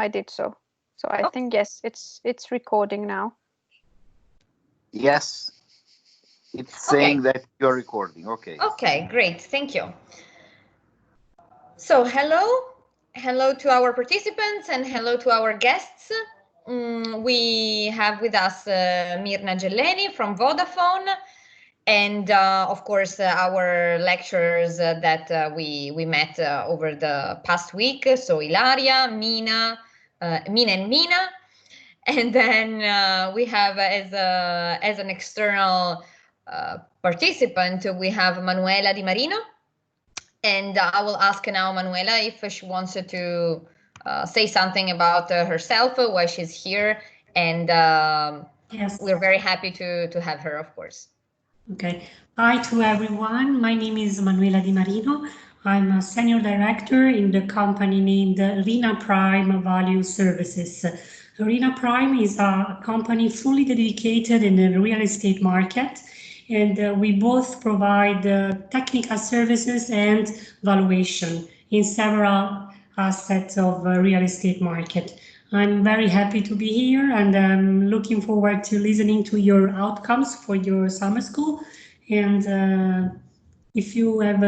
I did so. So I think, yes, it's recording now. Yes, it's saying that you're recording. Okay. Okay, great. Thank you. So hello to our participants and hello to our guests. We have with us Mirna Gelleni from Vodafone, and of course our lecturers that we met over the past week. So Ilaria, Mina and Mina, and then we have as an external participant we have Manuela Di Marino. And I will ask now Manuela if she wants to say something about herself, why she's here, and yes, we're very happy to have her, of course. Okay. Hi to everyone. My name is Manuela Di Marino. I'm a senior director in the company named Rina Prime Value Services. Rina Prime is a company fully dedicated in the real estate market, and we both provide technical services and valuation in several assets of real estate market. I'm very happy to be here, and I'm looking forward to listening to your outcomes for your summer school. And if you have,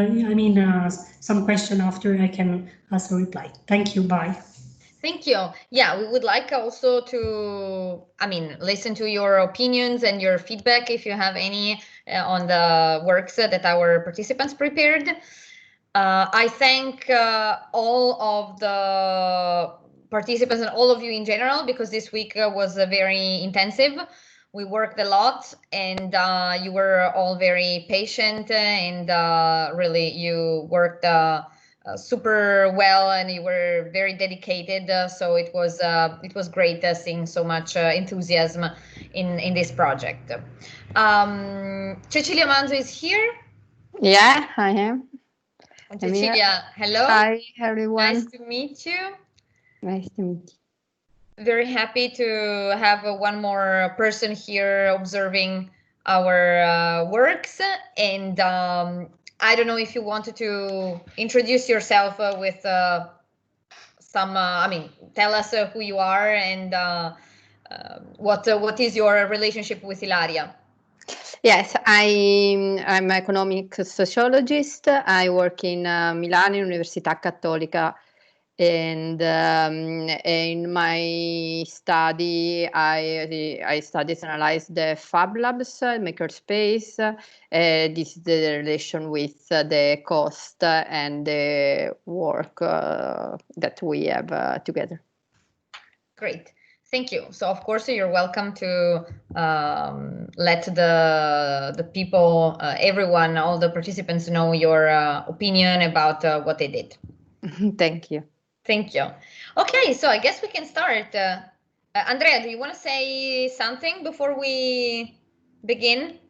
some question after, I can also reply. Thank you. Bye. Thank you. Yeah, we would like also to, listen to your opinions and your feedback if you have any on the works that our participants prepared. I thank all of the participants and all of you in general, because this week was very intensive. We worked a lot, and you were all very patient, and really you worked super well, and you were very dedicated. So it was great seeing so much enthusiasm in this project. Cecilia Manzo is here. Yeah, I am. Cecilia, hello. Hi, everyone. Nice to meet you. Nice to meet you. Very happy to have one more person here observing our works. And I don't know if you wanted to introduce yourself with some, tell us who you are and what is your relationship with Ilaria? Yes, I'm an economic sociologist. I work in Milan, Università Cattolica, and in my study, I studied and analyzed the Fab Labs, makerspace. This is the relation with the cost and the work that we have together. Great. Thank you. So, of course, you're welcome to let the people, everyone, all the participants know your opinion about what they did. Thank you. Thank you. Okay, so I guess we can start. Andrea, do you want to say something before we begin?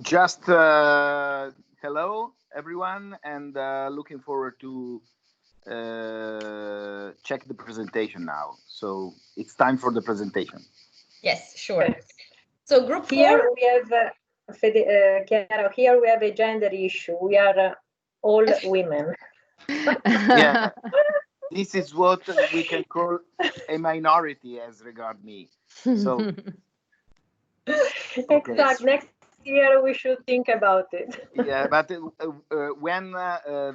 Just hello, everyone, and looking forward to check the presentation now. So it's time for the presentation. Yes, sure. So group here 4. we have Chiara, here we have a gender issue. We are all women. Yeah, this is what we can call a minority as regard me. So exactly. Next year we should think about it. Yeah, but when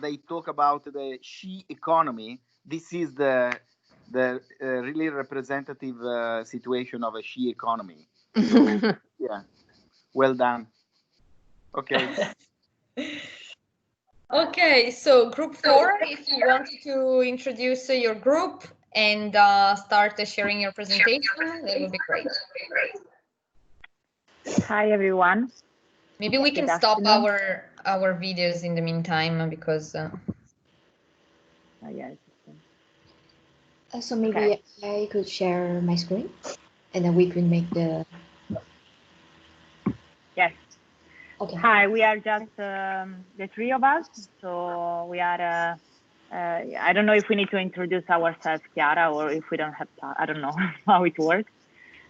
they talk about the she economy, this is the really representative situation of a she economy. So, yeah, well done. Okay. Okay, so group 4, if you wanted to introduce your group and start sharing your presentation, that would be great. Hi, everyone. Maybe we can stop our videos in the meantime because... yes. So maybe I could share my screen and then we could make the... Yes. Okay. Hi, we are just the three of us. So we are, I don't know if we need to introduce ourselves, Chiara, or if we don't have time. I don't know how it works.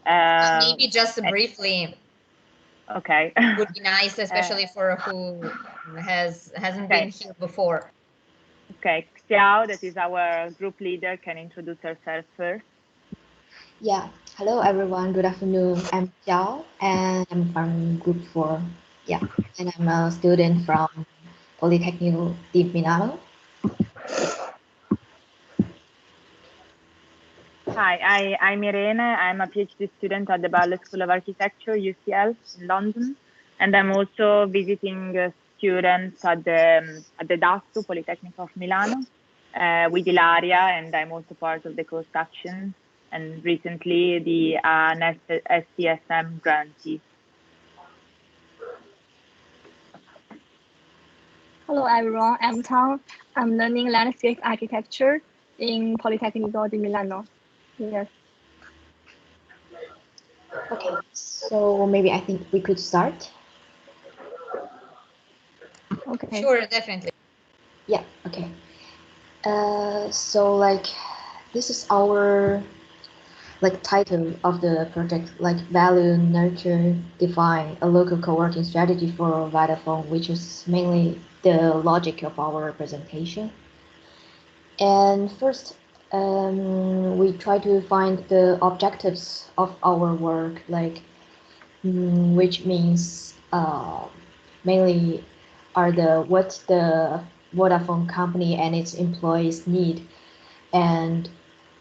Maybe just briefly. Okay. Would be nice, especially for who hasn't been here before. Okay. Xiao, that is our group leader, can introduce herself first. Yeah, hello everyone. Good afternoon. I'm Xiao, and I'm from Group 4. Yeah, and I'm a student from Politecnico di Milano. Hi, I'm Irene. I'm a PhD student at the Ballet School of Architecture, UCL, in London, and I'm also visiting students at the DASU, Polytechnic of Milano, with Ilaria, and I'm also part of the co-section, and recently the SSWM grantee. Hello everyone, I'm Tang. I'm learning landscape architecture in Politecnico di Milano. Yes. Okay, so maybe I think we could start. Okay. Sure, definitely. Yeah, okay. So like this is our like title of the project, like value, nurture, define a local co-working strategy for Vodafone, which is mainly the logic of our presentation. And first, we try to find the objectives of our work, like which means mainly are what the Vodafone company and its employees need, and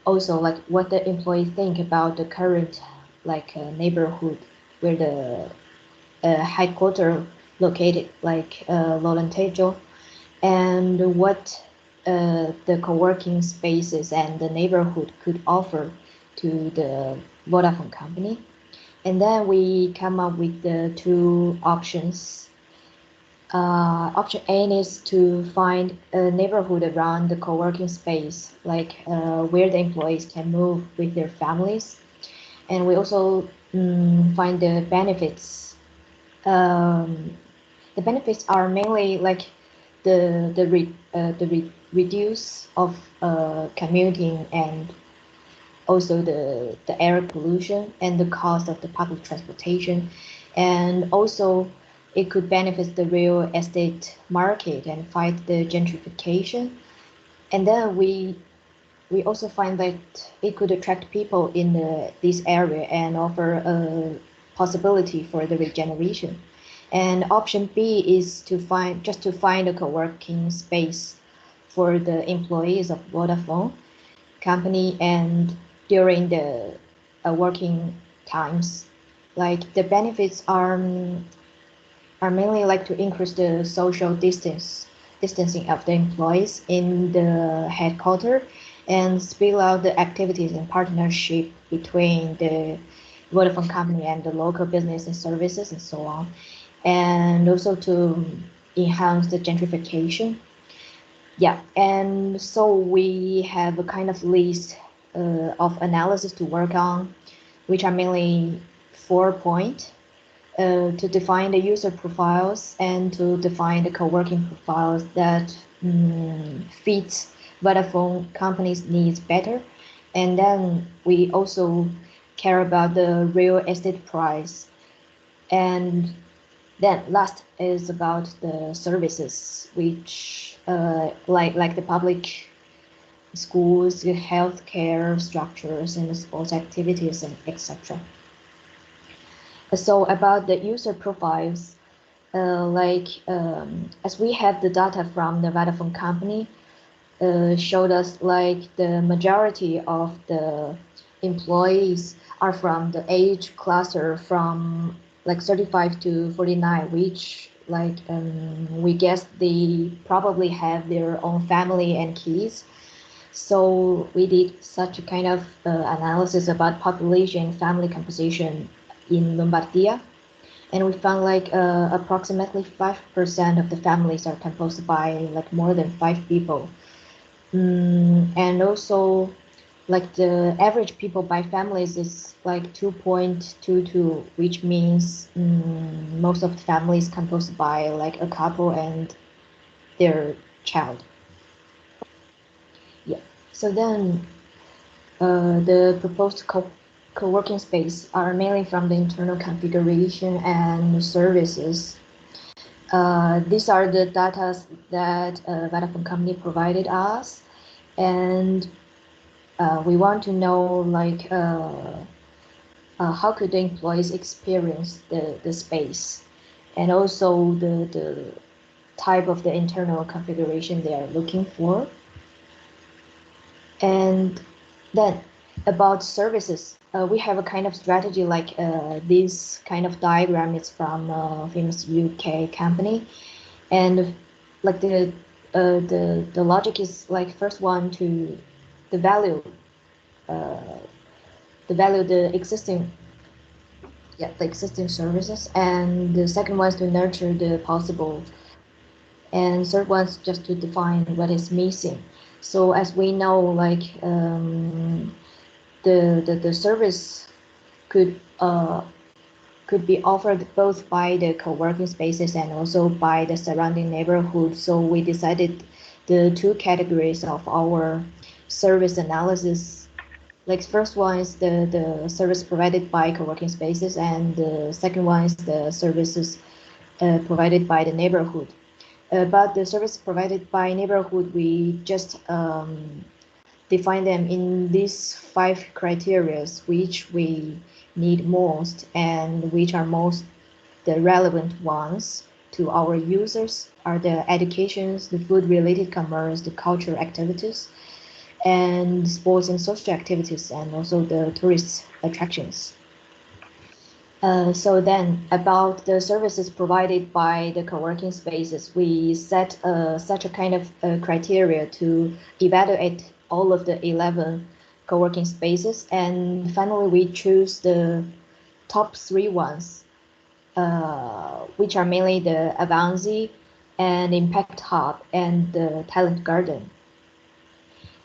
also like what the employees think about the current like neighborhood where the headquarters located, like Lorentejo, and what the co-working spaces and the neighborhood could offer to the Vodafone company. And then we come up with the two options. Option A is to find a neighborhood around the co-working space, like where the employees can move with their families. And we also find the benefits. The benefits are mainly like the reduce of commuting, and also the air pollution and the cost of the public transportation, and also it could benefit the real estate market and fight the gentrification. And then we also find that it could attract people in this area and offer a possibility for the regeneration. And option B is to find a co-working space for the employees of Vodafone company and during the working times. Like the benefits are mainly like to increase the social distancing of the employees in the headquarters and spill out the activities in partnership between the Vodafone company and the local business and services and so on, and also to enhance the gentrification. Yeah, and so we have a kind of list of analysis to work on, which are mainly 4 points. To define the user profiles and to define the co-working profiles that fits Vodafone company's needs better. And then we also care about the real estate price. And then last is about the services, which like the public schools, the healthcare structures, and the sports activities, and etc. So about the user profiles, as we have the data from the Vodafone company, showed us like the majority of the employees are from the age cluster from like 35 to 49, which like we guess they probably have their own family and kids. So we did such a kind of analysis about population family composition in Lombardia, and we found like approximately 5% of the families are composed by like more than 5 people. And also like the average people by families is like 2.22, which means most of the families composed by like a couple and their child. Yeah, so then the proposed co-working space are mainly from the internal configuration and services. These are the data that Vodafone company provided us, and we want to know like how could the employees experience the space, and also the type of the internal configuration they are looking for. And then about services, we have a kind of strategy like this kind of diagram is from a famous UK company, and like the logic is like first one to the value the existing services, and the second one is to nurture the possible, and third one is just to define what is missing. So as we know, like the service could be offered both by the co-working spaces and also by the surrounding neighborhood. So we decided the two categories of our service analysis. Like first one is the service provided by co-working spaces, and the second one is the services provided by the neighborhood. But the service provided by neighborhood, we just define them in these 5 criteria, which we need most and which are most the relevant ones to our users are the educations, the food-related commerce, the cultural activities, and sports and social activities, and also the tourist attractions. So then about the services provided by the co-working spaces, we set such a kind of criteria to evaluate all of the 11 co-working spaces, and finally we choose the top 3 ones, which are mainly the Avanzi and Impact Hub and the Talent Garden.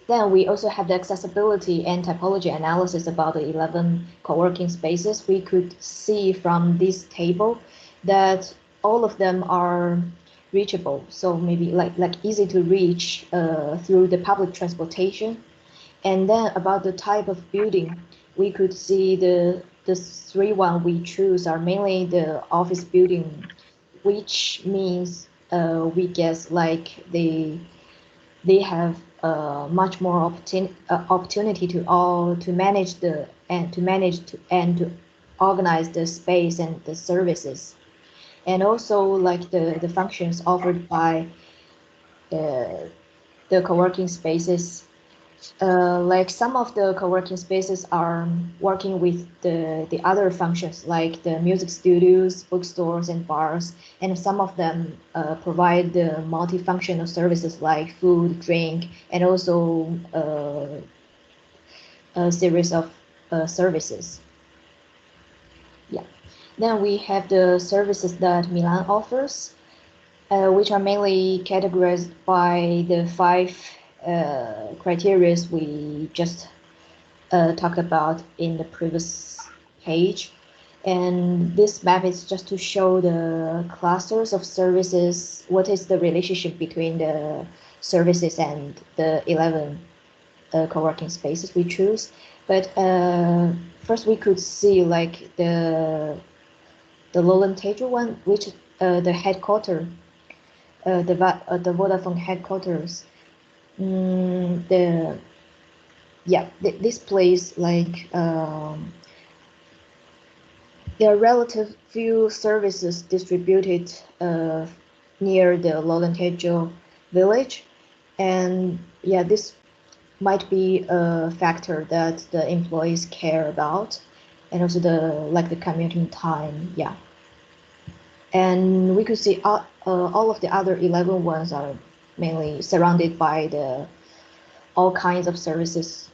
Then we also have the accessibility and typology analysis about the 11 co-working spaces. We could see from this table that all of them are reachable. So maybe like easy to reach through the public transportation. And then about the type of building, we could see the 3 one we choose are mainly the office building, which means we guess like they have much more opportunity to manage and to organize the space and the services, and also like the functions offered by the co-working spaces. Like some of the co-working spaces are working with the other functions like the music studios, bookstores, and bars, and some of them provide the multifunctional services like food, drink, and also a series of services. Yeah. Then we have the services that Milan offers, which are mainly categorized by the 5 criteria we just talked about in the previous page. And this map is just to show the clusters of services, what is the relationship between the services and the 11 co-working spaces we choose. But first we could see like the Lowland Tejo one, which the headquarters, the Vodafone headquarters. This place, like there are relative few services distributed near the Lowland Tejo village, and this might be a factor that the employees care about, and also the commuting time. And we could see all of the other 11 ones are mainly surrounded by all kinds of services.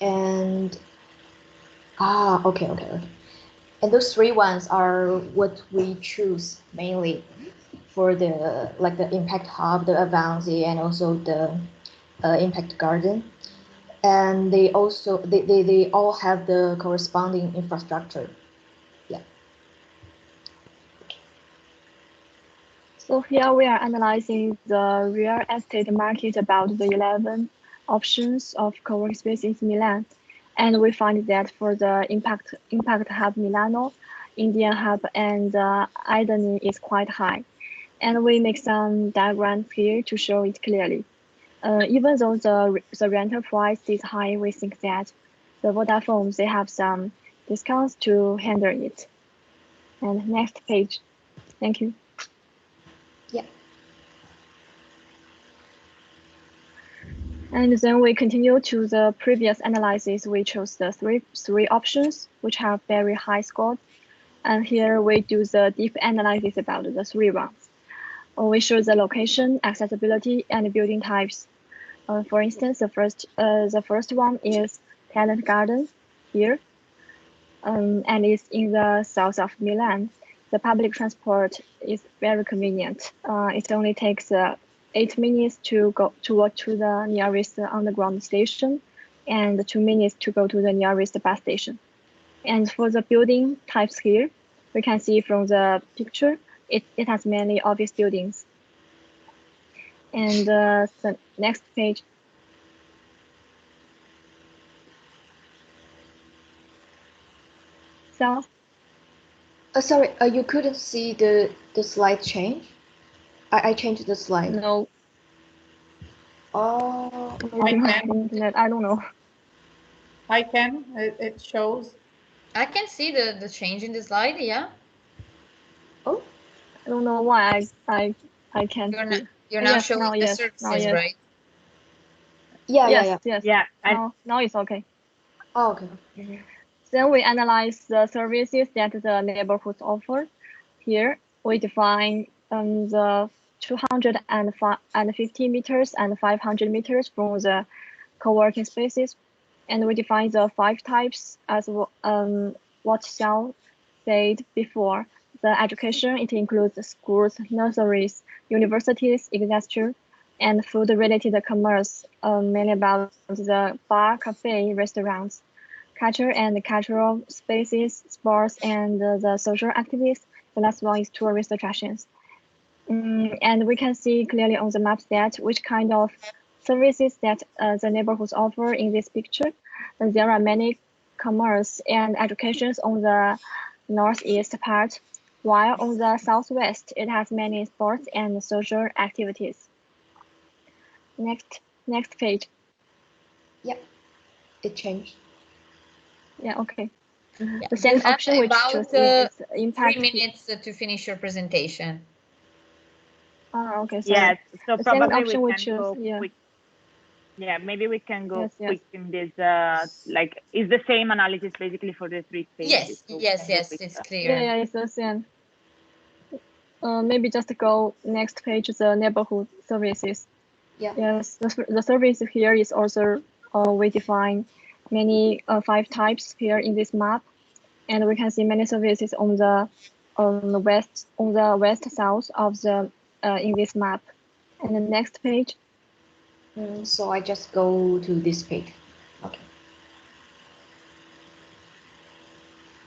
And okay. And those 3 ones are what we choose mainly for the Impact Hub, the Avanzi, and also the Impact Garden. And they also they all have the corresponding infrastructure. So here we are analyzing the real estate market about the 11 options of co-working space in Milan. And we find that for the Impact Hub Milano, Indian hub and irony is quite high. And we make some diagrams here to show it clearly. Even though the rental price is high, we think that the Vodafone, they have some discounts to handle it. And next page. Thank you. Yeah. And then we continue to the previous analysis. We chose the three options, which have very high scores. And here we do the deep analysis about the 3 ones. We show the location, accessibility, and building types. For instance, the first one is Talent Garden here, and it's in the south of Milan. The public transport is very convenient. It only takes 8 minutes to walk to the nearest underground station, and 2 minutes to go to the nearest bus station. And for the building types here, we can see from the picture, it has many office buildings. And the next page. So, Sorry, you couldn't see the slide change? I changed the slide. no. Oh, I don't know. I can. It shows. I can see the change in the slide. Yeah. Oh. I don't know why I can't. You're now showing the services, right? Yeah. Now it's okay. Oh, okay. Then we analyze the services that the neighborhoods offer. Here we define the 250 meters and 500 meters from the co-working spaces, and we define the 5 types as what Xiao said before. The education, it includes schools, nurseries, universities, etc., and food-related commerce, mainly about the bar, cafe, restaurants. Culture and cultural spaces, sports, and the social activities. The last one is tourist attractions. And we can see clearly on the map that which kind of services that the neighborhoods offer in this picture. And there are many commerce and educations on the northeast part, while on the southwest, it has many sports and social activities. Next page. Yep, it changed. Yeah, okay. Yeah. The second option which about is impact. 3 minutes to finish your presentation. Oh, okay. Sorry. Yes. So the probably option we can go quick. Yeah, maybe we can go quick in this. Like, is the same analysis basically for the 3 pages? Yes, it's clear. Yeah, it's the same. Maybe just go next page, the neighborhood services. Yeah. Yes, the service here is also we define many 5 types here in this map, and we can see many services on the west south of the in this map. And the next page. So I just go to this page. Okay.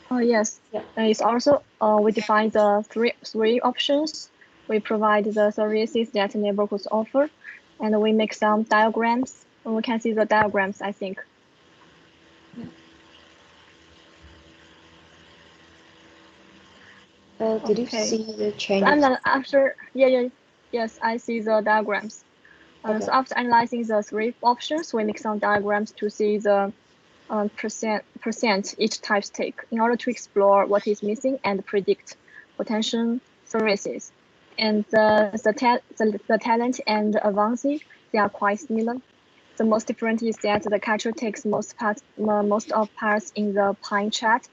Oh yes. Yeah. It's also we define the three options. We provide the services that neighborhoods offer, and we make some diagrams. And we can see the diagrams, I think. Did you see the change? Yes, I see the diagrams. Okay. So after analyzing the 3 options, we make some diagrams to see the percent each types take in order to explore what is missing and predict potential services. And the talent and advancing, they are quite similar. The most different is that the culture takes most of parts in the pie chart,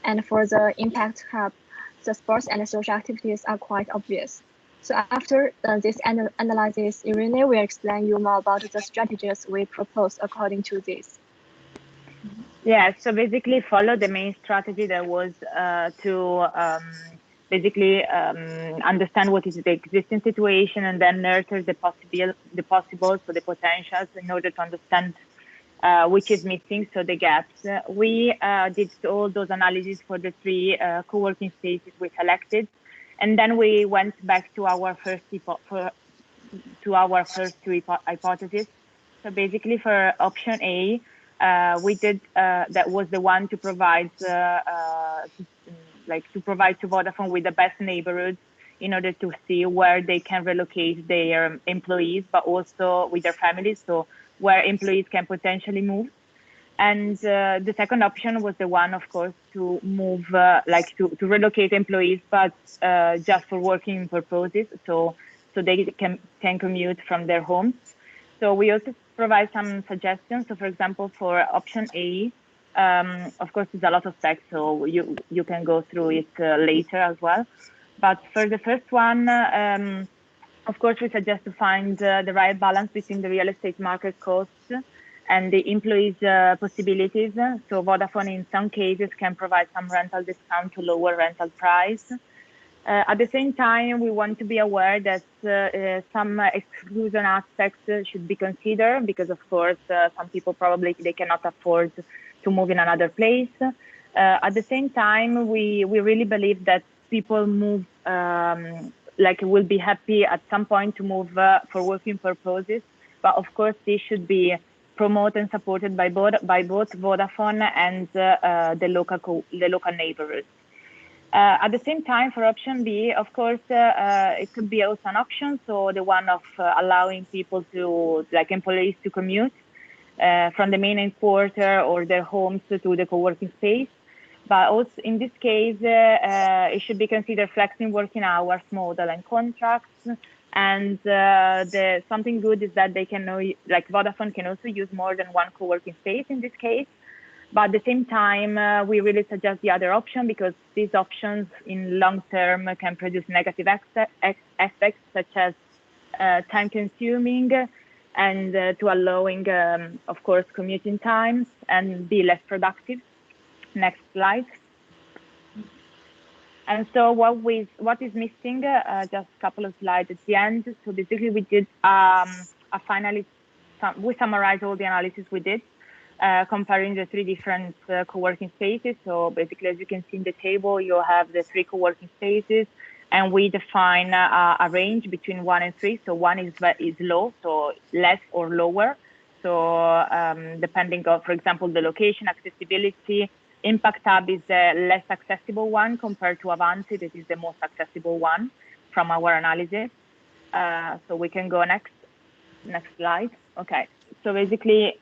and for the impact hub, the sports and social activities are quite obvious. So after this analysis, Irene will explain you more about the strategies we propose according to this. Yeah, so basically follow the main strategy that was to basically understand what is the existing situation and then nurture the possibles, so the potentials, in order to understand which is missing, so the gaps. We did all those analyses for the 3 co-working spaces we selected, and then we went back to our first 2 hypotheses. So basically for option A, we did that was the one to provide like to provide to Vodafone with the best neighborhoods in order to see where they can relocate their employees, but also with their families, so where employees can potentially move. And the second option was the one, of course, to move, like to relocate employees, but just for working purposes, so they can commute from their homes. So we also provide some suggestions. So for example, for option A, of course, it's a lot of text, so you can go through it later as well. But for the first one, of course, we suggest to find the right balance between the real estate market costs and the employees' possibilities. So Vodafone, in some cases, can provide some rental discount to lower rental price. At the same time, we want to be aware that some exclusion aspects should be considered because, of course, some people probably they cannot afford to move in another place. At the same time, we really believe that people move like will be happy at some point to move for working purposes. But of course, this should be promoted and supported by both Vodafone and the local neighborhoods. At the same time, for option B, of course, it could be also an option. So the one of allowing people to, like employees, to commute from the main headquarters or their homes to the co-working space. But also in this case, it should be considered flexing working hours model and contracts. And something good is that they can, like Vodafone can also use more than one co-working space in this case. But at the same time, we really suggest the other option because these options in long term can produce negative effects such as time consuming and to allowing, of course, commuting times and be less productive. Next slide. And so what is missing? Just a couple of slides at the end. So basically, we did we summarized all the analysis we did, comparing the three different co-working spaces. So basically, as you can see in the table, you have the three co-working spaces, and we define a range between 1 and 3. So 1 is low, so less or lower. So depending on, for example, the location, accessibility. Impact Hub is the less accessible one compared to Avanti. This is the most accessible one from our analysis. So we can go next slide. Okay. So basically,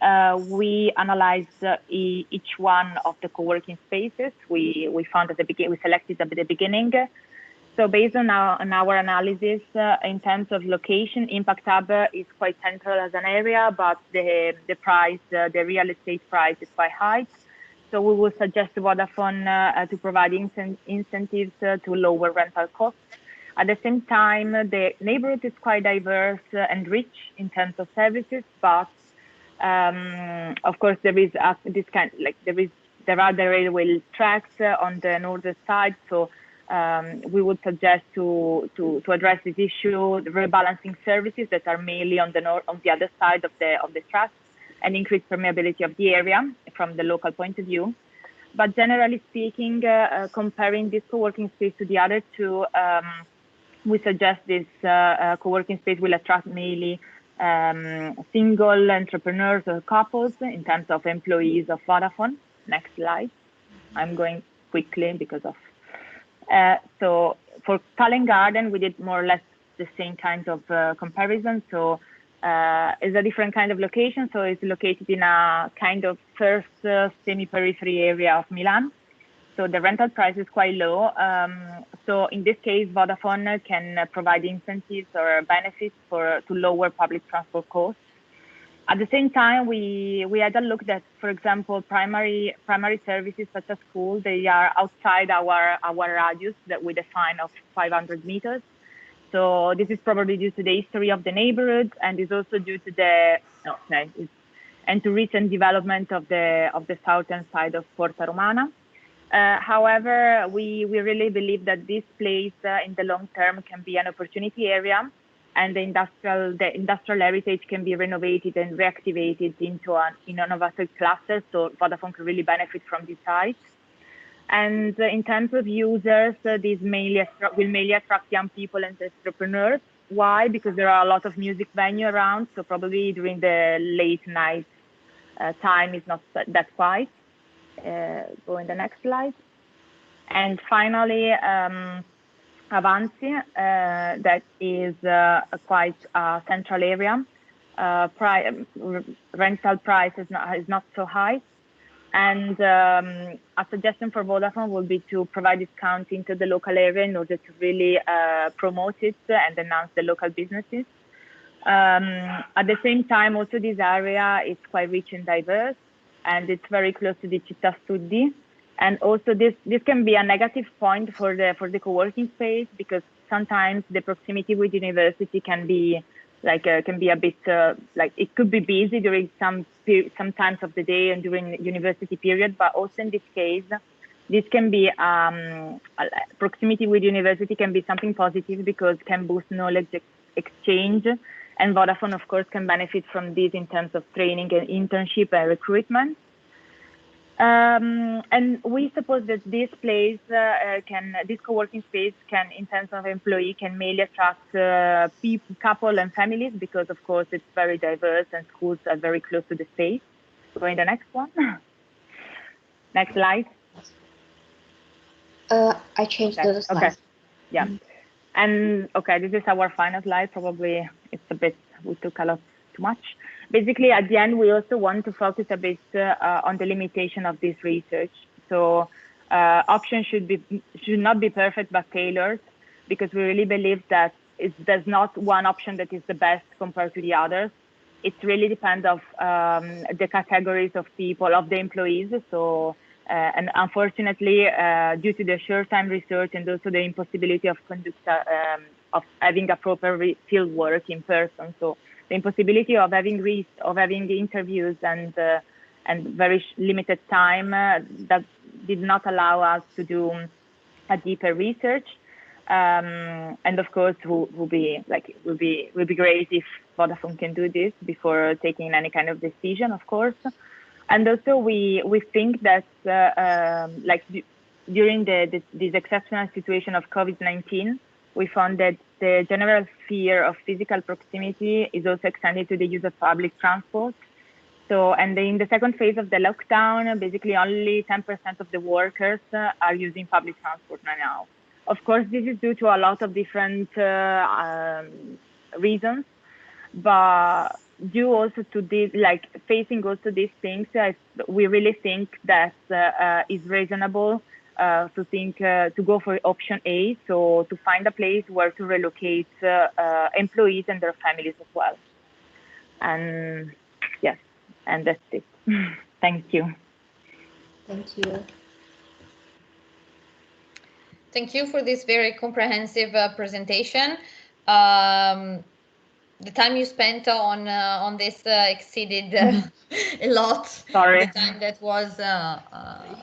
we analyzed each one of the co-working spaces. We found at the beginning, we selected at the beginning. So based on our analysis, in terms of location, Impact Hub is quite central as an area, but the price, the real estate price is quite high. So we will suggest to Vodafone to provide incentives to lower rental costs. At the same time, the neighborhood is quite diverse and rich in terms of services, but of course there is there are the railway tracks on the northern side. So we would suggest to address this issue, the rebalancing services that are mainly on the other side of the tracks, and increase permeability of the area from the local point of view. But generally speaking, comparing this co-working space to the other two, we suggest this co-working space will attract mainly single entrepreneurs or couples in terms of employees of Vodafone. Next slide. I'm going quickly because of... so for Cullen Garden, we did more or less the same kind of comparison. So it's a different kind of location. So it's located in a kind of first semi-periphery area of Milan. So the rental price is quite low. So in this case, Vodafone can provide incentives or benefits to lower public transport costs. At the same time, we had a look that, for example, primary services such as school, they are outside our radius that we define of 500 meters. So this is probably due to the history of the neighborhood, and is also due to to recent development of the southern side of Porta Romana. However, we really believe that this place in the long term can be an opportunity area, and the industrial heritage can be renovated and reactivated into an innovative cluster. So Vodafone can really benefit from this site. And in terms of users, this will mainly attract young people and entrepreneurs. Why? Because there are a lot of music venues around, so probably during the late night time is not that quiet. Go in the next slide. And finally, Avanti, that is quite a central area. Rental price is not so high. And a suggestion for Vodafone would be to provide discounting to the local area in order to really promote it and announce the local businesses. At the same time, also this area is quite rich and diverse, and it's very close to the Città Studi. And also this can be a negative point for the co-working space, because sometimes the proximity with university can be a bit like it could be busy during some times of the day and during university period. But also in this case, this can be proximity with university can be something positive, because it can boost knowledge exchange, and Vodafone of course can benefit from this in terms of training and internship and recruitment. And we suppose that this place this co-working space can, in terms of employee, can mainly attract people, couple and families, because of course it's very diverse and schools are very close to the space. Going the next one. Next slide. I changed the slide. Okay. Yeah. And okay, this is our final slide. Probably it's a bit, we took a lot too much. Basically, at the end, we also want to focus a bit on the limitation of this research. So options should not be perfect, but tailored, because we really believe that there's not one option that is the best compared to the others. It really depends of the categories of people, of the employees. So, and unfortunately, due to the short-time research and also the impossibility of of having a proper field work in person, so the impossibility of having interviews and very limited time that did not allow us to do a deeper research. And of course, would be great if Vodafone can do this before taking any kind of decision, of course. And also, we think that during this exceptional situation of COVID-19, we found that the general fear of physical proximity is also extended to the use of public transport. So, and in the second phase of the lockdown, basically only 10% of the workers are using public transport now. Of course, this is due to a lot of different reasons, but due also to this, facing also these things, we really think that is reasonable to think to go for option A, so to find a place where to relocate employees and their families as well. And yes, and that's it. Thank you. Thank you. Thank you for this very comprehensive presentation. The time you spent on this exceeded a lot. Sorry. The time that was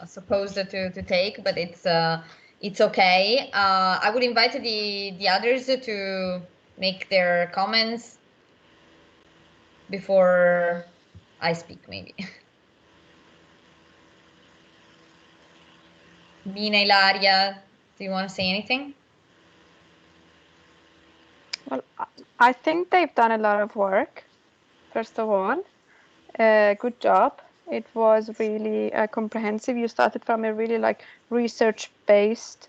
supposed to take, but it's okay. I would invite the others to make their comments before I speak, maybe. Mina, Ilaria, do you want to say anything? Well, I think they've done a lot of work, first of all. Good job. It was really comprehensive. You started from a really research-based,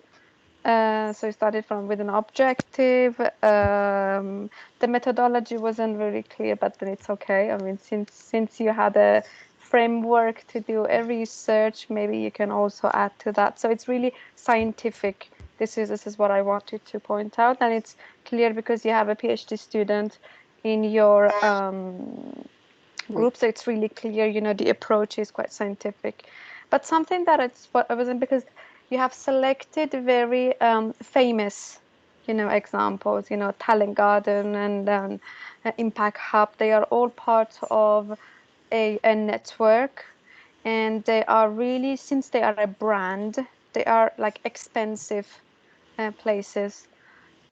so you started with an objective. The methodology wasn't very clear, but then it's okay. I mean, since you had a framework to do a research, maybe you can also add to that. So it's really scientific. This is what I wanted to point out, and it's clear because you have a PhD student in your group, so it's really clear. You know, the approach is quite scientific. But something that I wasn't, because you have selected very famous, examples. Talent Garden and Impact Hub. They are all part of a network, and they are really, since they are a brand, they are expensive places.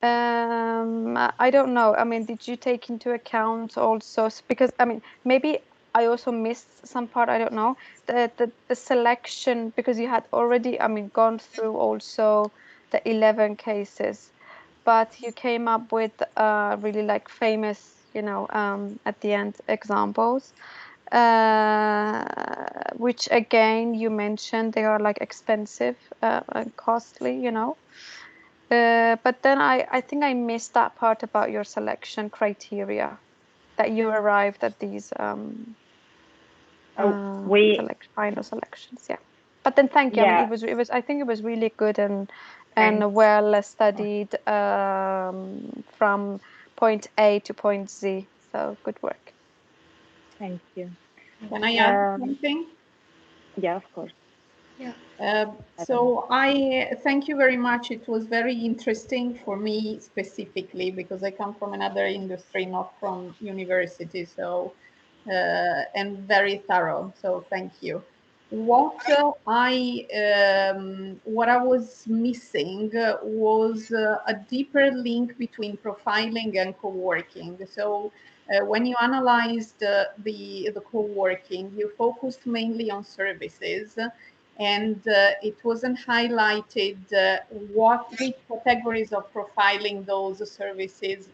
I don't know. I mean, did you take into account also, because I mean, maybe I also missed some part, I don't know, the selection, because you had already, I mean, gone through also the 11 cases, but you came up with really famous, at the end examples. which again you mentioned they are like expensive and costly, you know. But then I think I missed that part about your selection criteria, that you arrived at these final selections. Yeah. But then thank you. Yeah. I mean, it was I think it was really good and Thanks. well studied from point A to point Z. So good work. Thank you. Can I add something? Yeah, of course. Yeah. So I thank you very much. It was very interesting for me specifically because I come from another industry, not from university. So and very thorough. So thank you. What I was missing was a deeper link between profiling and co-working. So when you analyzed the co-working, you focused mainly on services, and it wasn't highlighted which categories of profiling those services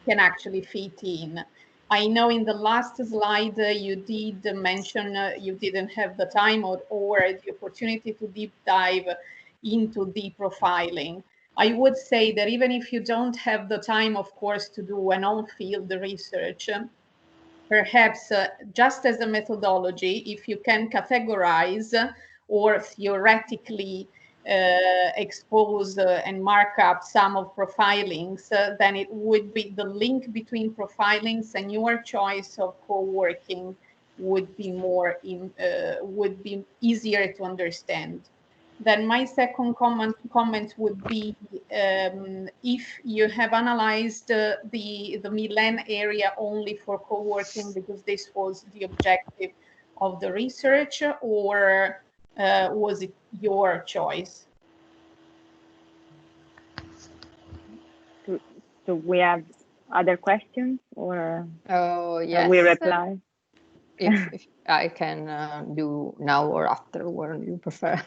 can actually fit in. I know in the last slide you did mention you didn't have the time or the opportunity to deep dive into the profiling. I would say that even if you don't have the time, of course, to do an on-field research, perhaps just as a methodology, if you can categorize or theoretically expose and mark up some of profilings, then it would be the link between profilings and your choice of co-working would be would be easier to understand. Then my second comment would be if you have analyzed the Milan area only for co-working because this was the objective of the research, or was it your choice? So we have other questions, or yes. we reply? If I can do now or after, where you prefer.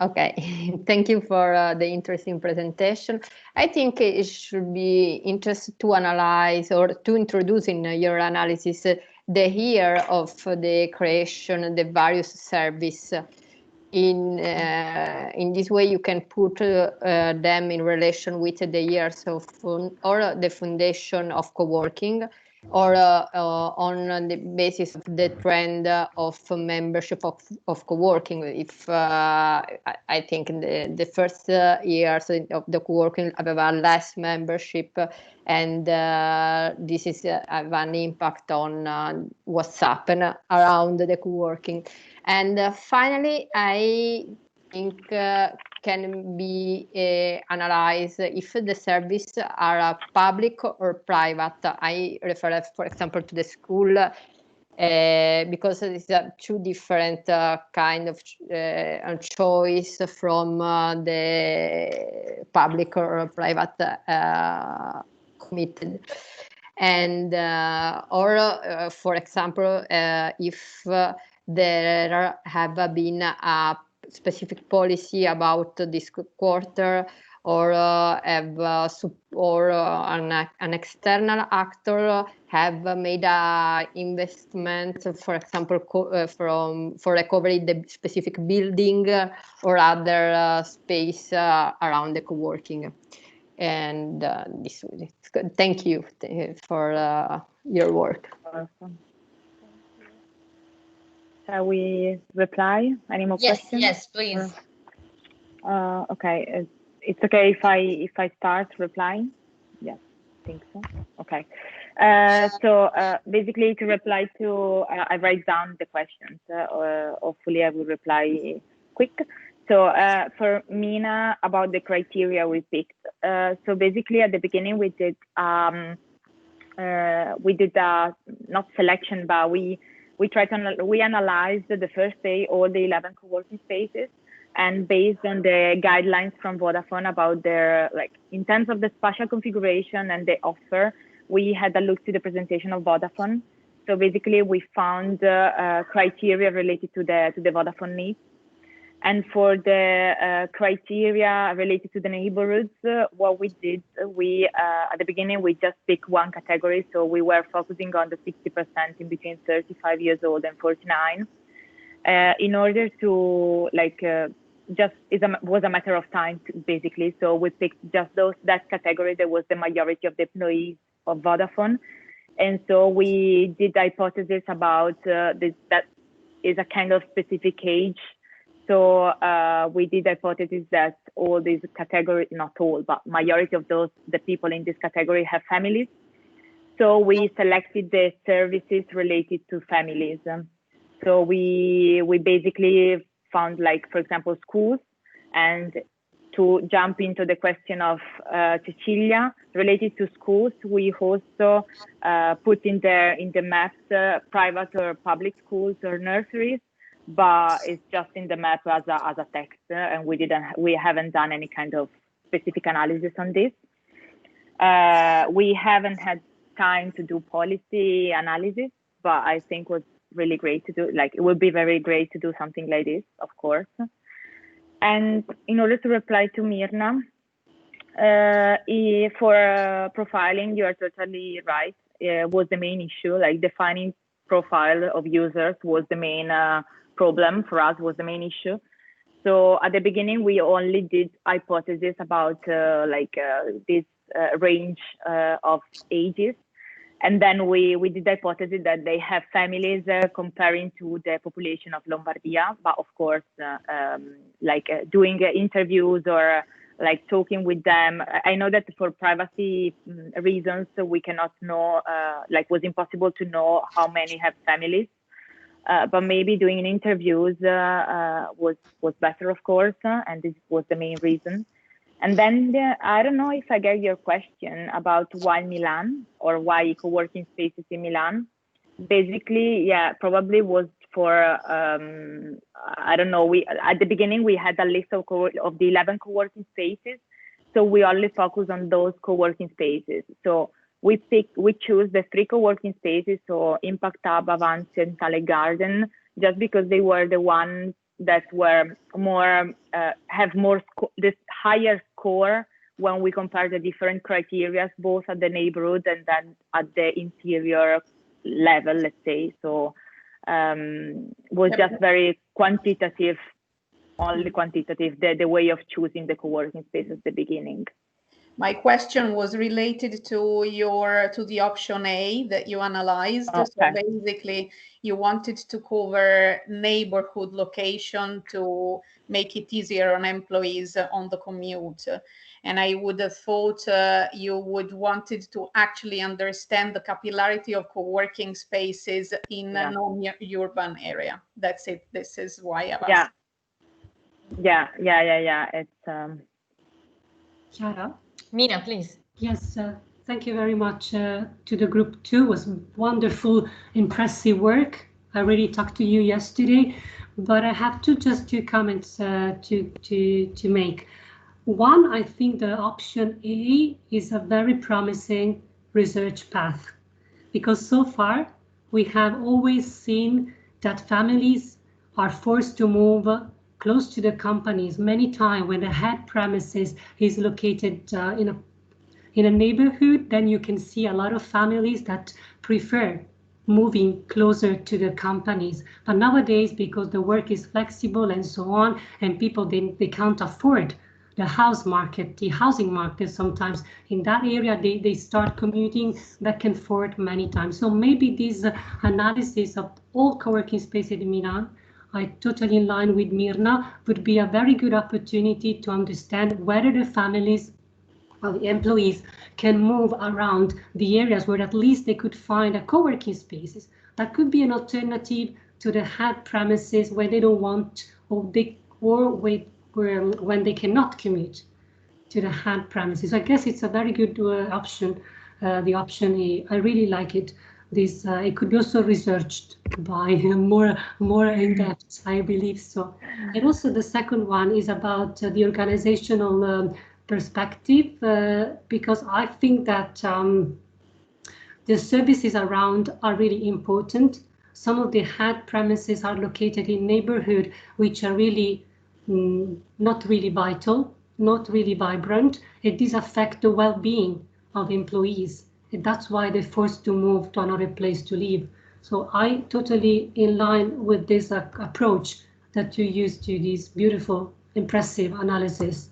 Okay, thank you for the interesting presentation. I think it should be interesting to analyze or to introduce in your analysis the year of the creation, the various service. In this way, you can put them in relation with the years of or the foundation of co-working, or on the basis of the trend of membership of co-working. If I think in the first years of the co-working have less membership, and this is have an impact on what's happened around the co-working. And finally, I think can be analyzed if the services are public or private. I refer, for example, to the school because it's two different kind of choice from the public or private committed. And or for example, if there have been a specific policy about this quarter, or have or an external actor have made a investment, for example, for recovery the specific building or other space around the co-working. And this is good. Thank you for your work. Awesome. Shall we reply? Any more questions? Yes, please. Okay, it's okay if I start replying. Yes, I think so. Okay. So basically, to reply to, I write down the questions. Hopefully, I will reply quick. So for Mina, about the criteria we picked. So basically, at the beginning, we did not selection, but we analyzed the first day all the 11 co-working spaces, and based on the guidelines from Vodafone about their, like, in terms of the spatial configuration and the offer, we had a look to the presentation of Vodafone. So basically, we found criteria related to the Vodafone needs. And for the criteria related to the neighborhoods, what we did, we at the beginning, we just picked one category. So we were focusing on the 60% in between 35 years old and 49, in order to was a matter of time, basically. So we picked just that category that was the majority of the employees of Vodafone. And so we did the hypothesis about that is a kind of specific age. So we did the hypothesis that all these categories, not all, but majority of the people in this category have families. So we selected the services related to families. So we basically found, like, for example, schools. And to jump into the question of Cecilia, related to schools, we also put in the maps private or public schools or nurseries, but it's just in the map as a text, and we haven't done any kind of specific analysis on this. We haven't had time to do policy analysis, but I think was really great to do. Like, it would be very great to do something like this, of course. And in order to reply to Mirna, for profiling, you are totally right. Was the main issue, like defining profile of users was the main problem for us, was the main issue. So at the beginning, we only did hypotheses about this range of ages. And then we did the hypothesis that they have families comparing to the population of Lombardia. But of course, doing interviews or like talking with them, I know that for privacy reasons, we cannot know, was impossible to know how many have families. But maybe doing interviews was better, of course, and this was the main reason. And then I don't know if I get your question about why Milan or why co-working spaces in Milan. Basically, yeah, probably was for, I don't know, at the beginning we had a list of the 11 co-working spaces. So we only focus on those co-working spaces. So we choose the 3 co-working spaces, so Impact Hub, Avanti, and Tale Garden, just because they were the ones that were more, have more, this higher score when we compare the different criteria, both at the neighborhood and then at the interior level, let's say. So was just very quantitative, only quantitative, the way of choosing the co-working space at the beginning. My question was related to the option A that you analyzed. Okay. So basically, you wanted to cover neighborhood location to make it easier on employees on the commute. And I would have thought you would wanted to actually understand the capillarity of co-working spaces in a non-urban area. That's it. This is why I've asked. Yeah. It's Chiara? Mina, please. Yes, thank you very much to the group too. It was wonderful, impressive work. I really talked to you yesterday, but I have just 2 comments to make. One, I think the option A is a very promising research path, because so far we have always seen that families are forced to move close to the companies many times when the head premises is located in a neighborhood. Then you can see a lot of families that prefer moving closer to the companies. But nowadays, because the work is flexible and so on, and people they can't afford the housing market sometimes in that area, they start commuting back and forth many times. So maybe this analysis of all co-working spaces in Milan, I totally in line with Mirna, would be a very good opportunity to understand whether the families of the employees can move around the areas where at least they could find a co-working spaces. That could be an alternative to the head premises where they don't want, when they cannot commute to the head premises. I guess it's a very good option. The option A, I really like it. This it could be also researched by more in depth, I believe so. And also the second one is about the organizational perspective, because I think that the services around are really important. Some of the head premises are located in neighborhoods which are really not really vital, not really vibrant, and this affects the well-being of employees. And that's why they're forced to move to another place to live. So I totally in line with this approach that you use to this beautiful, impressive analysis.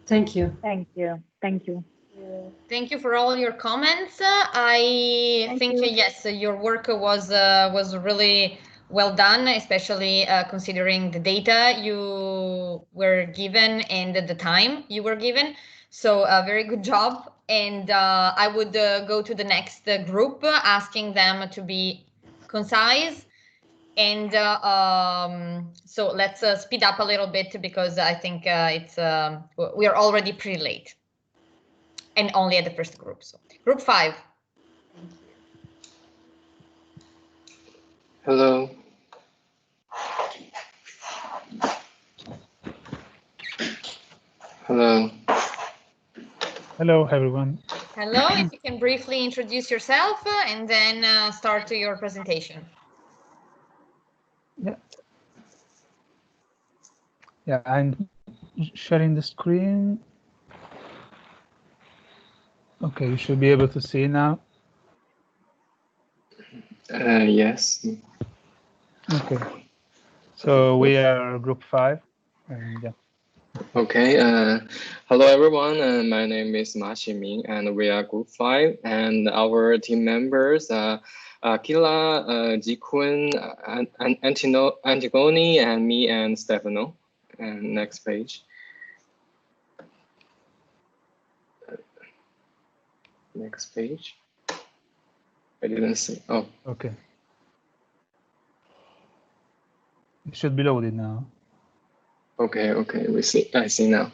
Thank you. Thank you. Thank you. Thank you for all your comments. I think yes, your work was really well done, especially considering the data you were given and the time you were given. So a very good job. And I would go to the next group, asking them to be concise. And so let's speed up a little bit, because I think we are already pretty late. And only at the first group. So group 5. Hello. Hello. Hello, everyone. Hello, if you can briefly introduce yourself and then start your presentation. Yeah, I'm sharing the screen. Okay, you should be able to see now. Yes. Okay. So we are group 5, and yeah. Okay. Hello, everyone. My name is Ma Qiming, and we are group 5, and our team members are Kila, Jikun, Antigone, and me, and Stefano. And next page. Next page. I didn't see. Oh. Okay. It should be loaded now. Okay, we see. I see now.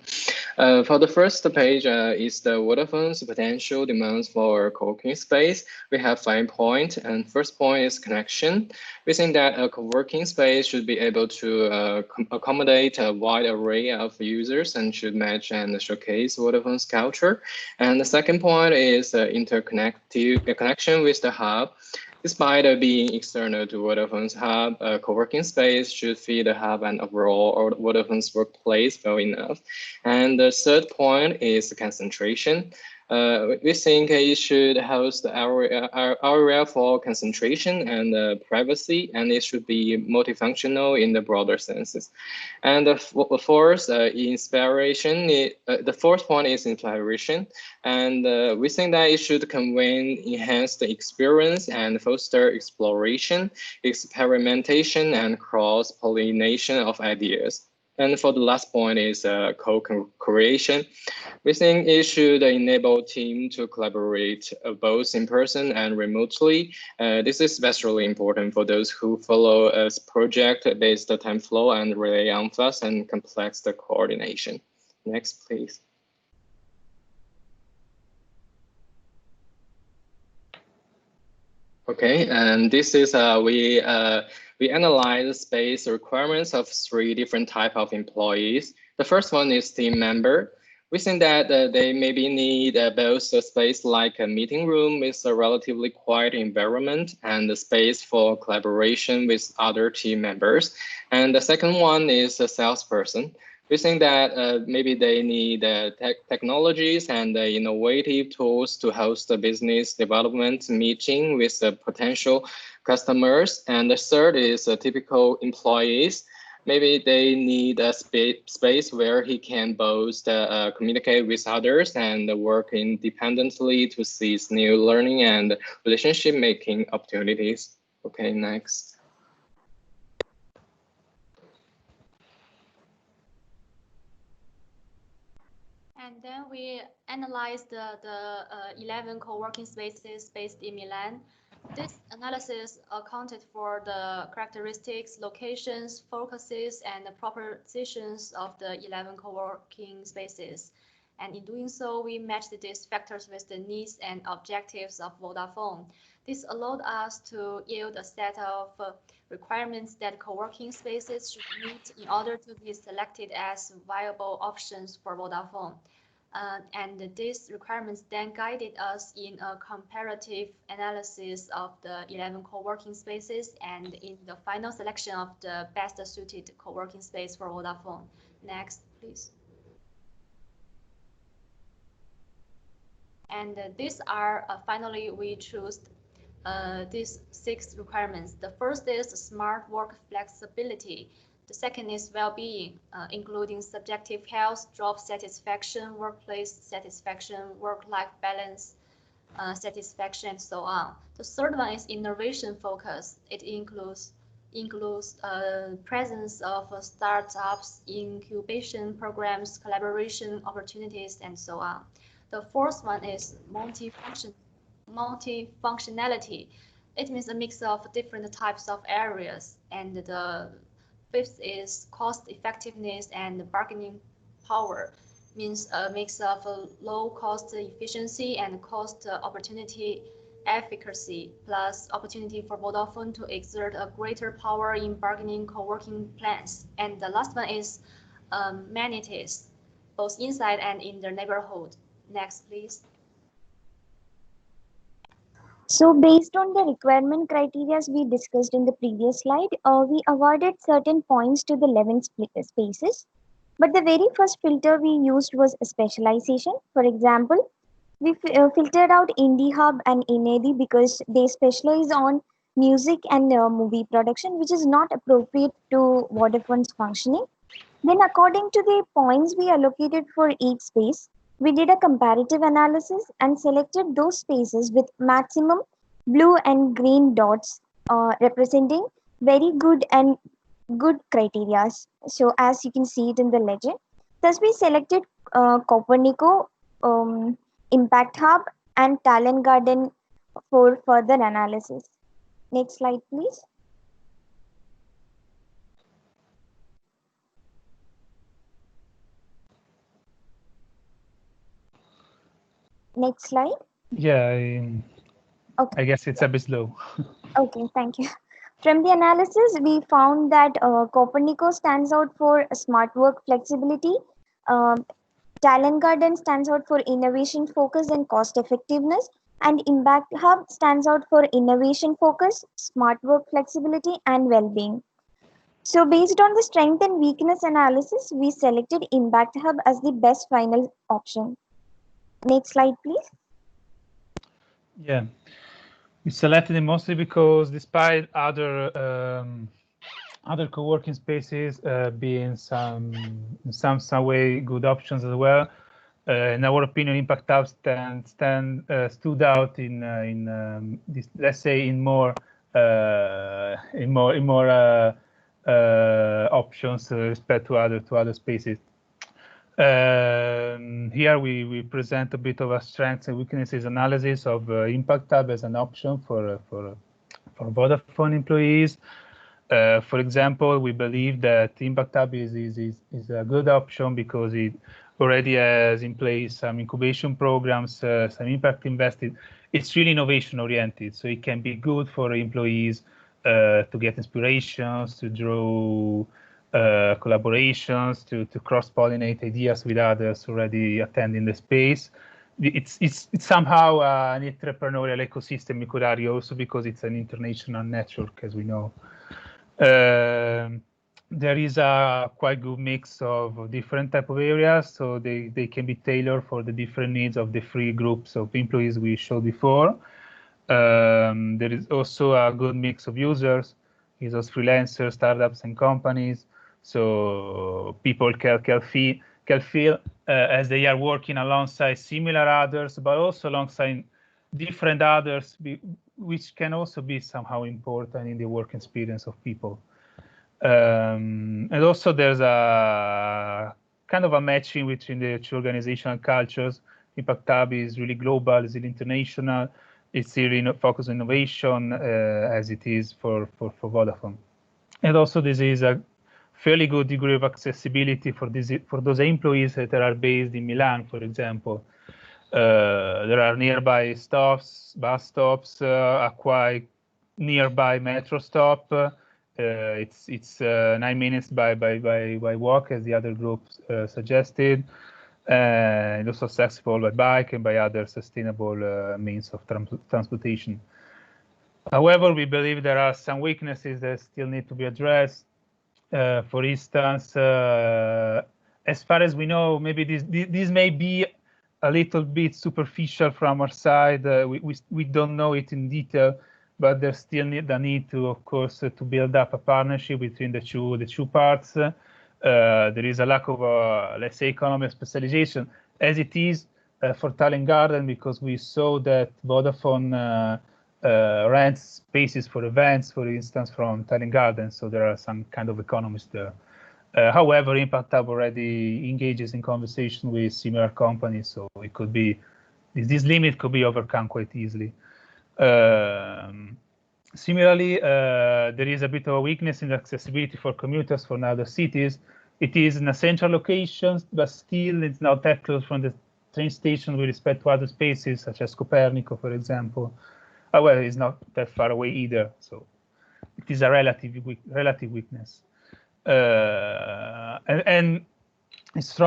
For the first page is the Vodafone's potential demands for co-working space. We have 5 points, and first point is connection. We think that a co-working space should be able to accommodate a wide array of users and should match and showcase Vodafone's culture. And the second point is connection with the hub. Despite being external to Vodafone's hub, a co-working space should fit the hub and overall Vodafone's workplace well enough. And the third point is concentration. We think it should host the area for concentration and privacy, and it should be multifunctional in the broader senses. And the fourth, inspiration. The fourth point is inspiration, and we think that it should convey enhanced experience and foster exploration, experimentation, and cross-pollination of ideas. And for the last point is co-creation. We think it should enable team to collaborate both in person and remotely. This is especially important for those who follow a project-based time flow and rely on fast and complex coordination. Next, please. Okay, and this is we analyze space requirements of 3 different types of employees. The first one is team member. We think that they maybe need both a space like a meeting room with a relatively quiet environment and a space for collaboration with other team members. And the second one is a salesperson. We think that maybe they need technologies and innovative tools to host a business development meeting with potential customers. And the third is typical employees. Maybe they need a space where he can both communicate with others and work independently to seize new learning and relationship making opportunities. Okay, next. And then we analyzed the 11 co-working spaces based in Milan. This analysis accounted for the characteristics, locations, focuses, and the propositions of the 11 co-working spaces. And in doing so, we matched these factors with the needs and objectives of Vodafone. This allowed us to yield a set of requirements that co-working spaces should meet in order to be selected as viable options for Vodafone. And these requirements then guided us in a comparative analysis of the 11 co-working spaces and in the final selection of the best suited co-working space for Vodafone. Next, please. And these are finally we choose these 6 requirements. The first is smart work flexibility. The second is well-being, including subjective health, job satisfaction, workplace satisfaction, work-life balance, satisfaction, and so on. The third one is innovation focus. It includes presence of startups, incubation programs, collaboration opportunities, and so on. The fourth one is multifunctionality. It means a mix of different types of areas. And the fifth is cost effectiveness and bargaining power. Means a mix of low cost efficiency and cost opportunity efficacy, plus opportunity for Vodafone to exert a greater power in bargaining co-working plans. And the last one is amenities, both inside and in the neighborhood. Next, please. So based on the requirement criteria we discussed in the previous slide, we awarded certain points to the 11 spaces. But the very first filter we used was a specialization. For example, we filtered out Indie Hub and Inedi because they specialize on music and movie production, which is not appropriate to Vodafone's functioning. Then according to the points we allocated for each space, we did a comparative analysis and selected those spaces with maximum blue and green dots representing very good and good criteria. So as you can see it in the legend, thus we selected Copernico, Impact Hub, and Talent Garden for further analysis. Next slide, please. Next slide. Yeah, okay. I guess it's a bit slow. Okay, thank you. From the analysis, we found that Copernico stands out for smart work flexibility. Talent Garden stands out for innovation focus and cost effectiveness. And Impact Hub stands out for innovation focus, smart work flexibility, and well-being. So based on the strength and weakness analysis, we selected Impact Hub as the best final option. Next slide, please. Yeah, we selected it mostly because despite other co-working spaces being in some way good options as well, in our opinion, Impact Hub stood out in this, let's say, in more options respect to other spaces. Here we present a bit of a strengths and weaknesses analysis of Impact Hub as an option for Vodafone employees. For example, we believe that Impact Hub is a good option because it already has in place some incubation programs, some impact invested. It's really innovation oriented, so it can be good for employees to get inspirations, to draw collaborations, to cross-pollinate ideas with others already attending the space. It's somehow an entrepreneurial ecosystem, you could argue, also because it's an international network, as we know. There is a quite good mix of different type of areas, so they can be tailored for the different needs of the 3 groups of employees we showed before. There is also a good mix of users, users, freelancers, startups, and companies. So people can feel as they are working alongside similar others, but also alongside different others, which can also be somehow important in the work experience of people. And also there's a kind of a matching between the 2 organizational cultures. Impact Hub is really global, is really international. It's really focused on innovation as it is for Vodafone. And also this is a fairly good degree of accessibility for those employees that are based in Milan, for example. There are nearby bus stops, a quite nearby metro stop. It's 9 minutes by walk, as the other groups suggested, and also accessible by bike and by other sustainable means of transportation. However, we believe there are some weaknesses that still need to be addressed. For instance, as far as we know, maybe this may be a little bit superficial from our side. We don't know it in detail, but there's still the need to, of course, to build up a partnership between the two parts. There is a lack of, let's say, economy of specialization, as it is for Talent Garden, because we saw that Vodafone rents spaces for events, for instance, from Talent Garden. So there are some kind of economies there. However, Impact Hub already engages in conversation with similar companies, so it could be this limit could be overcome quite easily. Similarly, there is a bit of a weakness in accessibility for commuters from other cities. It is in a central location, but still it's not that close from the train station with respect to other spaces, such as Copernico, for example. However, it's not that far away either, so it is a relative weakness. And it's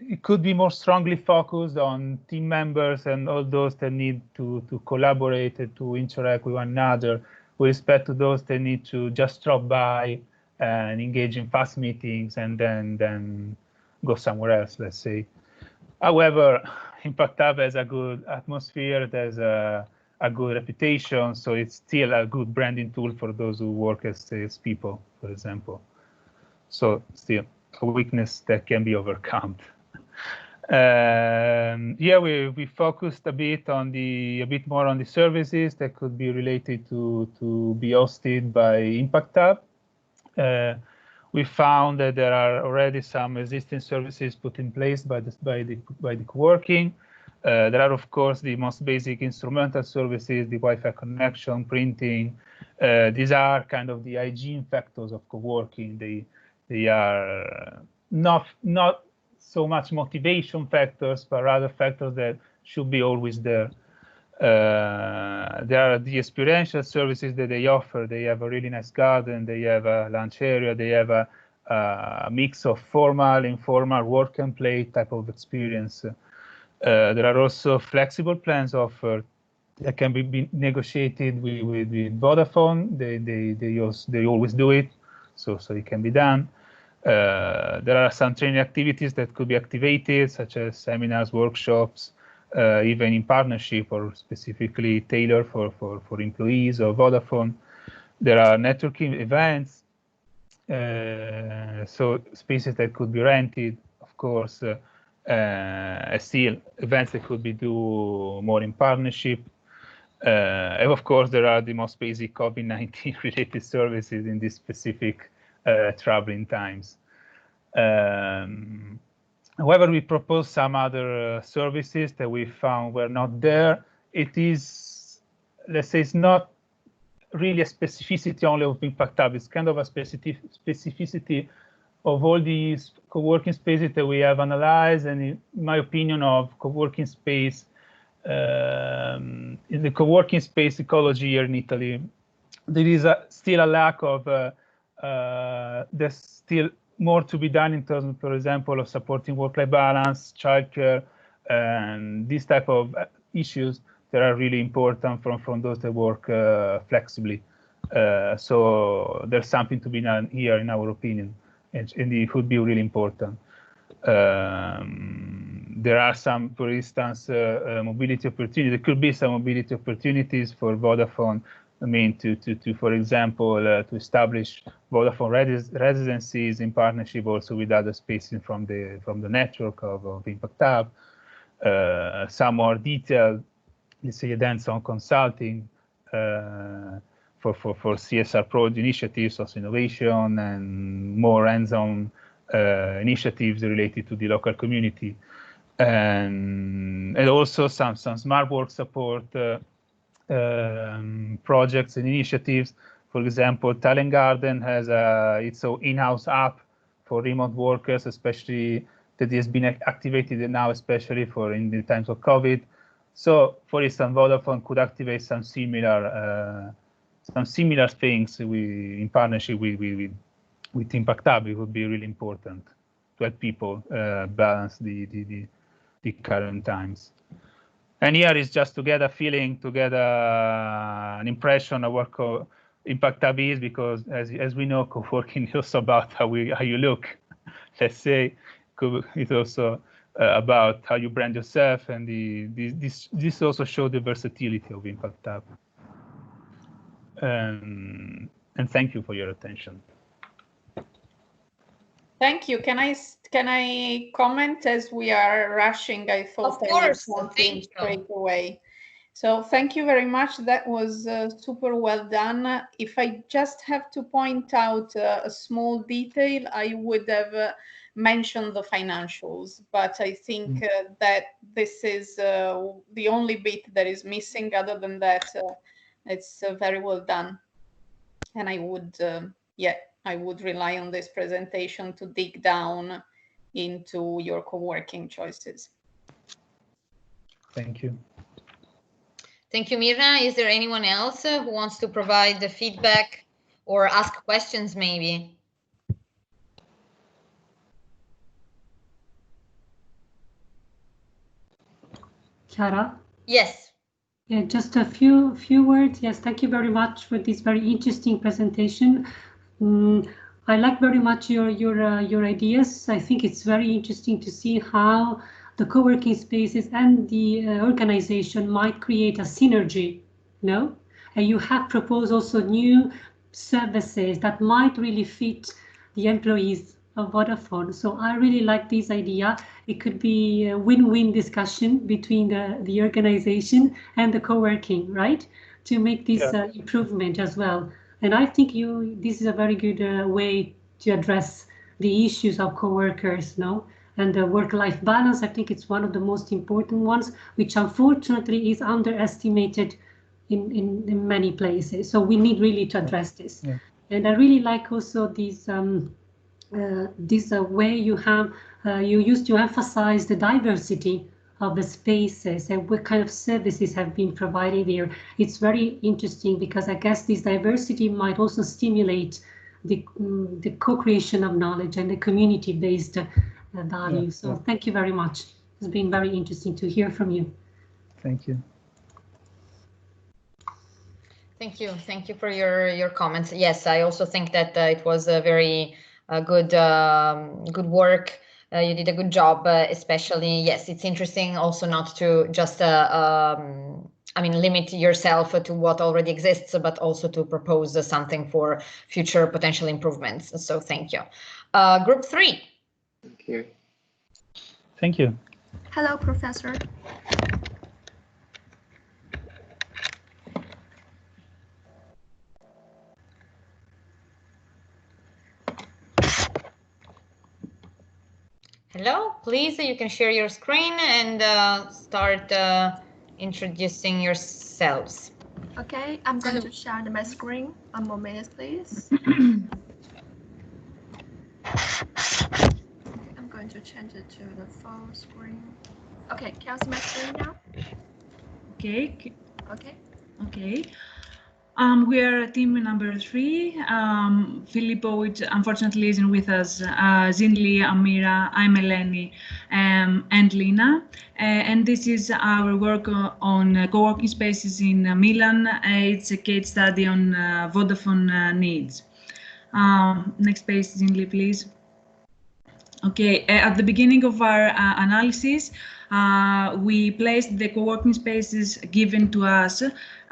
it could be more strongly focused on team members and all those that need to collaborate and to interact with one another. With respect to those that need to just drop by and engage in fast meetings and then go somewhere else, let's say. However, Impact Hub has a good atmosphere, there's a good reputation, so it's still a good branding tool for those who work as salespeople, for example. So still a weakness that can be overcome. Yeah, we focused a bit more on the services that could be related to be hosted by Impact Hub. We found that there are already some existing services put in place by the co-working. There are, of course, the most basic instrumental services, the Wi-Fi connection, printing. These are kind of the hygiene factors of co-working. They are not so much motivation factors, but rather factors that should be always there. There are the experiential services that they offer. They have a really nice garden. They have a lunch area. They have a mix of formal, informal, work and play type of experience. There are also flexible plans offered that can be negotiated with Vodafone. They always do it, so it can be done. There are some training activities that could be activated, such as seminars, workshops, even in partnership or specifically tailored for employees of Vodafone. There are networking events, so spaces that could be rented, of course, still events that could be do more in partnership. And of course, there are the most basic COVID-19 related services in this specific traveling times. However, we propose some other services that we found were not there. It is, let's say, it's not really a specificity only of Impact Hub. It's kind of a specificity of all these co-working spaces that we have analyzed, and in my opinion, of co-working space, in the co-working space ecology here in Italy, there is still a lack of, there's still more to be done in terms, for example, of supporting work-life balance, childcare, and these type of issues that are really important from those that work flexibly. So there's something to be done here, in our opinion, and it would be really important. There are some, for instance, mobility opportunities. There could be some mobility opportunities for Vodafone. I mean, to for example, to establish Vodafone residencies in partnership also with other spaces from the network of Impact Hub. Some more detailed, let's say, hands-on consulting for CSR project initiatives, also innovation, and more hands-on initiatives related to the local community, and also some smart work support projects and initiatives. For example, Talent Garden has its own in-house app for remote workers, especially that has been activated now, especially for in the times of COVID. So, for instance, Vodafone could activate some similar things in partnership with Impact Hub. It would be really important to help people balance the current times. And here is just to get a feeling, to get an impression of what Impact Hub is, because as we know, co-working is also about how you look. Let's say is also about how you brand yourself, and this also shows the versatility of Impact Hub. And thank you for your attention. Thank you. Can I comment as we are rushing? I thought I would something straight away. So thank you very much. That was super well done. If I just have to point out a small detail, I would have mentioned the financials, but I think that this is the only bit that is missing. Other than that, it's very well done. And I would, I would rely on this presentation to dig down into your co-working choices. Thank you. Thank you, Mirna. Is there anyone else who wants to provide the feedback or ask questions maybe? Chiara? Yes. Yeah, just a few words. Yes, thank you very much for this very interesting presentation. I like very much your ideas. I think it's very interesting to see how the co-working spaces and the organization might create a synergy, no? And you have proposed also new services that might really fit the employees of Vodafone. So I really like this idea. It could be a win-win discussion between the organization and the co-working, right? To make this improvement as well. And I think this is a very good way to address the issues of co-workers, no? And the work-life balance, I think it's one of the most important ones, which unfortunately is underestimated in many places. So we need really to address this. Yeah. And I really like also this way you have you used to emphasize the diversity of the spaces and what kind of services have been provided here. It's very interesting because I guess this diversity might also stimulate the co-creation of knowledge and the community-based value. Yeah, so thank you very much. It's been very interesting to hear from you. Thank you. Thank you. Thank you for your comments. Yes, I also think that it was a very good work. You did a good job, especially, yes, it's interesting also not to just, limit yourself to what already exists, but also to propose something for future potential improvements. So thank you. Group 3. Thank you. Thank you. Hello, Professor. Hello, please, you can share your screen and start introducing yourselves. Okay, I'm going to share my screen. One more minute, please. I'm going to change it to the full screen. Okay, can you see my screen now? Okay. Okay. Okay. We are team number 3. Filippo, which unfortunately isn't with us, Zinli, Amira, I'm Eleni, and Lina. And this is our work on co-working spaces in Milan. It's a case study on Vodafone needs. Next page, Zinli, please. Okay, at the beginning of our analysis, we placed the co-working spaces given to us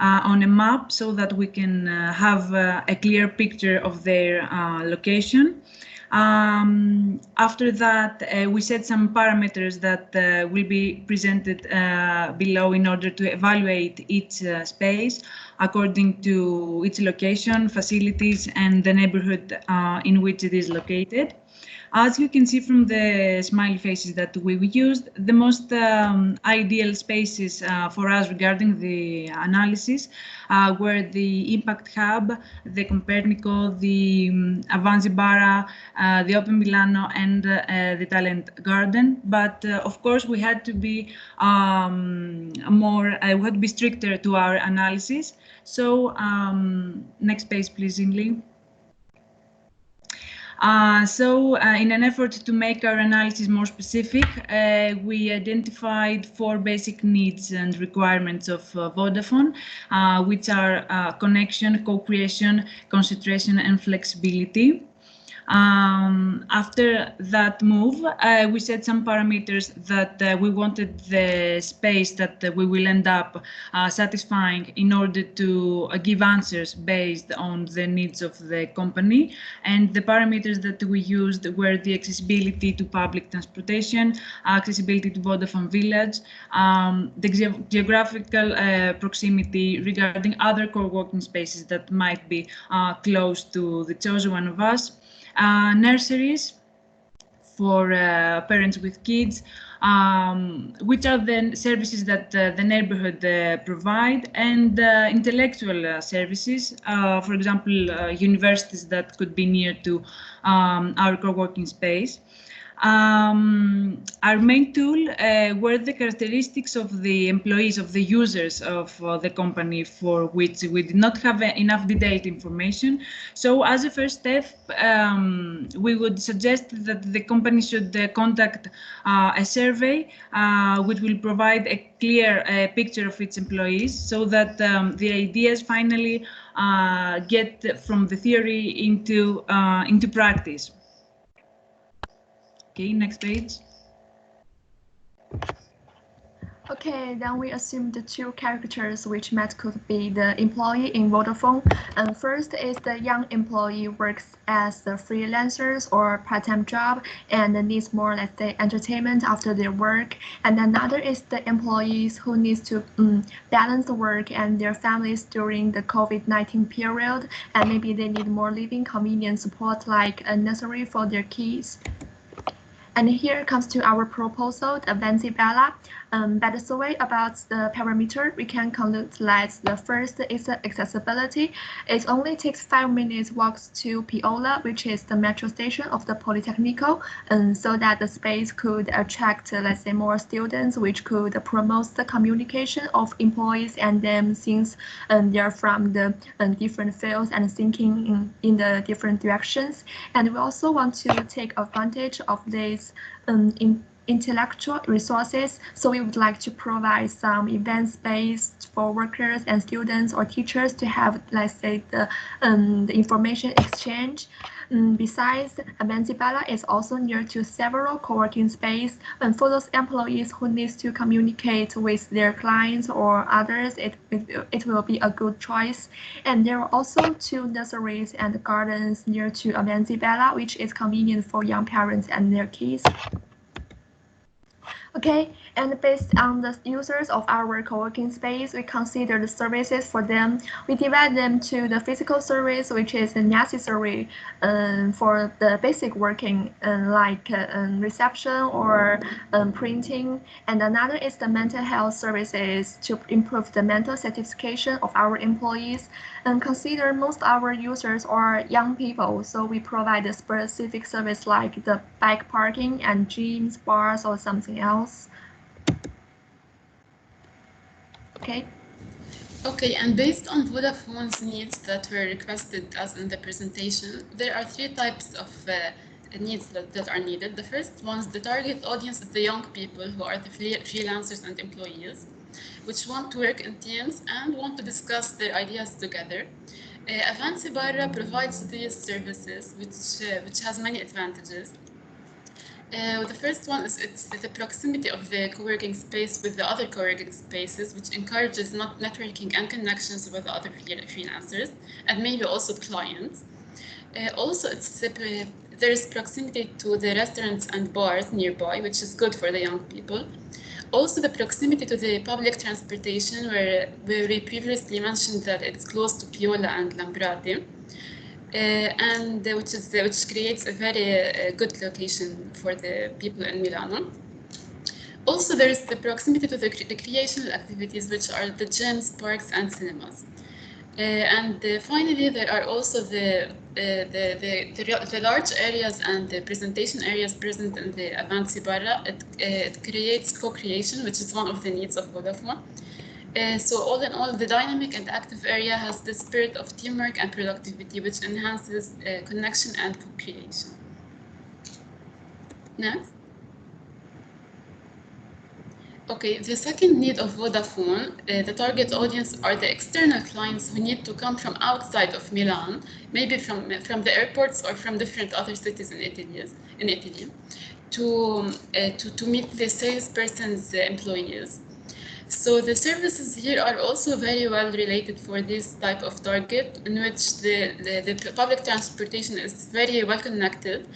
on a map so that we can have a clear picture of their location. After that, we set some parameters that will be presented below in order to evaluate each space according to its location, facilities, and the neighborhood in which it is located. As you can see from the smiley faces that we used, the most ideal spaces for us regarding the analysis were the Impact Hub, the Copernico, the Avanzi Bara, the Open Milano, and the Talent Garden. But of course, we had to be we had to be stricter to our analysis. So next page, please, Ingli. In an effort to make our analysis more specific, we identified 4 basic needs and requirements of Vodafone, which are connection, co-creation, concentration, and flexibility. After that move, we set some parameters that we wanted the space that we will end up satisfying in order to give answers based on the needs of the company. And the parameters that we used were the accessibility to public transportation, accessibility to Vodafone Village, the geographical proximity regarding other co-working spaces that might be close to the chosen one of us, nurseries for parents with kids, which are the services that the neighborhood provide, and intellectual services, for example, universities that could be near to our co-working space. Our main tool were the characteristics of the employees, of the users of the company, for which we did not have enough detailed information. So as a first step, we would suggest that the company should conduct a survey which will provide a clear picture of its employees, so that the ideas finally get from the theory into practice. Okay, next page. Okay, then we assume the two characters which met could be the employee in Vodafone. And first is the young employee works as the freelancers or part-time job and needs more, let's say, entertainment after their work. And another is the employees who needs to balance the work and their families during the COVID-19 period. And maybe they need more living convenience support like a nursery for their kids. And here comes to our proposal, the Vanzi Bella. By the survey about the parameter, we can conclude that the first is accessibility. It only takes 5 minutes walks to Piola, which is the metro station of the Polytechnico, so that the space could attract, let's say, more students, which could promote the communication of employees and them, since they're from the different fields and thinking in the different directions. And we also want to take advantage of this intellectual resources. So we would like to provide some event space for workers and students or teachers to have, let's say, the information exchange. Besides, Bella is also near to several co-working space, and for those employees who needs to communicate with their clients or others, it will be a good choice. And there are also 2 nurseries and gardens near to Bella, which is convenient for young parents and their kids. Okay, and based on the users of our co-working space, we consider the services for them. We divide them to the physical service, which is necessary for the basic working, like reception or printing. And another is the mental health services to improve the mental satisfaction of our employees. And consider most our users are young people, so we provide a specific service like the bike parking and gyms, bars, or something else. Okay. Okay, and based on Vodafone's needs that were requested as in the presentation, there are 3 types of needs that are needed. The first one is the target audience is the young people who are the freelancers and employees, which want to work in teams and want to discuss their ideas together. Avanti Barra provides these services, which has many advantages. The first one is it's the proximity of the co-working space with the other co-working spaces, which encourages networking and connections with the other freelancers and maybe also clients. Also, there is proximity to the restaurants and bars nearby, which is good for the young people. Also, the proximity to the public transportation, where we previously mentioned that it's close to Piola and Lambrate. And which creates a very good location for the people in Milano. Also, there is the proximity to the recreational activities, which are the gyms, parks, and cinemas. And finally, there are also the large areas and the presentation areas present in the Avanti Barra. It creates co-creation, which is one of the needs of Vodafone. So all in all, the dynamic and active area has the spirit of teamwork and productivity, which enhances connection and co-creation. Next. Okay, the second need of Vodafone, the target audience are the external clients who need to come from outside of Milan, maybe from the airports or from different other cities in Italy, to meet the salesperson's employees. So the services here are also very well related for this type of target, in which the public transportation is very well connected,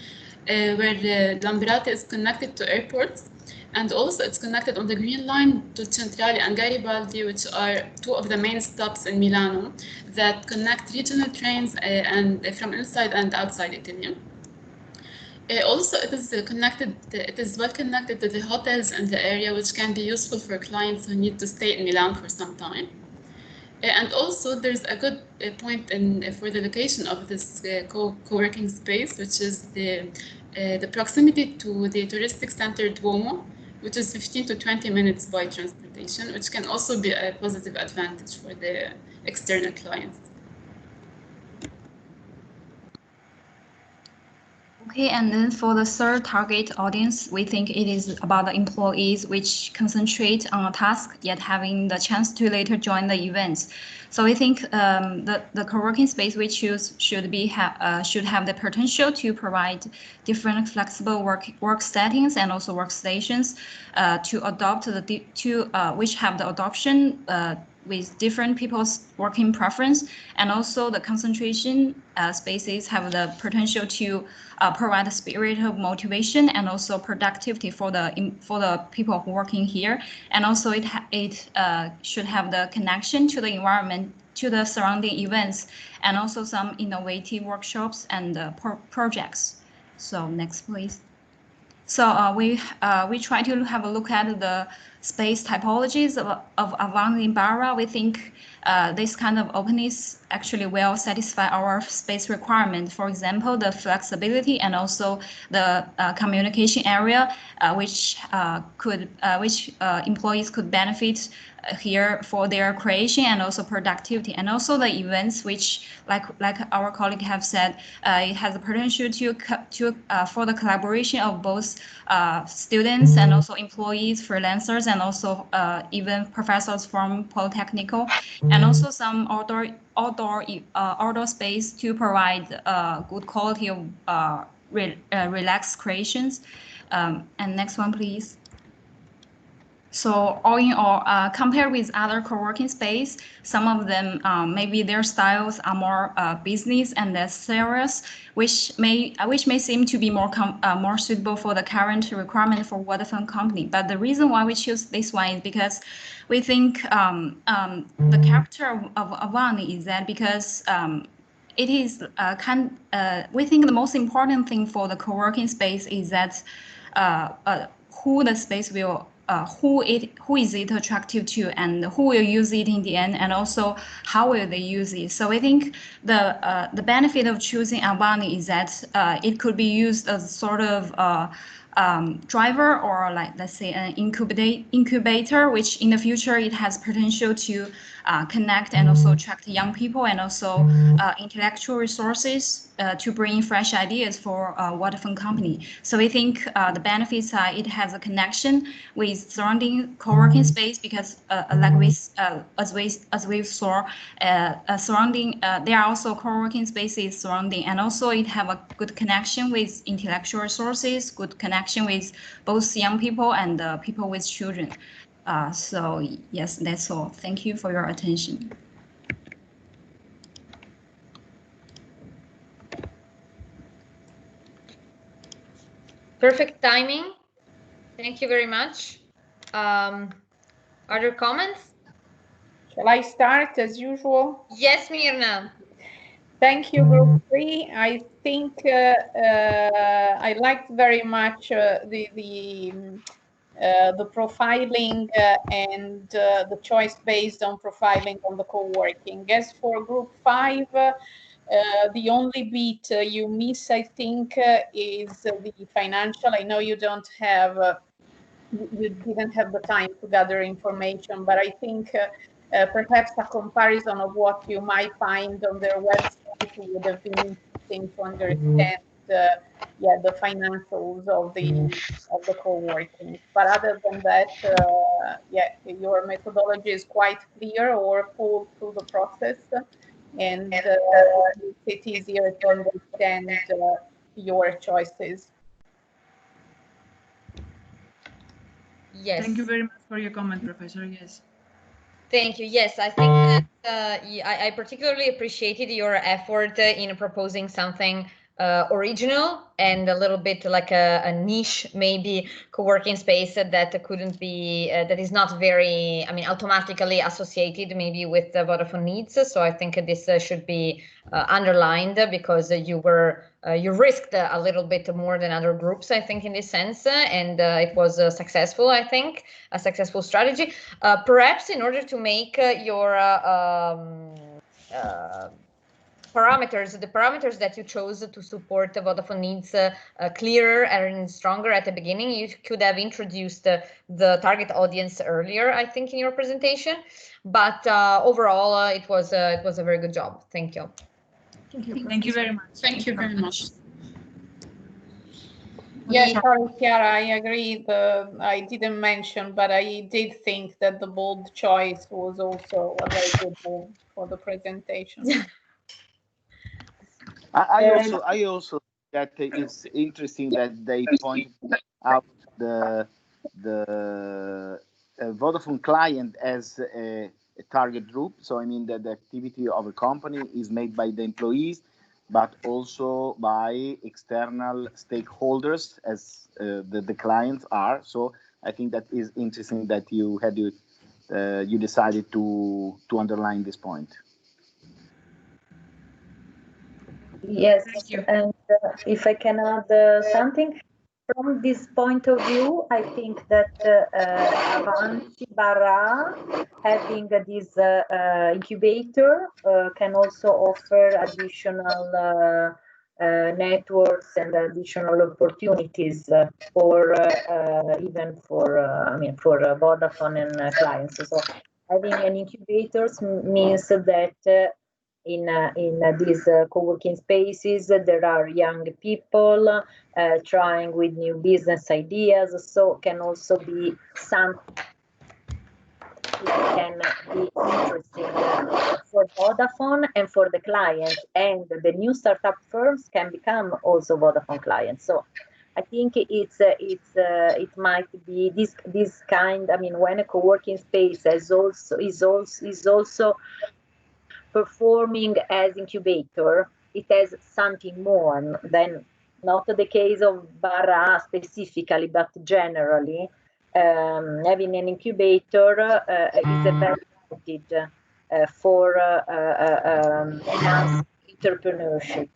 where Lambrate is connected to airports, and also it's connected on the Green Line to Centrale and Garibaldi, which are two of the main stops in Milano that connect regional trains and from inside and outside Italy. Also, it is well connected to the hotels in the area, which can be useful for clients who need to stay in Milan for some time. And also, there's a good point for the location of this co-working space, which is the proximity to the touristic center Duomo, which is 15 to 20 minutes by transportation, which can also be a positive advantage for the external clients. Okay, and then for the third target audience, we think it is about the employees which concentrate on a task, yet having the chance to later join the events. So we think the co-working space we choose should have the potential to provide different flexible work settings and also workstations to adopt which have the adoption with different people's working preference, and also the concentration spaces have the potential to provide a spirit of motivation and also productivity for the people who are working here, and also it should have the connection to the environment, to the surrounding events, and also some innovative workshops and projects. So next, please. So we try to have a look at the space typologies of Avant in Barra. We think this kind of openness actually will satisfy our space requirement. For example, the flexibility and also the communication area, which employees could benefit here for their creation and also productivity, and also the events which, like our colleague have said, it has the potential to for the collaboration of both students and also employees, freelancers, and also even professors from Polytechnical, and also some outdoor space to provide good quality of relaxed creations. And next one, please. So all in all, compared with other co-working space, some of them maybe their styles are more business and less serious, which may seem to be more suitable for the current requirement for Vodafone company. But the reason why we choose this one is because we think the character of Avant is that because it is we think the most important thing for the co-working space is that who the space will. Who is it attractive to, and who will use it in the end, and also how will they use it. So I think the benefit of choosing Avant is that it could be used as sort of driver, or like, let's say, an incubator, which in the future it has potential to connect and also attract young people and also intellectual resources to bring fresh ideas for Vodafone company. So we think the benefits are it has a connection with surrounding co-working space, because like as we saw, surrounding there are also co-working spaces surrounding, and also it have a good connection with intellectual resources, good connection with both young people and people with children. So yes, that's all. Thank you for your attention. Perfect timing. Thank you very much. Other comments? Shall I start as usual? Yes, Mirna. Thank you, Group 3. I think I liked very much the profiling and the choice based on profiling on the co-working. As for Group 5, the only bit you miss, I think, is the financial. I know you don't have, you didn't have the time to gather information, but I think perhaps a comparison of what you might find on their website would have been interesting to understand the financials of the co-working. But other than that, yeah, your methodology is quite clear or all through the process, and it makes it easier to understand your choices. Yes. Thank you very much for your comment, Professor. Yes. Thank you. Yes, I think that I particularly appreciated your effort in proposing something original and a little bit like a niche, maybe co-working space that couldn't be, that is not very, I mean, automatically associated maybe with the Vodafone needs. So I think this should be underlined because you risked a little bit more than other groups, I think, in this sense, and it was successful, I think, a successful strategy. Perhaps in order to make your parameters, the parameters that you chose to support the Vodafone needs clearer and stronger at the beginning, you could have introduced the target audience earlier, I think, in your presentation. But overall, it was a very good job. Thank you. Thank you very much. Thank you very much. Yes, sorry, Chiara, I agree. I didn't mention, but I did think that the bold choice was also a very good move for the presentation. I also that it's interesting that they pointed out the Vodafone client as a target group. So I mean that the activity of a company is made by the employees, but also by external stakeholders, as the clients are. So I think that is interesting that you decided to underline this point. Yes, and if I can add something, from this point of view, I think that Avanti Barra, having this incubator, can also offer additional networks and additional opportunities for even for for Vodafone and clients. So having an incubator means that in these co-working spaces there are young people trying with new business ideas, so can also be something that can be interesting for Vodafone and for the client, and the new startup firms can become also Vodafone clients. So I think it might be this kind. I mean, when a co-working space is also performing as incubator, it has something more than not the case of Barra specifically, but generally having an incubator is a very advantage for enhanced entrepreneurship.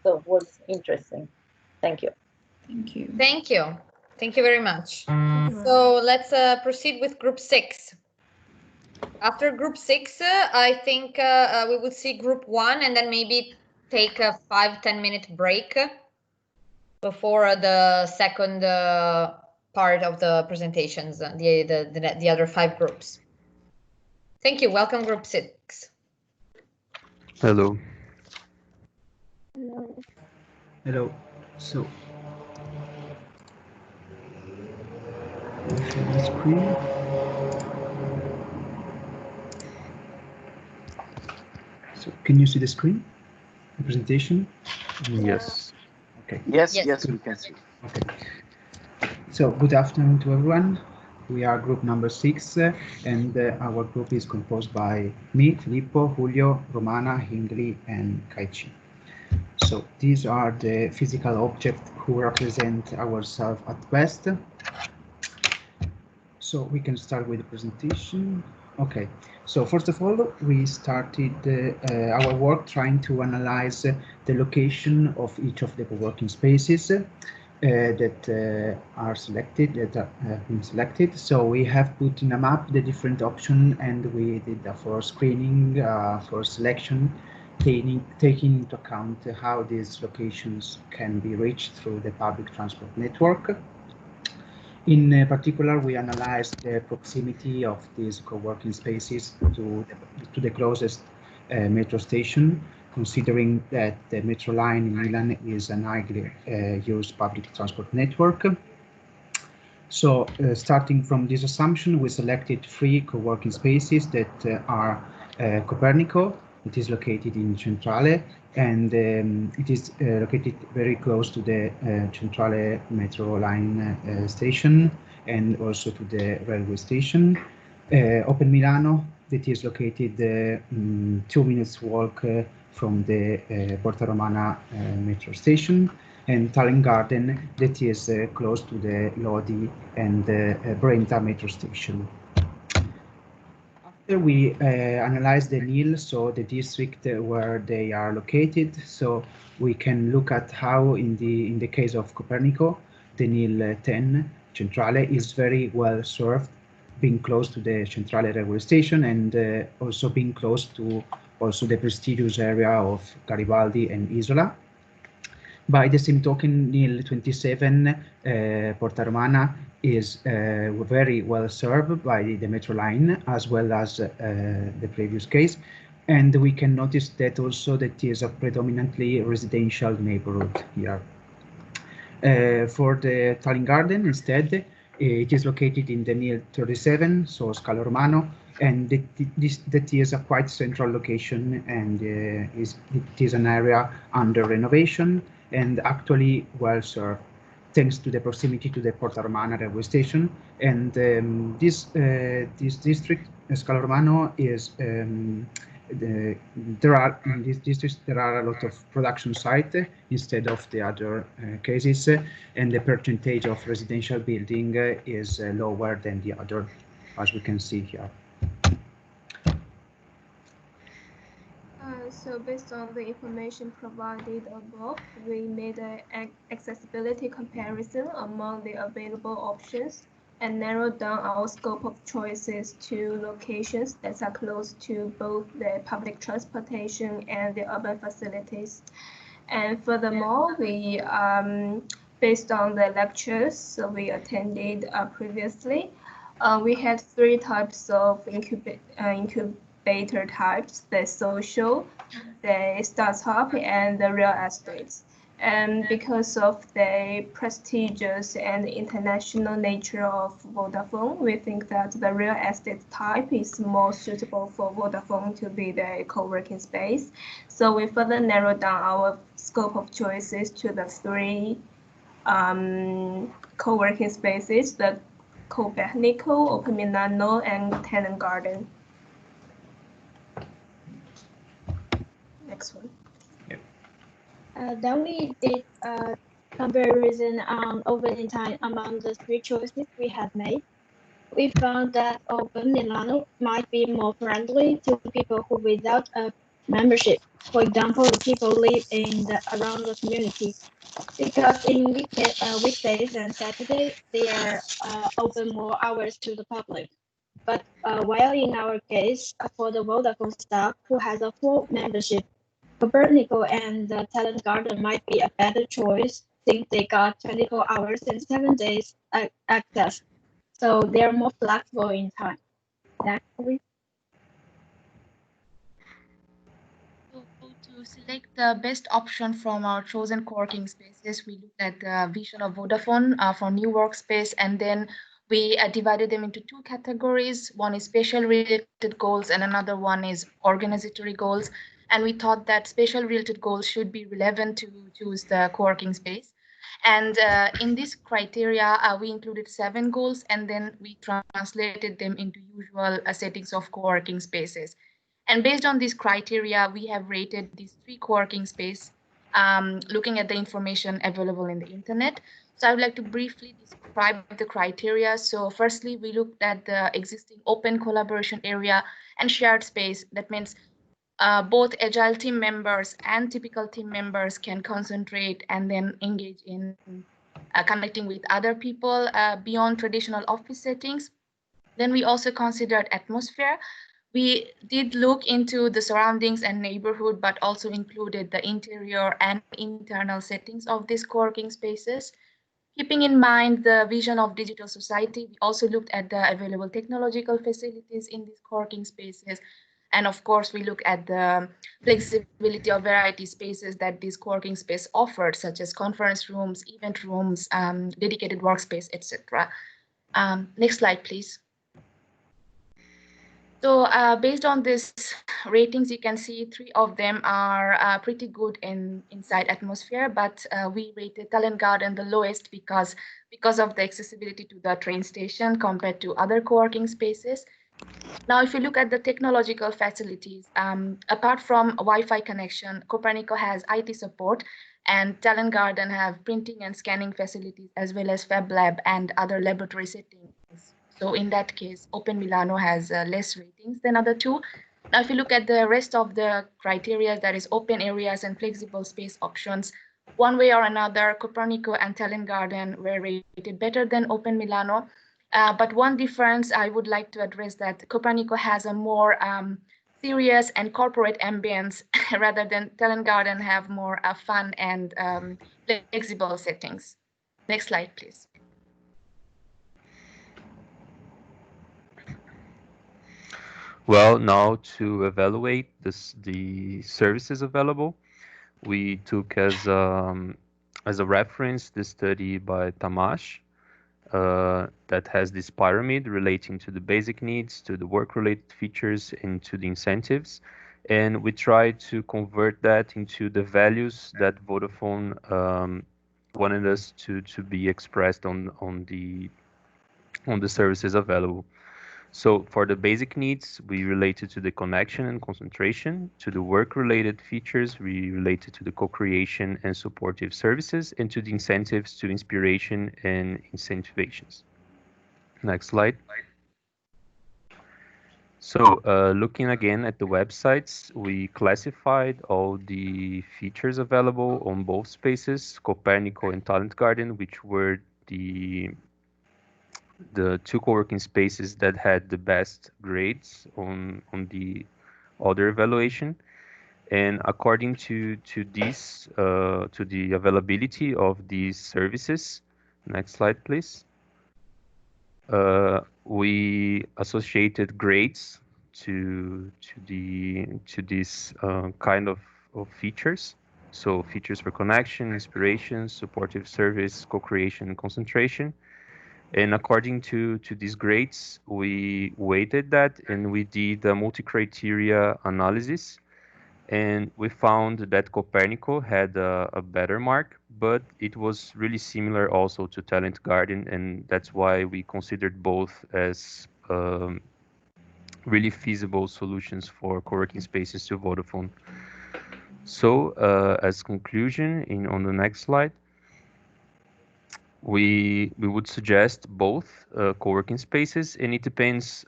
So it was interesting. Thank you. Thank you. Thank you. Thank you very much. So let's proceed with group 6. After group 6, I think we would see group 1 and then maybe take a 5-10 minute break before the second part of the presentations, the other 5 groups. Thank you. Welcome, group 6. Hello. Hello. Hello. So, share the screen. So, can you see the screen? The presentation? Yes. Okay. Yes, we can see. Okay. So, good afternoon to everyone. We are group number 6, and our group is composed by me, Filippo, Julio, Romana, Hindley, and Kaichi. So, these are the physical objects who represent ourselves at best. So, we can start with the presentation. Okay, so first of all, we started our work trying to analyze the location of each of the co-working spaces that are selected, that have been selected. So we have put in a map the different options, and we did for screening, for selection, taking into account how these locations can be reached through the public transport network. In particular, we analyzed the proximity of these co-working spaces to the closest metro station, considering that the metro line in Milan is an highly used public transport network. So starting from this assumption, we selected 3 co-working spaces that are Copernico. It is located in Centrale, and it is located very close to the Centrale metro line station, and also to the railway station. Open Milano, that is located 2 minutes walk from the Porta Romana metro station, and Talent Garden, that is close to the Lodi and Brenta metro station. After we analyze the NIL, so the district where they are located, so we can look at how in the case of Copernico, the NIL 10 Centrale is very well served, being close to the Centrale railway station, and also being close to also the prestigious area of Garibaldi and Isola. By the same token, NIL 27 Porta Romana is very well served by the metro line, as well as the previous case. And we can notice that also that is a predominantly residential neighborhood here. For the Tallinn Garden, instead, it is located in the NIL 37, so Scalo Romano, and that is a quite central location, and it is an area under renovation and actually well served, thanks to the proximity to the Porta Romana railway station. And this district, Scalo Romano, is there are in this district there are a lot of production sites instead of the other cases, and the percentage of residential building is lower than the other, as we can see here. So based on the information provided above, we made an accessibility comparison among the available options and narrowed down our scope of choices to locations that are close to both the public transportation and the urban facilities. And furthermore, we, based on the lectures we attended previously, we had 3 types of incubator types: the social, the startup, and the real estates. And because of the prestigious and international nature of Vodafone, we think that the real estate type is more suitable for Vodafone to be the co-working space. So we further narrowed down our scope of choices to the 3 co-working spaces: the Copernico, Open Milano, and Talent Garden. Next one. Then we did a comparison on opening time among the 3 choices we had made. We found that Open Milano might be more friendly to people who without a membership. For example, the people live around the community, because in weekdays and Saturdays they are open more hours to the public. But while in our case, for the Vodafone staff who has a full membership, Copernico and the Talent Garden might be a better choice since they got 24 hours and 7 days access. So they're more flexible in time. Actually. To select the best option from our chosen co-working spaces, we looked at the vision of Vodafone for new workspace, and then we divided them into 2 categories. One is spatial related goals, and another one is organizatory goals. And we thought that spatial related goals should be relevant to choose the co-working space. And in this criteria, we included 7 goals, and then we translated them into usual settings of co-working spaces. And based on these criteria, we have rated these 3 co-working spaces, looking at the information available in the internet. So I would like to briefly describe the criteria. So firstly, we looked at the existing open collaboration area and shared space. That means both agile team members and typical team members can concentrate and then engage in connecting with other people beyond traditional office settings. Then we also considered atmosphere. We did look into the surroundings and neighborhood, but also included the interior and internal settings of these co-working spaces. Keeping in mind the vision of digital society, we also looked at the available technological facilities in these co-working spaces. And of course, we look at the flexibility of variety spaces that this co-working space offered, such as conference rooms, event rooms, dedicated workspace, etc. Next slide, please. So based on these ratings, you can see 3 of them are pretty good inside atmosphere, but we rated Talent Garden the lowest because of the accessibility to the train station compared to other co-working spaces. Now, if you look at the technological facilities, apart from Wi-Fi connection, Copernico has IT support, and Talent Garden have printing and scanning facilities, as well as Fab Lab and other laboratory settings. So in that case, Open Milano has less ratings than other 2. Now, if you look at the rest of the criteria, that is open areas and flexible space options, one way or another, Copernico and Talent Garden were rated better than Open Milano. But one difference I would like to address that Copernico has a more serious and corporate ambience rather than Talent Garden have more fun and flexible settings. Next slide, please. Well, now to evaluate the services available, we took as a reference the study by Tamash that has this pyramid relating to the basic needs, to the work-related features, and to the incentives. And we tried to convert that into the values that Vodafone wanted us to be expressed on the services available. So for the basic needs, we related to the connection and concentration. To the work-related features, we related to the co-creation and supportive services, and to the incentives to inspiration and incentivations. Next slide. So looking again at the websites, we classified all the features available on both spaces, Copernico and Talent Garden, which were the 2 co-working spaces that had the best grades on the other evaluation. And according to this, to the availability of these services, next slide, please. We associated grades to this kind of features. So features for connection, inspiration, supportive service, co-creation, and concentration. And according to these grades, we weighted that and we did a multi-criteria analysis. And we found that Copernico had a better mark, but it was really similar also to Talent Garden. And that's why we considered both as really feasible solutions for co-working spaces to Vodafone. So as conclusion, on the next slide, we would suggest both co-working spaces, and it depends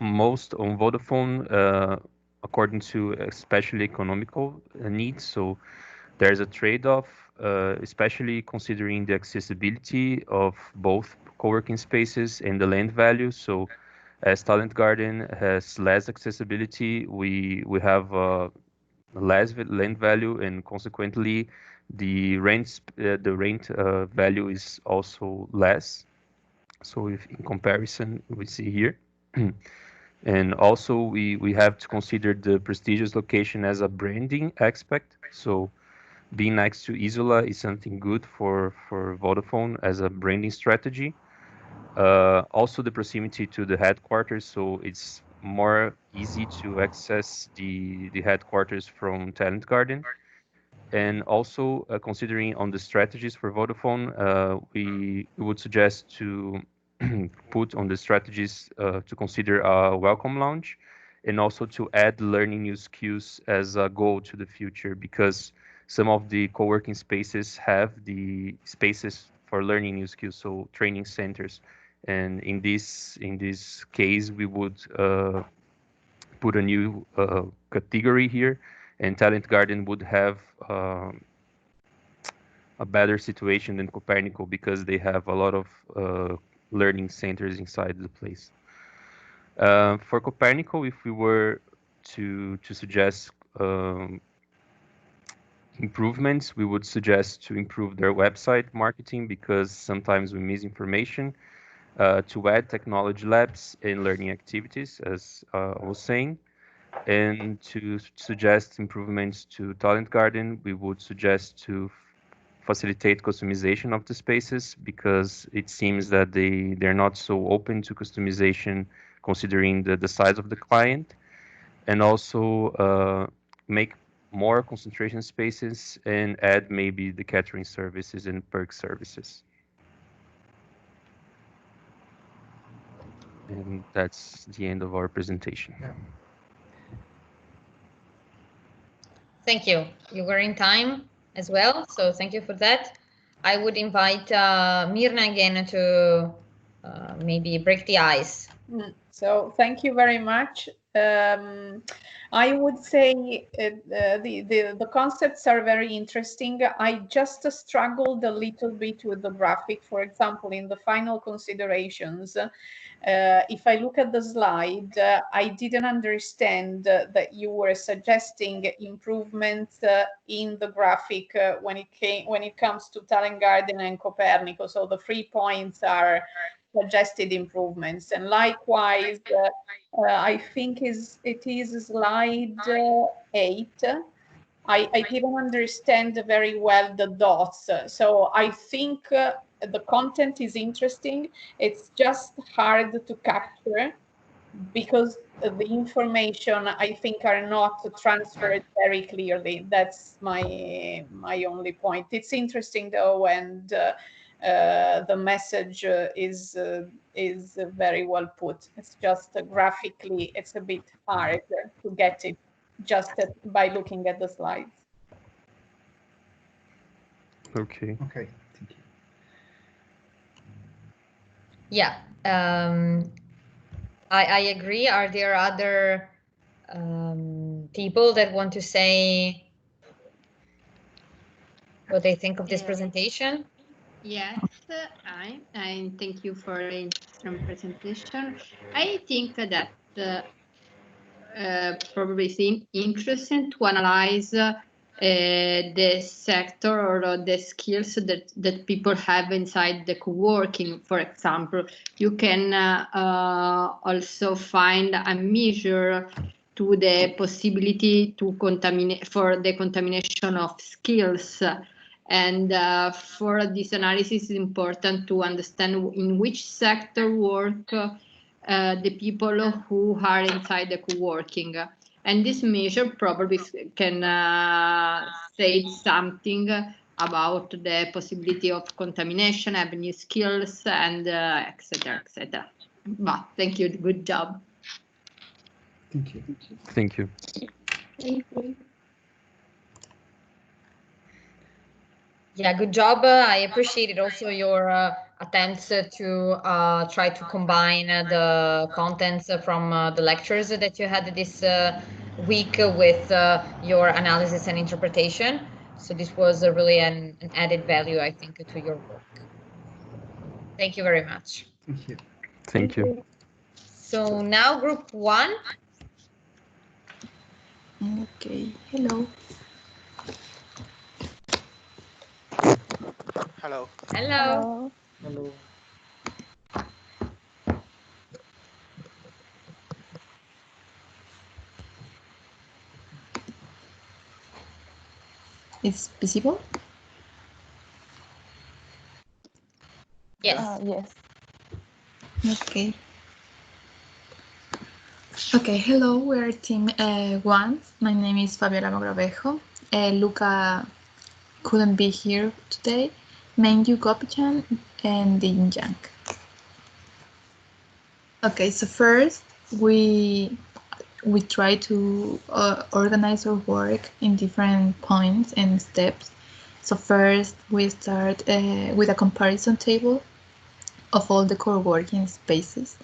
most on Vodafone according to especially economical needs. So there's a trade-off, especially considering the accessibility of both co-working spaces and the land value. So as Talent Garden has less accessibility, we have less land value, and consequently the rent value is also less. So if in comparison we see here. And also we have to consider the prestigious location as a branding aspect. So being next to Isola is something good for Vodafone as a branding strategy. Also the proximity to the headquarters, so it's more easy to access the headquarters from Talent Garden. And also considering on the strategies for Vodafone, we would suggest to put on the strategies to consider a welcome lounge, and also to add learning new skills as a goal to the future, because some of the co-working spaces have the spaces for learning new skills, so training centers. And in this case, we would put a new category here, and Talent Garden would have a better situation than Copernico because they have a lot of learning centers inside the place. For Copernico, if we were to suggest improvements, we would suggest to improve their website marketing, because sometimes we miss information, to add technology labs and learning activities, as I was saying, and to suggest improvements to Talent Garden, we would suggest to facilitate customization of the spaces, because it seems that they're not so open to customization considering the size of the client, and also make more concentration spaces and add maybe the catering services and perk services. And that's the end of our presentation. Yeah. Thank you. You were in time as well, so thank you for that. I would invite Mirna again to maybe break the ice. So thank you very much. I would say the concepts are very interesting. I just struggled a little bit with the graphic. For example, in the final considerations, if I look at the slide, I didn't understand that you were suggesting improvements in the graphic when it comes to Talent Garden and Copernicus. So the 3 points are suggested improvements, and likewise, I think it is slide 8. I didn't understand very well the dots, so I think the content is interesting. It's just hard to capture because the information, I think, are not transferred very clearly. That's my only point. It's interesting though, and the message is very well put. It's just graphically, it's a bit hard to get it just by looking at the slides. Okay. Okay, thank you. Yeah, I agree. Are there other people that want to say what they think of this presentation? Yes, I thank you for the interesting presentation. I think that probably it's interesting to analyze the sector or the skills that people have inside the co-working. For example, you can also find a measure to the possibility to contaminate for the contamination of skills. And for this analysis, it's important to understand in which sector work the people who are inside the co-working. And this measure probably can say something about the possibility of contamination, having new skills, and etc., etc. But thank you. Good job. Thank you. Thank you. Thank you. Yeah, good job. I appreciated also your attempts to try to combine the contents from the lectures that you had this week with your analysis and interpretation. So this was really an added value, I think, to your work. Thank you very much. Thank you. Thank you. So now group 1. Okay, hello. Hello. Hello. Hello. It's visible? Yes. Yes. Okay. Okay, hello, we're team 1. My name is Fabiola Mogrovejo. Luca couldn't be here today. Mengyu Gopichan and Din Yang. Okay, so first we try to organize our work in different points and steps. So first we start with a comparison table of all the core working spaces,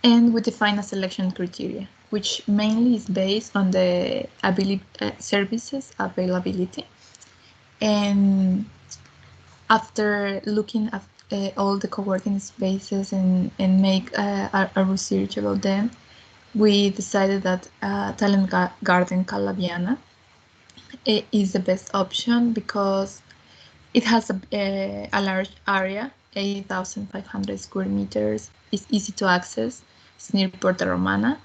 and we define a selection criteria, which mainly is based on the services availability. And after looking at all the co-working spaces and make a research about them, we decided that Talent Garden Calabiana is the best option because it has a large area, 8,500 square meters. It's easy to access. It's near Puerto Romana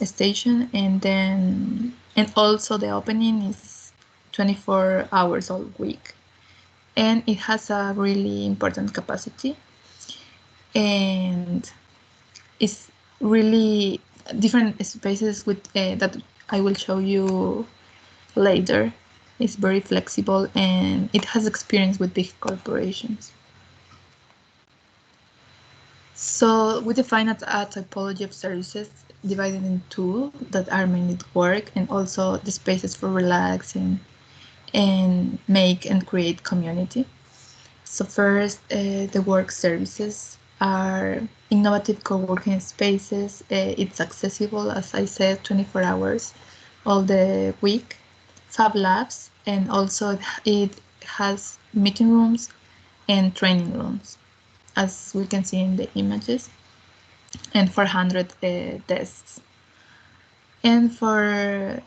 station, and also the opening is 24 hours all week. and it has a really important capacity, and it's really different spaces with that I will show you later. It's very flexible and it has experience with big corporations. So we define a typology of services divided in two that are mainly work and also the spaces for relaxing and make and create community. So first, the work services are innovative co-working spaces. It's accessible, as I said, 24 hours all the week. Fab labs, and also it has meeting rooms and training rooms, as we can see in the images, and 400 desks. And for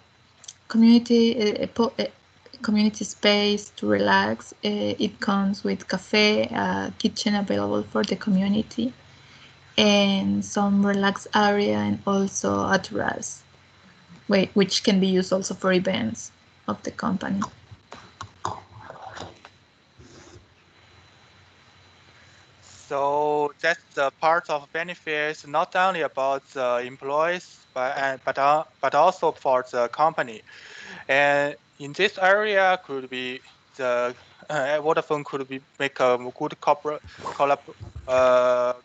community community space to relax, it comes with cafe, kitchen available for the community, and some relaxed area, and also a terrace, which can be used also for events of the company. So that's the part of benefits, not only about the employees, but also for the company. And in this area, could be the Vodafone could be make a good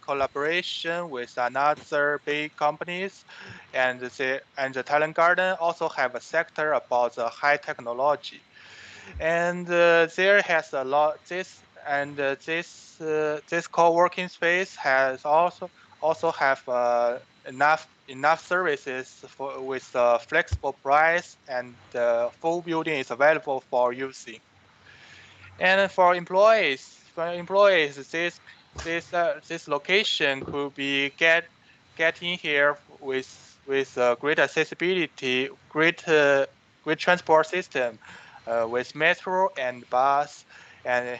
collaboration with another big companies, and the Talent Garden also have a sector about the high technology, and there has a lot this. And this co-working space has also have enough services with a flexible price, and full building is available for using. And for employees, this location could be getting here with great accessibility, great transport system, with metro and bus, and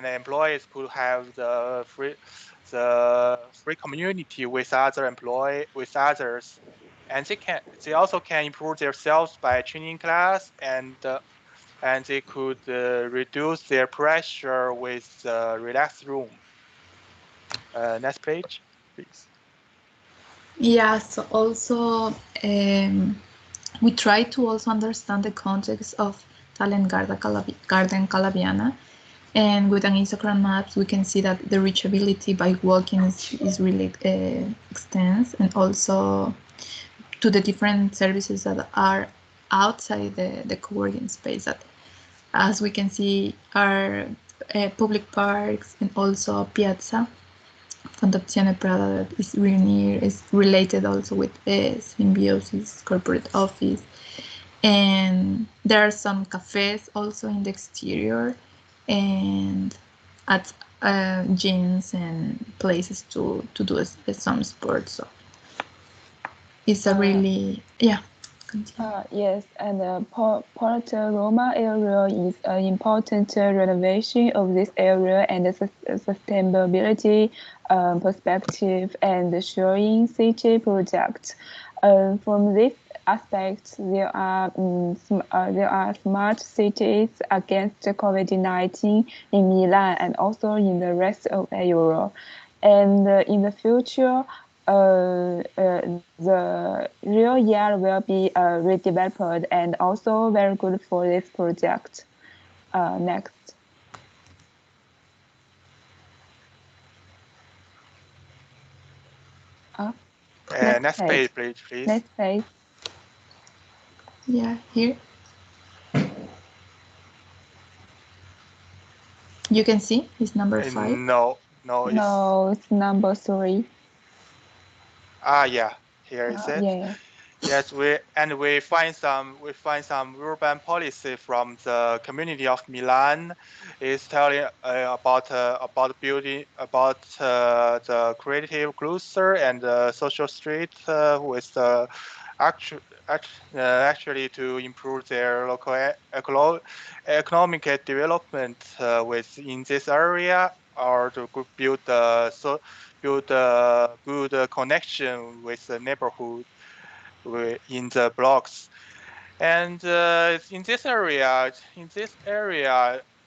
employees could have the free community with others, and they also can improve themselves by training class, and they could reduce their pressure with relaxed room. Next page, please. Yeah, so also we try to also understand the context of Talent Garden Calabiana, and with an Instagram maps we can see that the reachability by walking is really extensive, and also to the different services that are outside the co-working space, that as we can see are public parks, and also Piazza Fondazione Prada that is really near, is related also with Symbiosis corporate office, and there are some cafes also in the exterior, and at gyms and places to do some sports. So it's a really Yes, and Port Roma area is an important renovation of this area, and the sustainability perspective and showing city project. From this aspect, there are smart cities against COVID-19 in Milan and also in the rest of Europe. And in the future, the real year will be redeveloped and also very good for this project. Next. Next page, please. Next page. Yeah, here. You can see it's number 5. No, it's number 3. Yeah, here is it. Yeah. Yes, we find some urban policy from the community of Milan. Is telling about building the creative closer and social street with actually to improve their local economic development within this area, or to build a good connection with the neighborhood in the blocks. And in this area,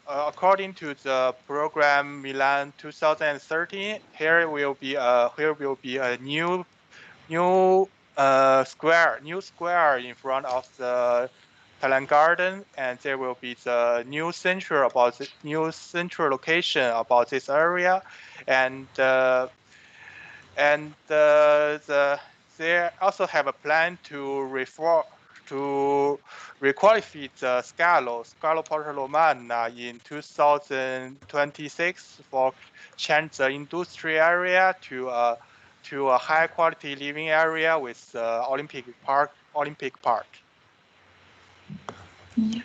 according to the program Milan 2013, here will be a new square in front of the Talent Garden, and there will be the new central location about this area, and they also have a plan to requalify the Scalo Porta Romana in 2026 for change the industry area to a high quality living area with Olympic Park. Yeah.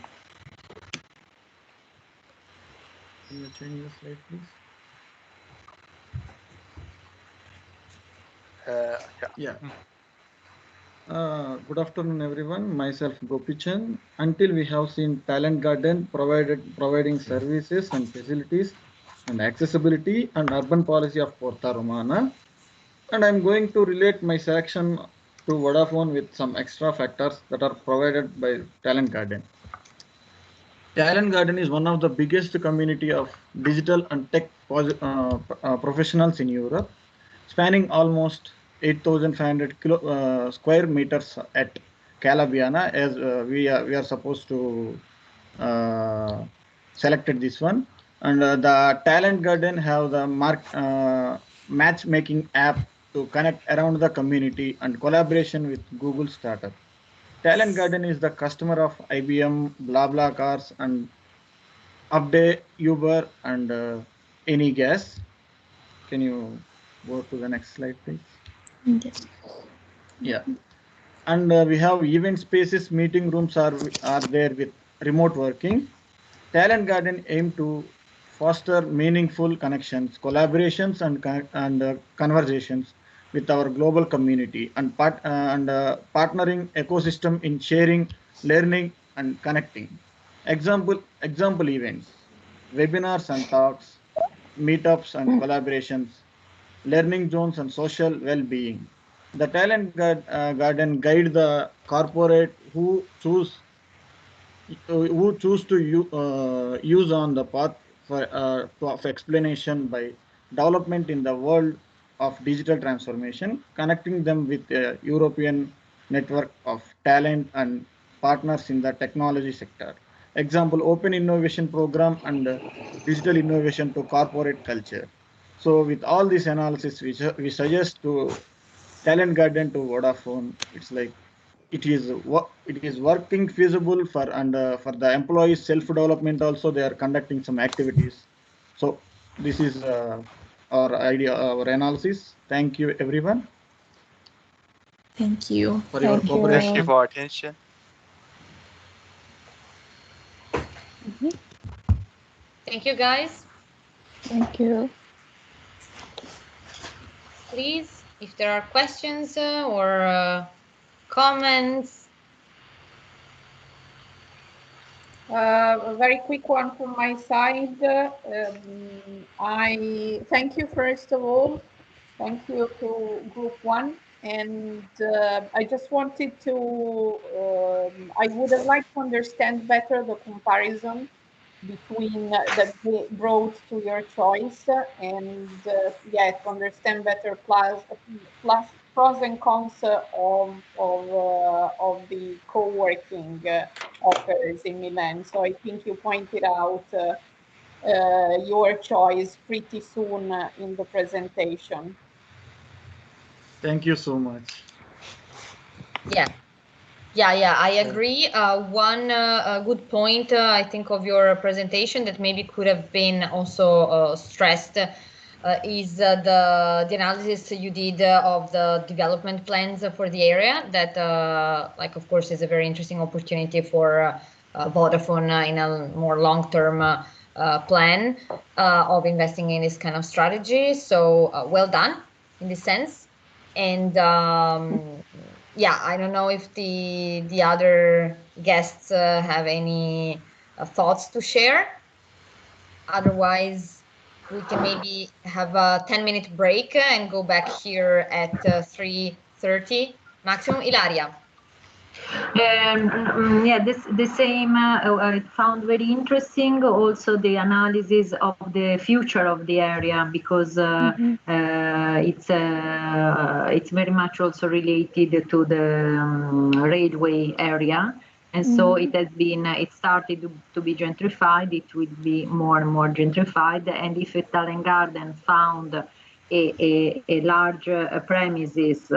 Can you change the slide, please? Yeah. Good afternoon, everyone. Myself, Gopichan. Until we have seen Talent Garden providing services and facilities and accessibility and urban policy of Porta Romana. And I'm going to relate my selection to Vodafone with some extra factors that are provided by Talent Garden. Talent Garden is one of the biggest community of digital and tech professionals in Europe, spanning almost 8,500 square meters at Calabiana, as we are supposed to selected this one. And the Talent Garden have the matchmaking app to connect around the community and collaboration with Google startup. Talent Garden is the customer of IBM, BlaBlaCars, and Upday, Uber, and any gas. Can you go to the next slide, please? Yes. Yeah. And we have event spaces, meeting rooms are there with remote working. Talent Garden aim to foster meaningful connections, collaborations, and conversations with our global community and partnering ecosystem in sharing, learning, and connecting. Example events, webinars and talks, meetups and collaborations, learning zones and social well-being. The Talent Garden guide the corporate who choose to use on the path of explanation by development in the world of digital transformation, connecting them with a European network of talent and partners in the technology sector. Example, open innovation program and digital innovation to corporate culture. So with all this analysis, we suggest to Talent Garden to Vodafone. It's like it is working feasible for for the employees self development. Also, they are conducting some activities. So this is our idea, our analysis. Thank you, everyone. Thank you for your cooperation. Thank you for attention. Thank you, guys. Thank you. Please, if there are questions or comments. A very quick one from my side. I thank you first of all. Thank you to Group 1. And I just wanted to, I would have liked to understand better the comparison between that they brought to your choice and yeah, to understand better pros and cons of the co-working offers in Milan. So I think you pointed out your choice pretty soon in the presentation. Thank you so much. Yeah, I agree. One good point, I think, of your presentation that maybe could have been also stressed is the analysis you did of the development plans for the area. That, like, of course, is a very interesting opportunity for Vodafone in a more long-term plan of investing in this kind of strategy. So well done in this sense. And yeah, I don't know if the other guests have any thoughts to share. Otherwise, we can maybe have a 10-minute break and go back here at 3:30 maximum. Ilaria. Yeah, the same. I found very interesting also the analysis of the future of the area because it's very much also related to the railway area. And so it has been, it started to be gentrified, it will be more and more gentrified. And if a Talent Garden found a large premises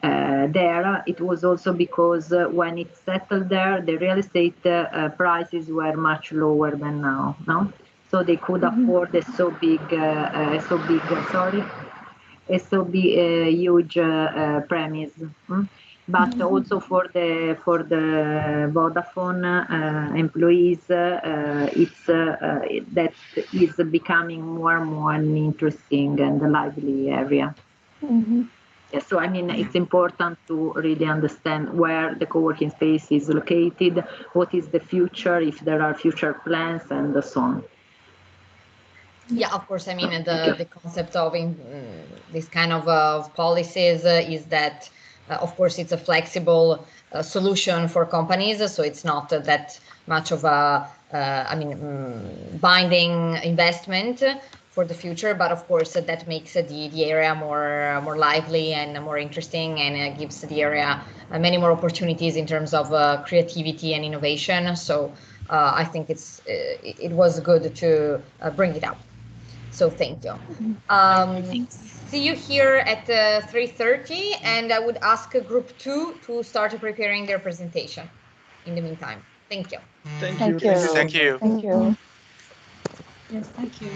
there, it was also because when it settled there, the real estate prices were much lower than now, no? So they could afford a so big, huge premise. But also for the Vodafone employees, it's that is becoming more and more an interesting and lively area. Yeah, so I mean, it's important to really understand where the co-working space is located, what is the future, if there are future plans, and so on. Yeah, of course. I mean, the concept of this kind of policies is that, of course, it's a flexible solution for companies. So it's not that much of a, binding investment for the future. But of course, that makes the area more lively and more interesting, and gives the area many more opportunities in terms of creativity and innovation. So I think it was good to bring it up. So thank you. See you here at 3:30, and I would ask group 2 to start preparing their presentation in the meantime. Thank you. Thank you. Thank you. Thank you. Yes, thank you.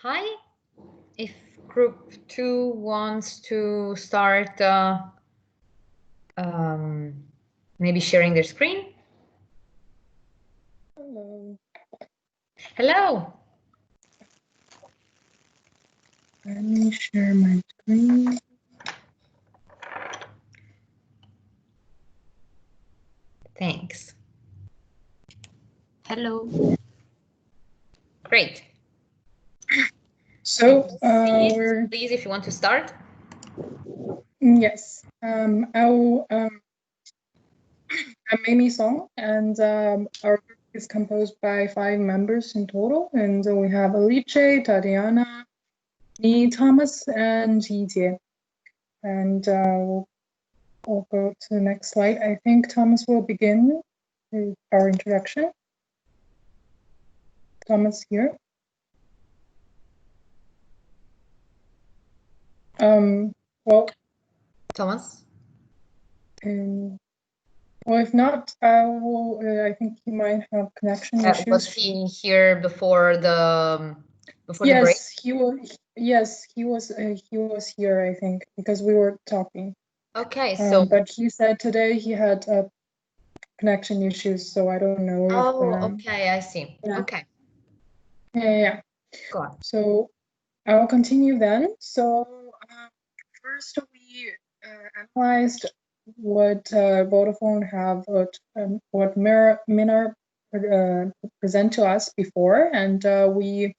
Hi. If group 2 wants to start maybe sharing their screen. Hello. Hello. Let me share my screen. Thanks. Hello. Great. So, please, if you want to start. Yes. I'm Amy Song, and our group is composed by 5 members in total, and we have Alice, Tatiana, me, Thomas, and Yijie. And we'll go to the next slide. I think Thomas will begin with our introduction. Thomas here. Well, Thomas. Well, if not, I think he might have connection issues. Was he here before the break? Yes, he was here, I think, because we were talking. Okay, so. But he said today he had connection issues, so I don't know. Okay, I see. Yeah. Okay. Yeah. Go on. So I will continue then. So first we analyzed what Vodafone have, what Minar present to us before, and we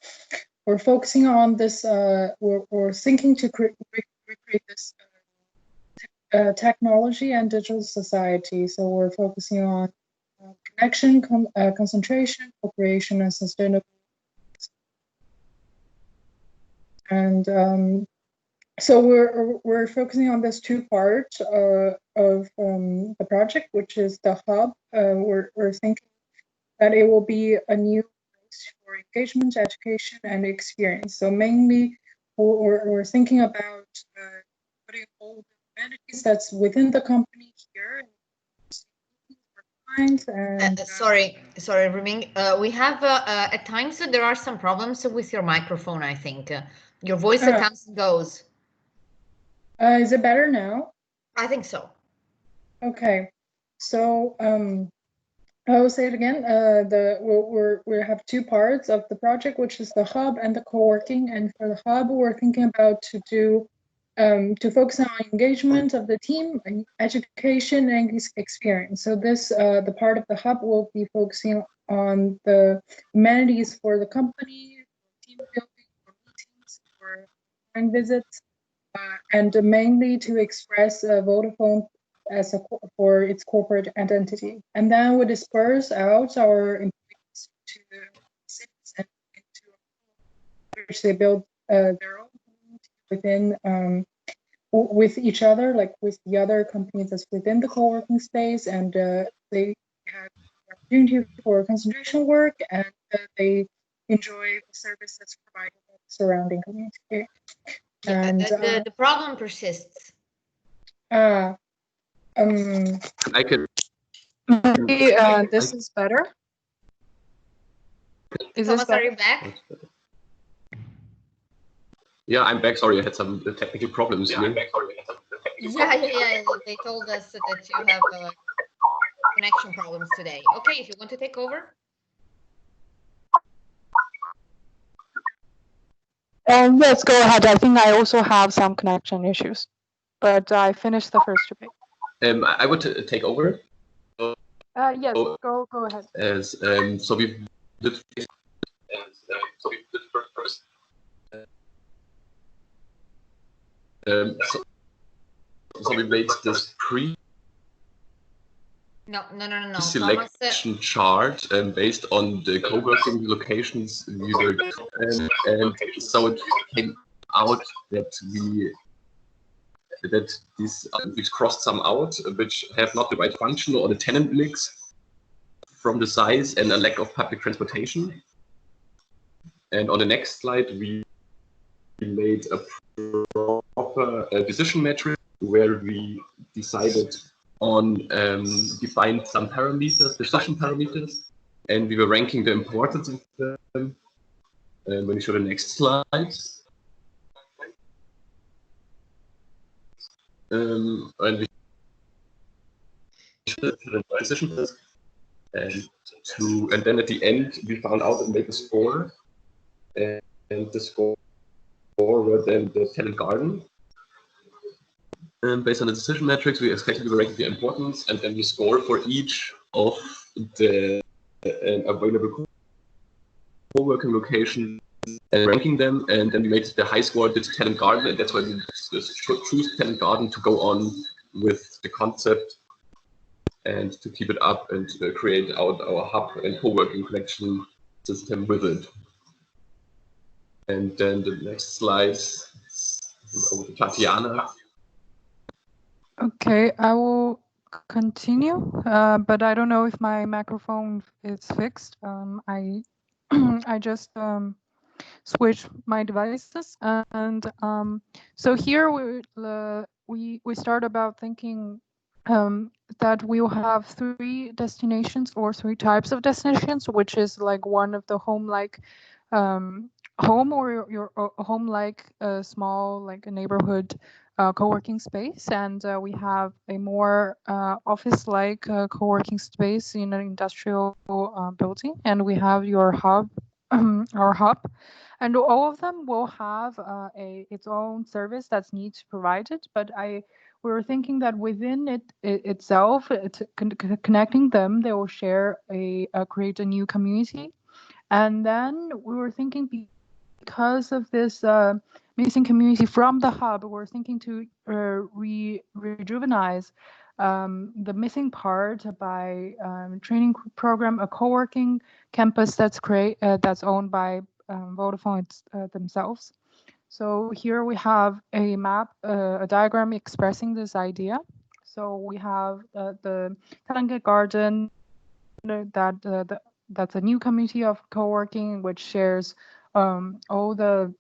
were focusing on this. We're thinking to recreate this technology and digital society. So we're focusing on connection, concentration, co-creation, and sustainability. And so we're focusing on this 2 parts of the project, which is the hub. We're thinking that it will be a new place for engagement, education, and experience. So mainly, we're thinking about putting all the amenities that's within the company here. And sorry, Ruming. We have at times there are some problems with your microphone. I think your voice comes and goes. Is it better now? I think so. Okay, so I will say it again. We have 2 parts of the project, which is the hub and the co-working. And for the hub, we're thinking about to focus on engagement of the team, education, and experience. So this the part of the hub will be focusing on the amenities for the company, team building, for meetings, for client visits, and mainly to express Vodafone as for its corporate identity. And then we disperse out our employees to the cities and into which they build their own community within with each other, like with the other companies that's within the co-working space, and they have the opportunity for concentration work, and they enjoy the service that's provided by the surrounding community. And the problem persists. I can. Maybe this is better. Is Thomas, this better? are you back? Yeah, I'm back. Sorry, I had some technical problems here. Yeah. They told us that you have connection problems today. Okay, if you want to take over. Yes, go ahead. I think I also have some connection issues, but I finished the first 2 pages. I would take over. Yes, go ahead. So we did first. So we made this selection chart based on the co-working locations we were, and so it came out that which crossed some out, which have not the right function or the tenant mix from the size and a lack of public transportation. And on the next slide, we made a proper decision metric where we decided on defined some parameters, decision parameters, and we were ranking the importance of them. And when you show the next slide, and we show the transition test, and then at the end we found out and made a score, and the score were then the talent garden. And based on the decision metrics, we expected to rank the importance, and then we score for each of the available co-working locations and ranking them, and then we made the high score to Talent Garden, and that's why we choose Talent Garden to go on with the concept and to keep it up and create our hub and co-working connection system with it. And then the next slide, over to Tatiana. Okay, I will continue, but I don't know if my microphone is fixed. I I just switch my devices, and so here we start about thinking that we will have 3 destinations or 3 types of destinations, which is like one of the home-like home or your home-like small like a neighborhood co-working space, and we have a more office-like co-working space in an industrial building, and we have your hub, our hub, and all of them will have its own service that's needs provided. But we were thinking that within it itself, connecting them, they will share create a new community. And then we were thinking, because of this missing community from the hub, we're thinking to rejuvenate the missing part by training program, a co-working campus that's owned by Vodafone themselves. So here we have a map, a diagram expressing this idea. So we have the Talent Garden, that's a new community of co-working which shares all the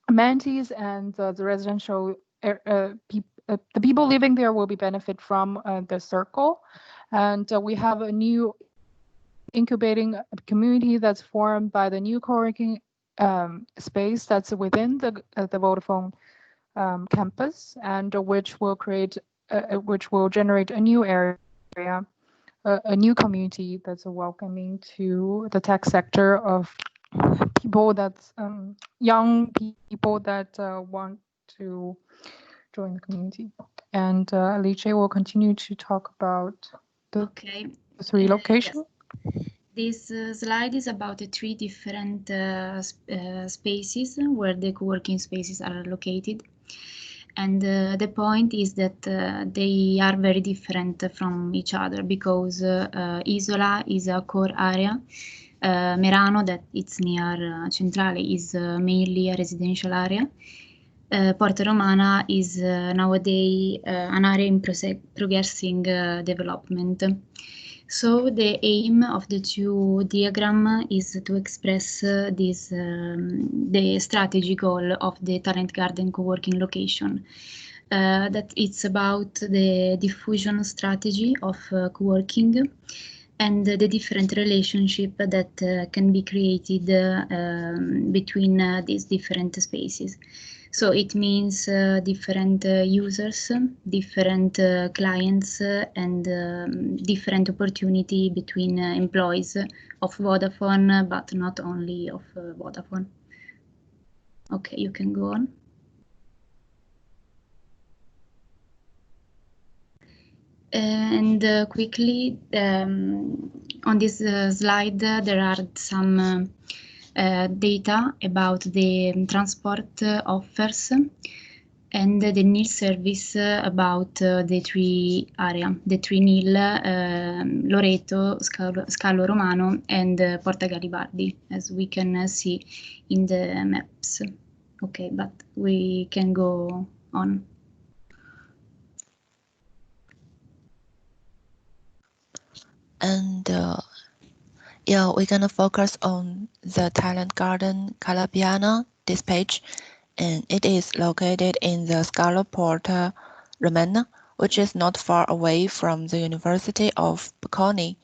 amenities, and the residential the people living there will be benefit from the circle. And we have a new incubating community that's formed by the new co-working space that's within the Vodafone campus, and which will generate a new area, a new community that's welcoming to the tech sector of people that's young people that want to join the community. And Alice will continue to talk about the 3 locations. Yes. This slide is about the 3 different spaces where the co-working spaces are located. And the point is that they are very different from each other, because Isola is a core area. Merano, that it's near Centrale, is mainly a residential area. Porta Romana is nowadays an area in progressing development. So the aim of the 2 diagrams is to express the strategy goal of the Talent Garden co-working location. That it's about the diffusion strategy of co-working and the different relationship that can be created between these different spaces. So it means different users, different clients, and different opportunity between employees of Vodafone, but not only of Vodafone. Okay, you can go on. And quickly, on this slide, there are some data about the transport offers and the NIL service about the 3 areas, the 3 NIL, Loreto, Scalo Romano, and Porta Garibaldi, as we can see in the maps. Okay, but we can go on. And yeah, we're gonna focus on the Talent Garden Calabiana, this page, and it is located in the Scalo Porta Romana, which is not far away from the University of Bocconi.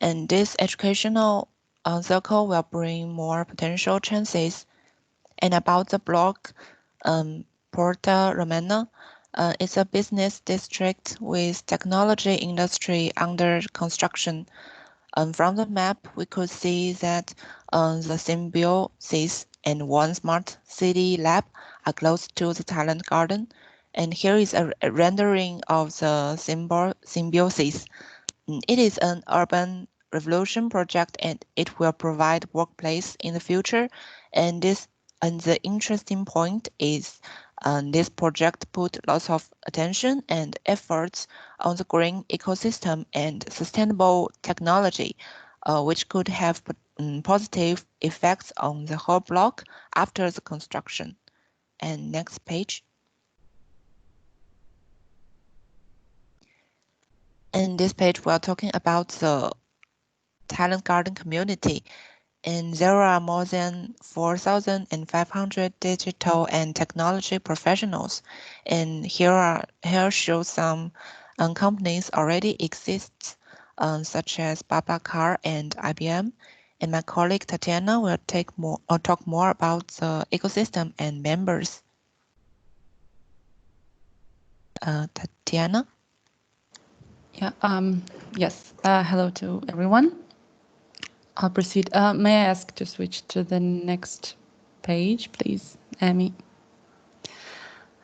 And this educational circle will bring more potential chances. And about the block, Porta Romana, it's a business district with technology industry under construction. From the map, we could see that the Symbiosis and One Smart City Lab are close to the Talent Garden. And here is a rendering of the Symbiosis. It is an urban revolution project, and it will provide workplace in the future. And the interesting point is this project put lots of attention and efforts on the green ecosystem and sustainable technology, which could have positive effects on the whole block after the construction. And next page. In this page, we are talking about the Talent Garden community, and there are more than 4,500 digital and technology professionals. And here shows some companies already exist, such as BlaBlaCar and IBM. And my colleague Tatiana will talk more about the ecosystem and members. Tatiana? Yeah. Yes. Hello to everyone. I'll proceed. May I ask to switch to the next page, please, Amy?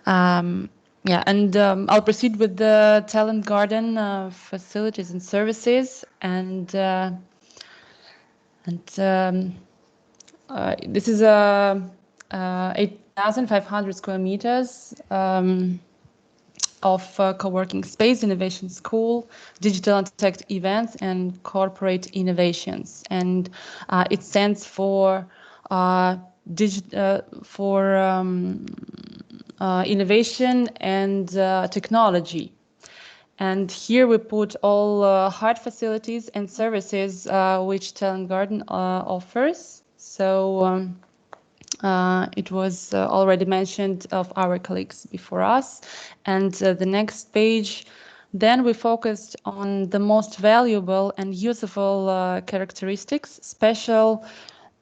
Yeah, and I'll proceed with the Talent Garden facilities and services, and this is a 8,500 square meters of co-working space, innovation school, digital and tech events, and corporate innovations. And it stands for innovation and technology. And here we put all hard facilities and services which Talent Garden offers. So it was already mentioned of our colleagues before us. And the next page, then we focused on the most valuable and useful characteristics, special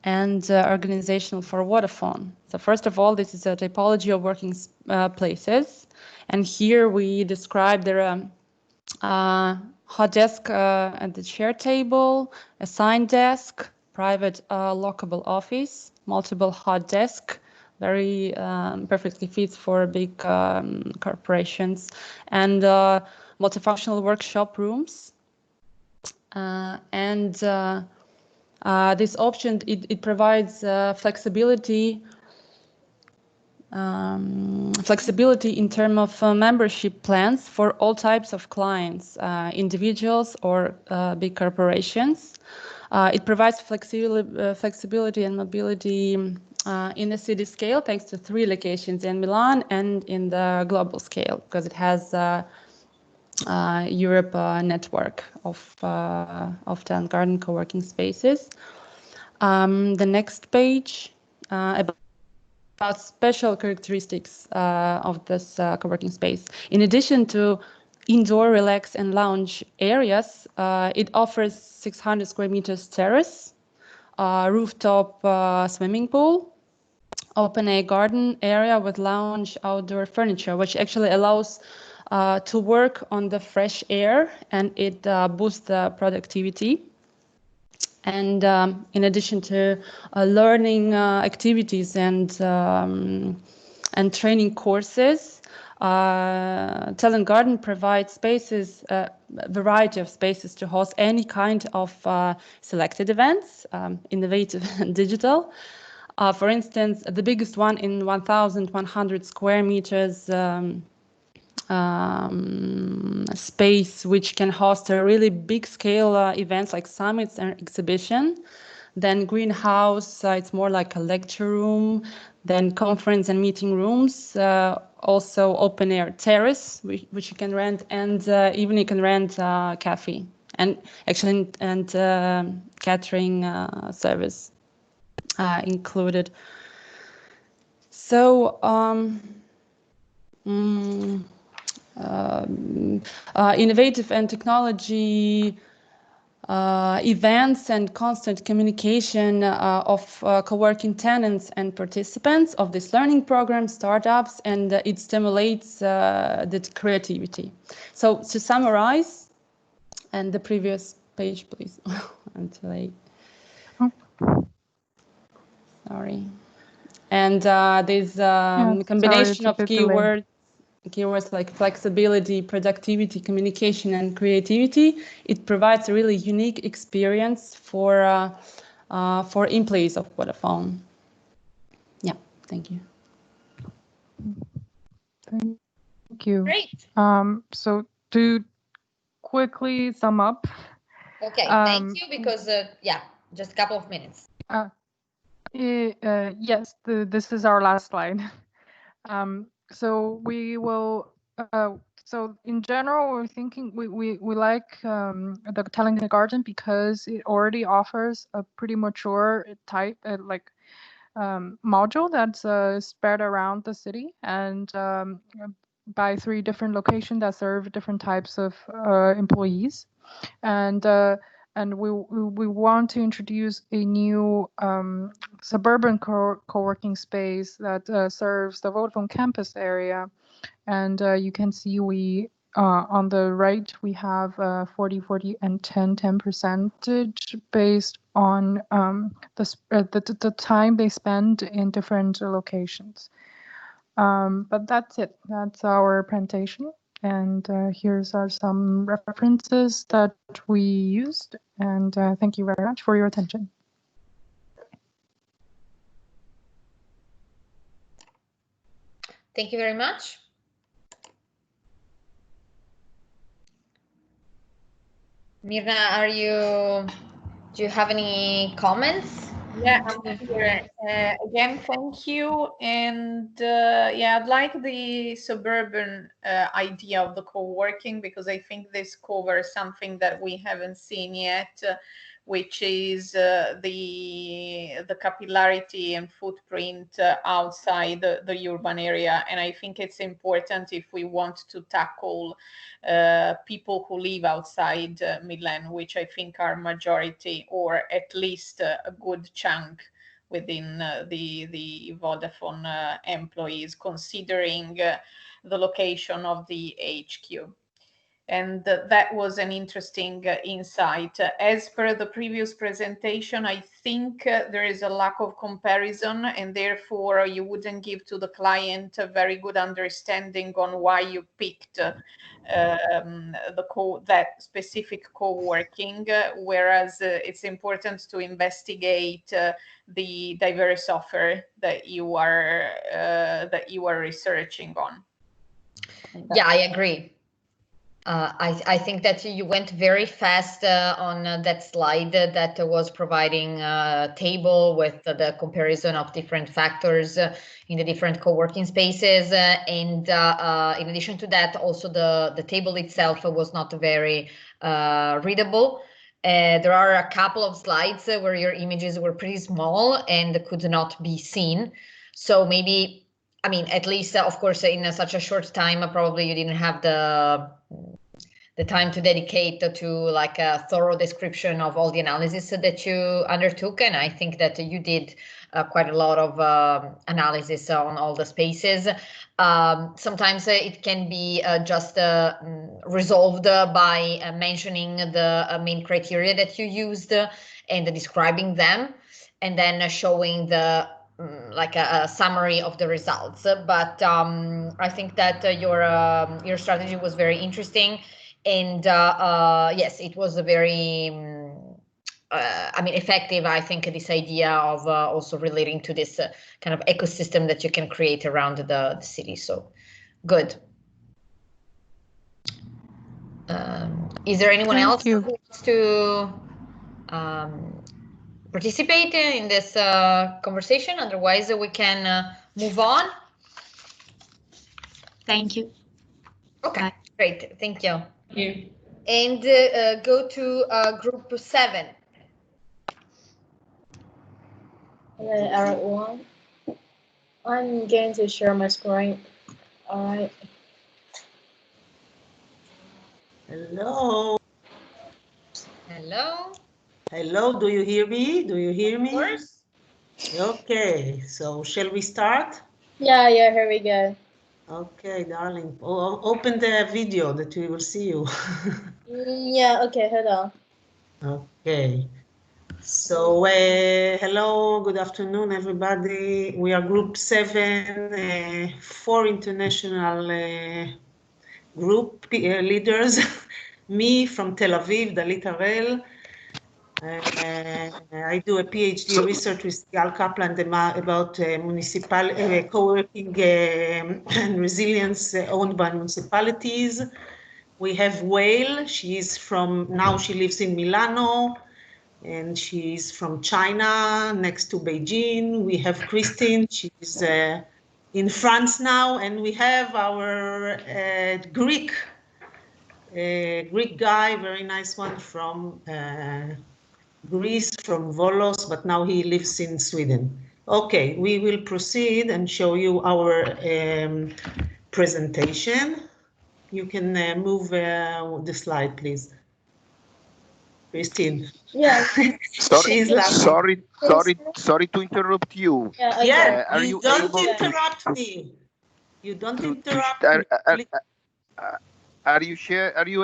and organizational for Vodafone. So first of all, this is a typology of working places. And here we describe their hot desk at the chair table, assigned desk, private lockable office, multiple hot desk, very perfectly fits for big corporations, and multifunctional workshop rooms. And this option, it provides flexibility in terms of membership plans for all types of clients, individuals or big corporations. It provides flexibility and mobility in the city scale, thanks to 3 locations in Milan, and in the global scale, because it has Europe network of Talent Garden co-working spaces. The next page about special characteristics of this co-working space. In addition to indoor relax and lounge areas, it offers 600 square meters terrace, rooftop swimming pool, open-air garden area with lounge outdoor furniture, which actually allows to work on the fresh air, and it boosts the productivity. And in addition to learning activities and training courses, Talent Garden provides spaces, a variety of spaces to host any kind of selected events, innovative and digital. For instance, the biggest one in 1,100 square meters space, which can host a really big scale events like summits and exhibition. Then greenhouse, it's more like a lecture room. Then conference and meeting rooms, also open air terrace, which you can rent, and even you can rent cafe and actually catering service included. So innovative and technology events and constant communication of co-working tenants and participants of this learning program, startups, and it stimulates the creativity. So to summarize, and the previous page, please, until I, sorry. And this combination of keywords like flexibility, productivity, communication, and creativity, it provides a really unique experience for employees of Vodafone. Yeah, thank you. Thank you. Great. So to quickly sum up. Okay, thank you, because yeah, just a couple of minutes. Yes, this is our last slide. So we will. So in general, we're thinking we like the Talent Garden because it already offers a pretty mature type module that's spread around the city and by 3 different locations that serve different types of employees, and we want to introduce a new suburban co-working space that serves the Vodafone campus area. And you can see we on the right we have 40, 40, and 10 percentage based on the time they spend in different locations. But that's it. That's our presentation. And here's some references that we used. And thank you very much for your attention. Thank you very much. Mirna, do you have any comments? Yeah, I'm here. Again, thank you. And yeah, I'd like the suburban idea of the co-working, because I think this covers something that we haven't seen yet, which is the capillarity and footprint outside the urban area. And I think it's important if we want to tackle people who live outside Milan, which I think are majority, or at least a good chunk within the Vodafone employees, considering the location of the HQ. And that was an interesting insight. As per the previous presentation, I think there is a lack of comparison, and therefore you wouldn't give to the client a very good understanding on why you picked that specific co-working, whereas it's important to investigate the diverse offer that you are researching on. Yeah, I agree. I think that you went very fast on that slide that was providing a table with the comparison of different factors in the different co-working spaces. And in addition to that, also the table itself was not very readable. There are a couple of slides where your images were pretty small and could not be seen. So maybe, I mean, at least, of course, in such a short time, probably you didn't have the time to dedicate to like a thorough description of all the analysis that you undertook. And I think that you did quite a lot of analysis on all the spaces. Sometimes it can be just resolved by mentioning the main criteria that you used and describing them, and then showing the like a summary of the results. But I think that your strategy was very interesting. And yes, it was a very, I mean, effective. I think this idea of also relating to this kind of ecosystem that you can create around the city. So good. Is there anyone else who wants to participate in this conversation? Otherwise, we can move on. Thank you. Okay, great. Thank you. Thank you. And go to group 7. Hello, everyone. I'm going to share my screen. All right. Hello. Hello. Hello, do you hear me? Do you hear me? Of course. Okay, so shall we start? Yeah, here we go. Okay, darling. Open the video that we will see you. Yeah, okay, hold on. Okay. So, hello, good afternoon, everybody. We are group 7, 4 international group leaders. Me from Tel Aviv, Dalit Harel. I do a PhD research with Gal Kaplan about municipal co-working and resilience owned by municipalities. We have Whale. Now she lives in Milano, and she's from China, next to Beijing. We have Christine. She's in France now, and we have our Greek guy, very nice one from Greece, from Volos, but now he lives in Sweden. Okay, we will proceed and show you our presentation. You can move the slide, please. Christine. Yeah. Sorry to interrupt you. Yeah, okay. Yeah, you don't able interrupt me. You don't interrupt me. Are you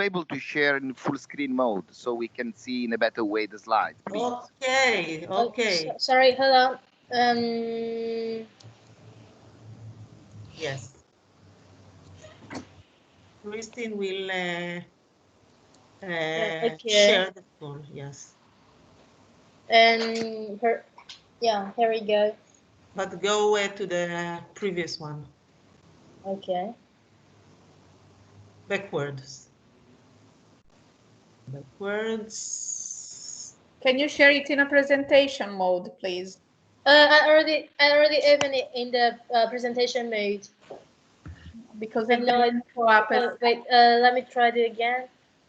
able to share in full screen mode so we can see in a better way the slides, please? Okay, okay. Sorry, hold on. Yes. Christine will share the screen. Yes. And here we go. But go to the previous one. Okay. Backwards. Backwards. Can you share it in a presentation mode, please? I already opened it in the presentation mode. Because it didn't show up as... Wait, let me try it again.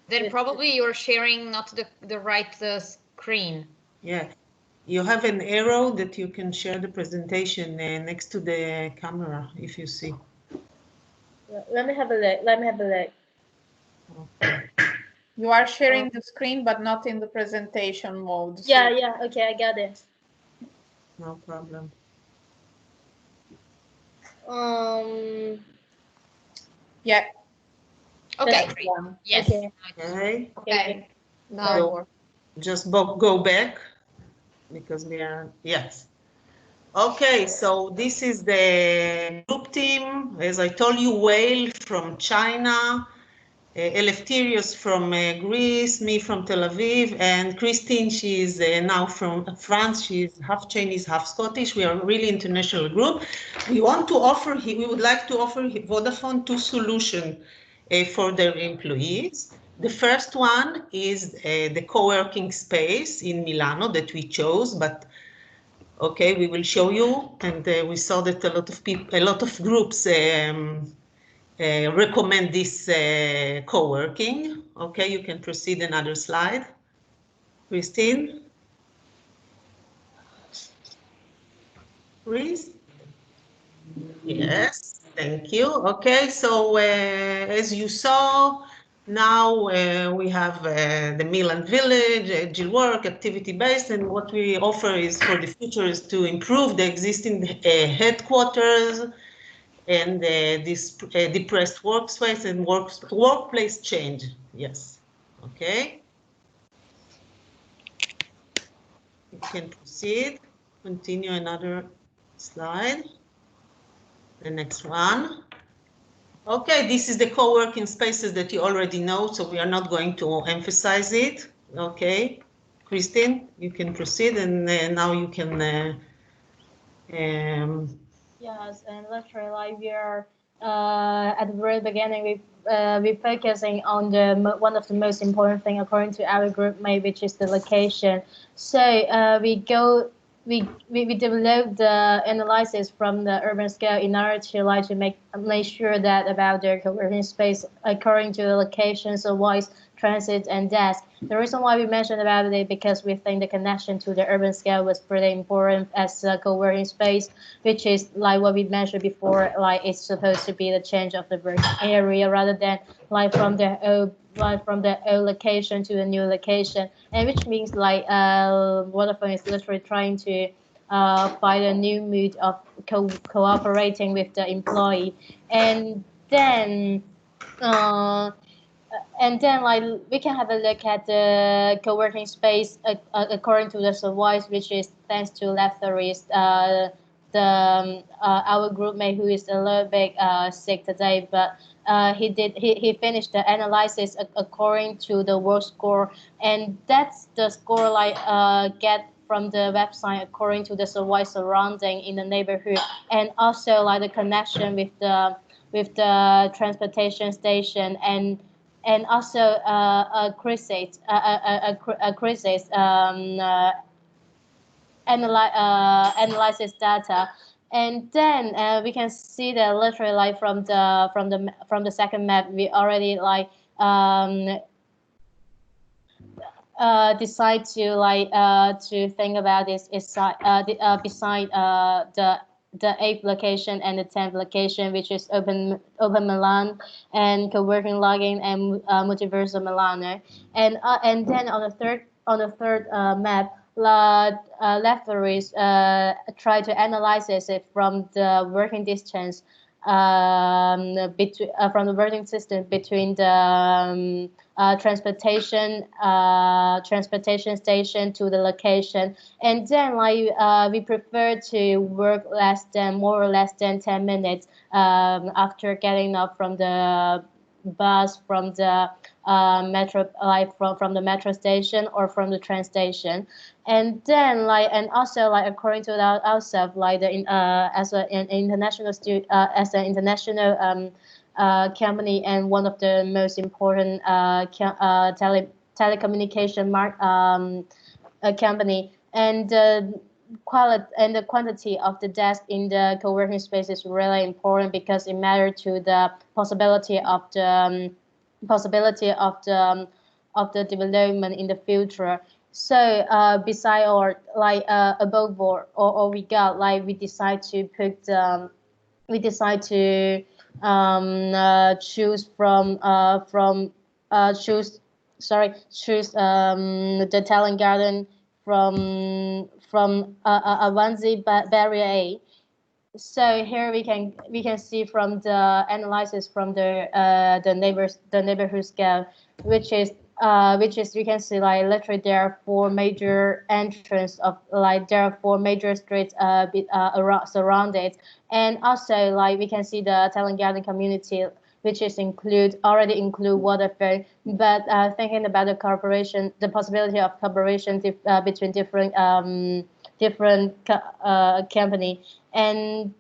Then probably you're sharing not the right screen. Yeah, you have an arrow that you can share the presentation next to the camera, if you see. Let me have a look. Okay. You are sharing the screen, but not in the presentation mode. So... Yeah, okay, I got it. No problem. Yeah. Okay. Yes. Okay. Now just go back because we are, yes. Okay, so this is the group team. As I told you, Whale from China, Eleftherios from Greece, me from Tel Aviv, and Christine, she's now from France. She's half Chinese, half Scottish. We are a really international group. We would like to offer Vodafone 2 solutions for their employees. The first one is the co-working space in Milano that we chose, but okay, we will show you. And we saw that a lot of groups recommend this co-working. Okay, you can proceed another slide. Christine? Please? Yes, thank you. Okay, so as you saw, now we have the Milan Village, agile work, activity-based, and what we offer is for the future is to improve the existing headquarters and this depressed workspace and workplace change. Yes. Okay. You can proceed. Continue another slide. The next one. Okay, this is the co-working spaces that you already know, so we are not going to emphasize it. Okay. Christine, you can proceed, and now you can Yes, and literally we are at the very beginning we focusing on one of the most important thing according to our group mate, which is the location. So we develop the analysis from the urban scale in order to make sure that about their co-working space according to the location, so voice, transit, and desk. The reason why we mentioned about it because we think the connection to the urban scale was pretty important as a co-working space, which is like what we mentioned before, like it's supposed to be the change of the work area rather than like from the from the old location to a new location, and which means like Vodafone is literally trying to find a new mood of cooperating with the employee, and then like we can have a look at the co-working space according to the surveys, which is thanks to Leftheris, our group mate who is a little bit sick today, but he finished the analysis according to the world score, and that's the score like get from the website according to the survey surrounding in the neighborhood, and also like the connection with the transportation station, and also a crisis analyzes data, and then we can see that literally like from the second map we already like decide to like to think about this is beside the 8th location and the 10th location, which is Open Milan and co-working logging and Multiverso Milano, and then on the third map, Leftheris try to analyze it from the working distance from the working system between the transportation station to the location, and then like we prefer to work more or less than 10 minutes after getting up from the bus, from the metro, like from the metro station or from the train station, and then like, and also like according to ourselves, like as an international company and one of the most important telecommunication company, and the quantity of the desk in the co-working space is really important because it matters to the possibility of the development in the future. So beside or like above board, or we got like we decide to choose the talent garden from Avanzi Barrier A. So here we can see from the analysis from the neighborhood scale, which is you can see like literally there are 4 major entrances of like there are 4 major streets around surrounded, and also like we can see the talent garden community, which is already include Vodafone, but thinking about the possibility of cooperation between different company, and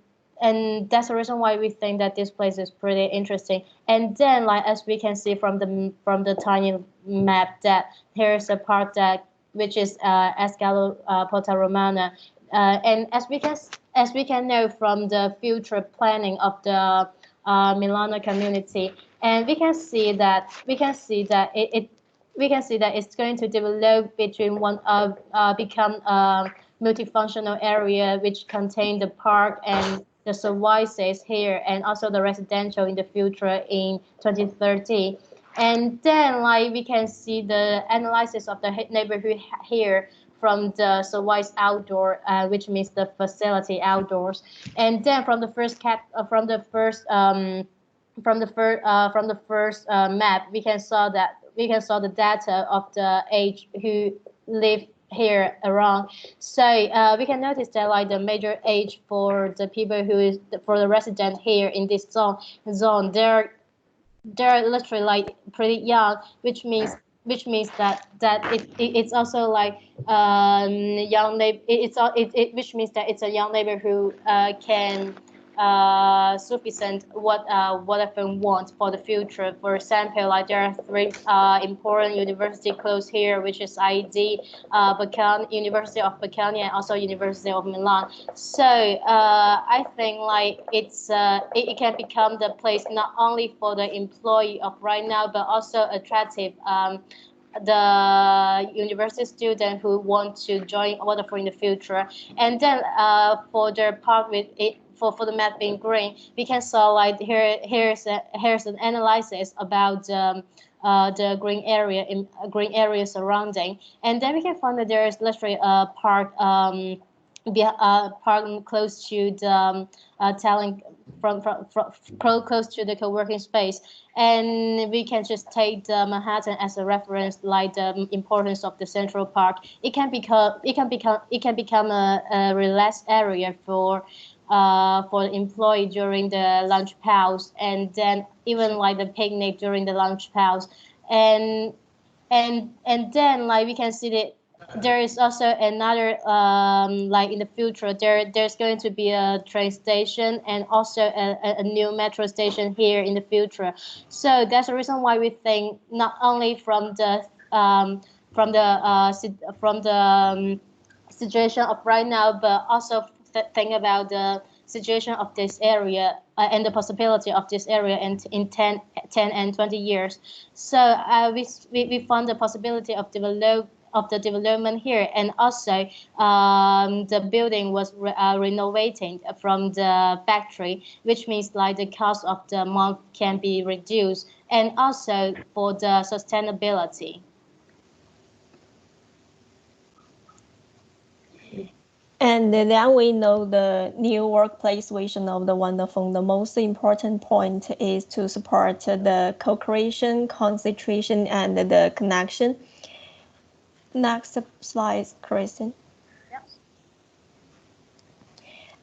that's the reason why we think that this place is pretty interesting. And then like as we can see from the tiny map, that here's a part that which is Escalo Porta Romana, and as we can know from the future planning of the Milano community, and we can see that it's going to develop between become a multifunctional area which contain the park and the services here, and also the residential in the future in 2030. And then like we can see the analysis of the neighborhood here from the service outdoor, which means the facility outdoors, and then from the first map, we can saw the data of the age who live here around. So we can notice that like the major age for the people for the resident here in this zone, they're literally like pretty young, which means that it's also like young neighbor. Which means that it's a young neighbor who can sufficient what Vodafone wants for the future. For example, like there are 3 important university close here, which is IED, University of Bocconi, and also University of Milan. So I think like it can become the place not only for the employee of right now, but also attractive the university student who want to join Vodafone in the future. And then for the part with it, for the map being green, we can saw like here's an analysis about the green area surrounding. And then we can find that there is literally a park park close to the talent from close to the co-working space, and we can just take the Manhattan as a reference, like the importance of the Central Park. It can become a relaxed area for the employee during the lunch pause, and then even like the picnic during the lunch pause, and then like we can see that there is also another like in the future there's going to be a train station and also a new metro station here in the future. So that's the reason why we think not only from the situation of right now, but also think about the situation of this area and the possibility of this area in 10 and 20 years. So we found the possibility of the development here, and also the building was renovated from the factory, which means like the cost of the month can be reduced, and also for the sustainability. And then we know the new workplace vision of the Wonderful. The most important point is to support the co-creation, concentration, and the connection. Next slide, Kristen.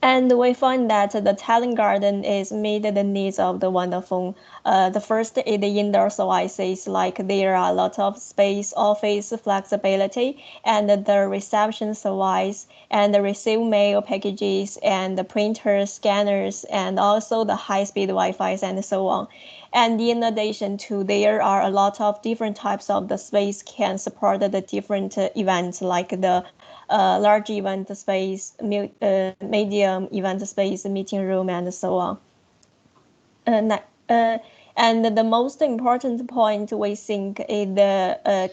And we find that the talent garden is meet the needs of the Wonderful. The first is the indoor services, like there are a lot of space, office flexibility, and the reception service, and the receive mail packages, and the printers, scanners, and also the high-speed Wi-Fi, and so on. And in addition to, there are a lot of different types of the space can support the different events, like the large event space, medium event space, meeting room, and so on. And the most important point we think is the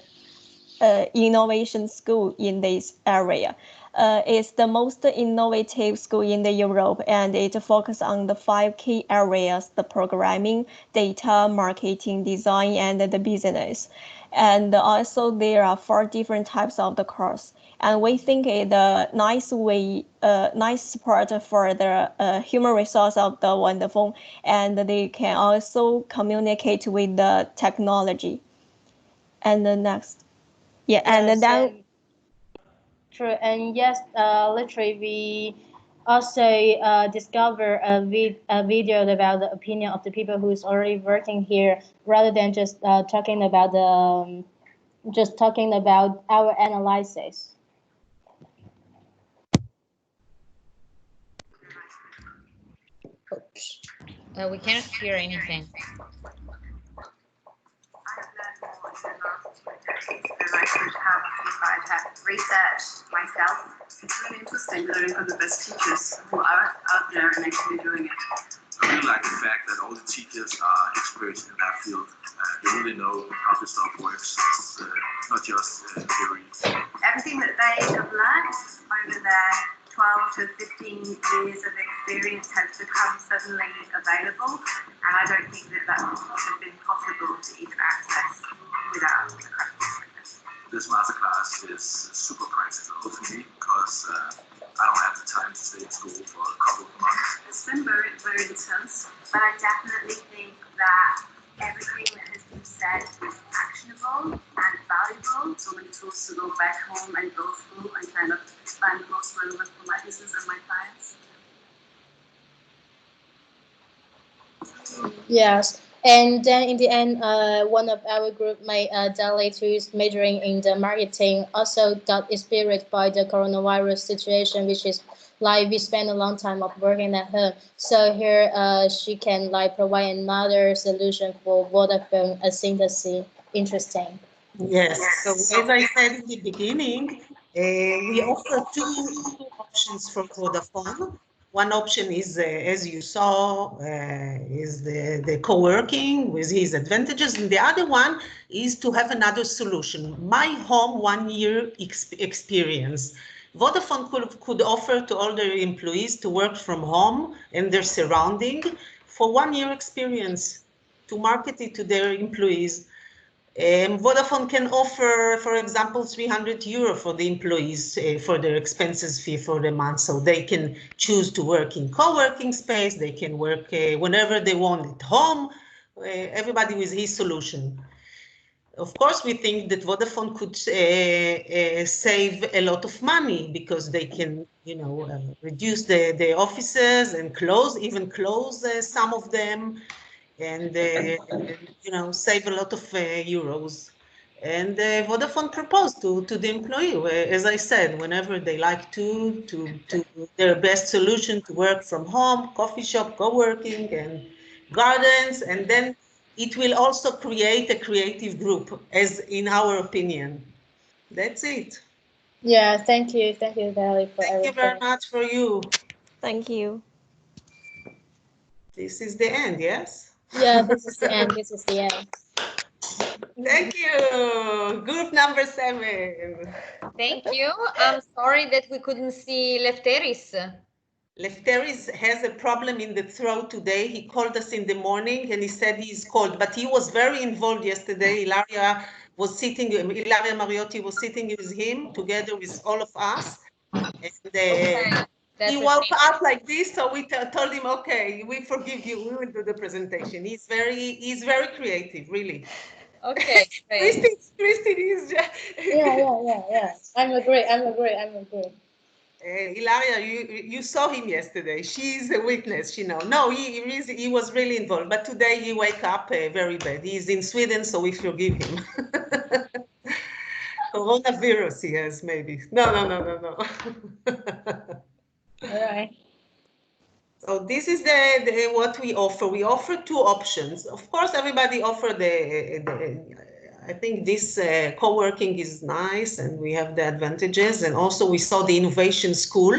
innovation school in this area. It's the most innovative school in the Europe, and it focuses on the 5 key areas: the programming, data, marketing, design, and the business. And also there are 4 different types of the course. And we think it's a nice way, nice support for the human resource of the Wonderful, and they can also communicate with the technology. And the next, yeah, yes, and then true, and yes, literally we also discover a video about the opinion of the people who's already working here, rather than just talking about our analysis. Oops. We cannot hear anything. And I could have, if I'd had researched myself, it's really interesting learning from the best teachers who are out there and actually doing it. I really like the fact that all the teachers are experts in that field. They really know how this stuff works. It's not just theory. Everything that they have learned over their 12 to 15 years of experience has become suddenly available, and I don't think that would have been possible to even access without the practice. This masterclass is super practical to me because I don't have the time to stay in school for a couple of months. It's been very, very intense, but I definitely think that everything that has been said is actionable and valuable. So many tools to go back home and go through and kind of find the most relevant for my business and my clients. Yes. And then in the end, one of our group, my Dali, who is majoring in the marketing, also got inspired by the coronavirus situation, which is like we spend a long time of working at home. So here she can like provide another solution for Vodafone synthesis. Interesting. Yes. So as I said in the beginning, we offer two options for Vodafone. One option is, as you saw, is the co-working with his advantages, and the other one is to have another solution, My Home 1 year experience. Vodafone could offer to all their employees to work from home and their surrounding for 1 year experience, to market it to their employees. Vodafone can offer, for example, 300 euro for the employees for their expenses fee for the month. So they can choose to work in co-working space. They can work whenever they want at home. Everybody with his solution. Of course, we think that Vodafone could save a lot of money because they can, reduce the offices and even close some of them, and save a lot of euros. And Vodafone proposed to the employee, as I said, whenever they like to their best solution to work from home, coffee shop, co-working, and gardens, and then it will also create a creative group, as in our opinion. That's it. Yeah, thank you, Valerie, for Thank everything. you very much for you. Thank you. This is the end, yes? Yeah, this is the end. This is the end. Thank you. Group number 7. Thank you. I'm sorry that we couldn't see Lefteris. Lefteris has a problem in the throat today. He called us in the morning and he said he's cold, but he was very involved yesterday. Ilaria Mariotti was sitting with him together with all of us. And he woke up like this, so we told him, okay, we forgive you, we will do the presentation. He's very creative, really. Okay, Christine is just... Yeah. I'm agree. Ilaria, you saw him yesterday. She's a witness, No, he was really involved, but today he wake up very bad. He's in Sweden, so we forgive him. Coronavirus he has, maybe. No. All right. So this is what we offer. We offer 2 options. Of course, everybody offer I think this co-working is nice and we have the advantages. And also we saw the innovation school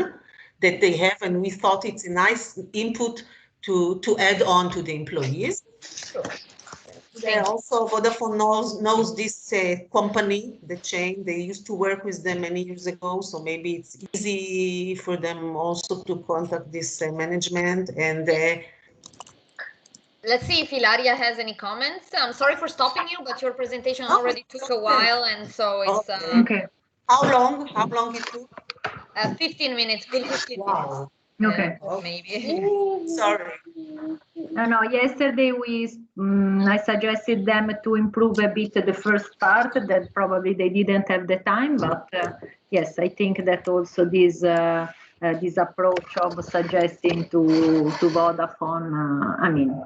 that they have, and we thought it's a nice input to add on to the employees. Sure. Also, Vodafone knows this company, the chain. They used to work with them many years ago, so maybe it's easy for them also to contact this management. And let's see if Ilaria has any comments. I'm sorry for stopping you, but your presentation already took a while, and so it's okay. How long it took? 15 minutes. Good 15 minutes. Okay. Maybe. Sorry. No, yesterday I suggested them to improve a bit the first part, that probably they didn't have the time, but yes, I think that also this approach of suggesting to Vodafone,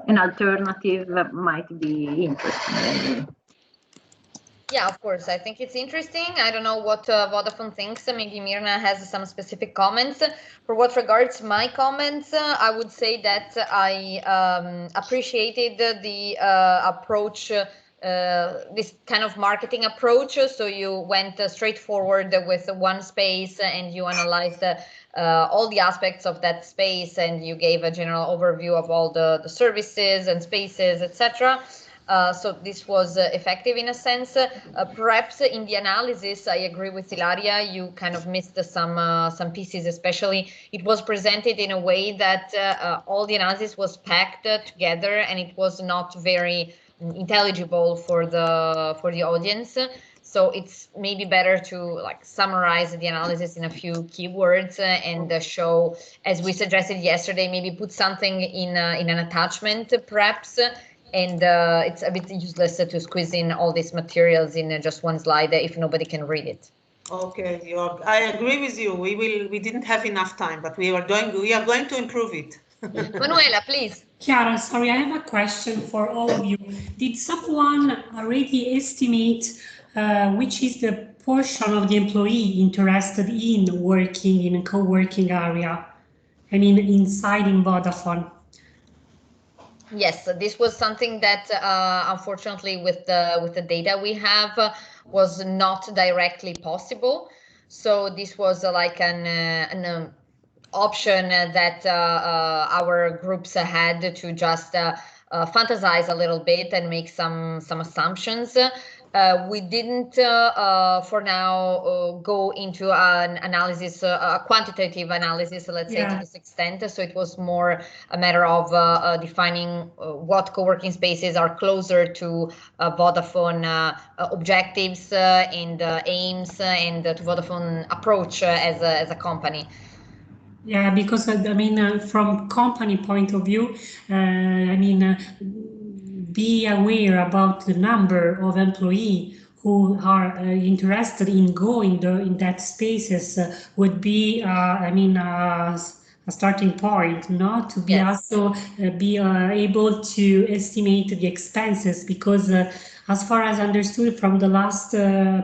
an alternative might be interesting. Yeah, of course. I think it's interesting. I don't know what Vodafone thinks. Maybe Mirna has some specific comments. For what regards my comments, I would say that I appreciated the approach, this kind of marketing approach. So you went straightforward with one space and you analyzed all the aspects of that space, and you gave a general overview of all the services and spaces, etc. So this was effective in a sense. Perhaps in the analysis, I agree with Ilaria, you kind of missed some pieces, especially it was presented in a way that all the analysis was packed together and it was not very intelligible for the audience. So it's maybe better to summarize the analysis in a few keywords and show, as we suggested yesterday, maybe put something in an attachment perhaps. And it's a bit useless to squeeze in all these materials in just one slide if nobody can read it. Okay, I agree with you. We didn't have enough time, but we are going to improve it. Manuela, please. Chiara, sorry, I have a question for all of you. Did someone already estimate which is the portion of the employee interested in working in a co-working area? Inside in Vodafone? Yes, this was something that unfortunately with the data we have was not directly possible. So this was like an option that our groups had to just fantasize a little bit and make some assumptions. We didn't, for now, go into an analysis, a quantitative analysis, let's say, to this extent. So it was more a matter of defining what co-working spaces are closer to Vodafone objectives and aims, and to Vodafone approach as a company. Yeah, because I mean, from company point of view, I mean, be aware about the number of employees who are interested in going in that spaces would be, I mean, a starting point, not to be also be able to estimate the expenses, because as far as understood from the last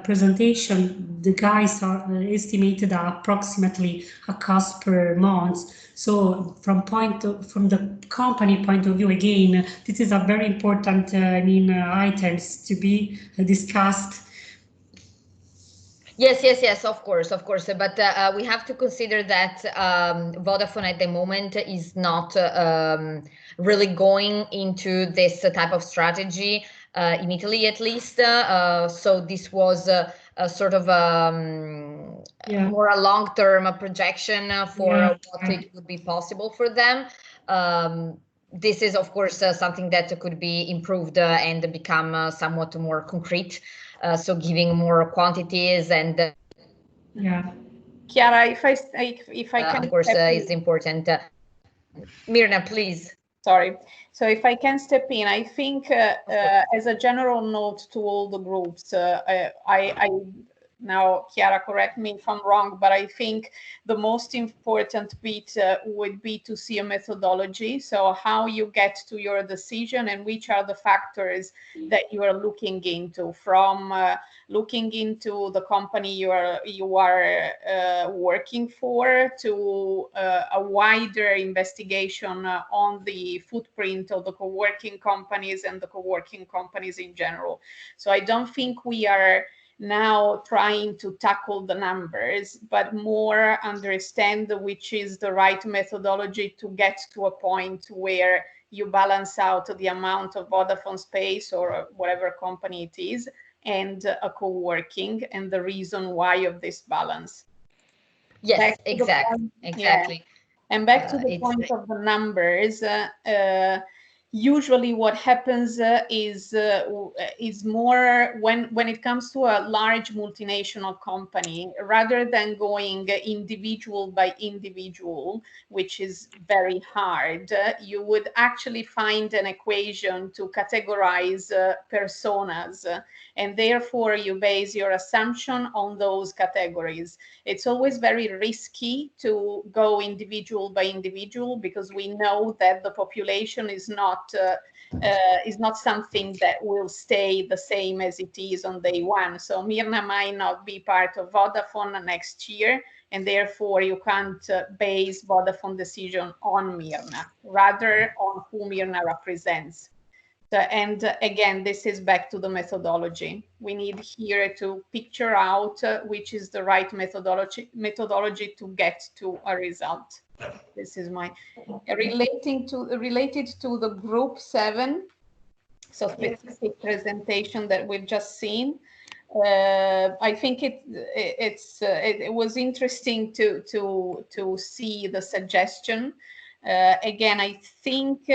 presentation, the guys are estimated at approximately a cost per month. So from the company point of view, again, this is a very important, I mean, items to be discussed. Yes, of course. But we have to consider that Vodafone at the moment is not really going into this type of strategy, in Italy at least. So this was a sort of more a long-term projection for what it would be possible for them. This is, of course, something that could be improved and become somewhat more concrete. So giving more quantities and Chiara, if I can, of course, is important. Mirna, please. Sorry. So if I can step in, I think as a general note to all the groups, I now, Chiara, correct me if I'm wrong, but I think the most important bit would be to see a methodology. So how you get to your decision and which are the factors that you are looking into, from looking into the company you are working for, to a wider investigation on the footprint of the co-working companies and the co-working companies in general. So I don't think we are now trying to tackle the numbers, but more understand which is the right methodology to get to a point where you balance out the amount of Vodafone space or whatever company it is and a co-working, and the reason why of this balance. Yes, exactly. Yeah. And back to the point of the numbers, usually what happens is more when it comes to a large multinational company, rather than going individual by individual, which is very hard, you would actually find an equation to categorize personas, and therefore you base your assumption on those categories. It's always very risky to go individual by individual, because we know that the population is not something that will stay the same as it is on day one. So Mirna might not be part of Vodafone next year, and therefore you can't base Vodafone decision on Mirna, rather on who Mirna represents. And again, this is back to the methodology. We need here to picture out which is the right methodology to get to a result. This is my related to the group 7, so specific presentation that we've just seen. I think it was interesting to see the suggestion. Again, I think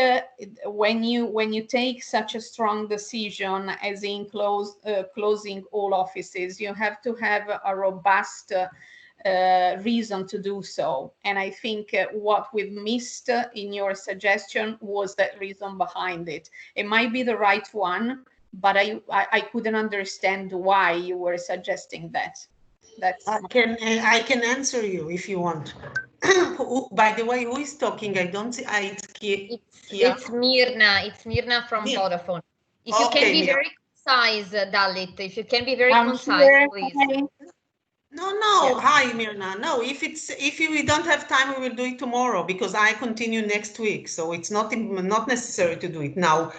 when you take such a strong decision as in closing all offices, you have to have a robust reason to do so. And I think what we've missed in your suggestion was that reason behind it. It might be the right one, but I couldn't understand why you were suggesting that. I can answer you if you want. By the way, who is talking? I don't see. It's Mirna. It's Mirna from Vodafone. If you can be very concise, Dalit. If you can be very concise, please. No. Yeah. Hi, Mirna. No, if we don't have time, we will do it tomorrow, because I continue next week. So it's not necessary to do it now.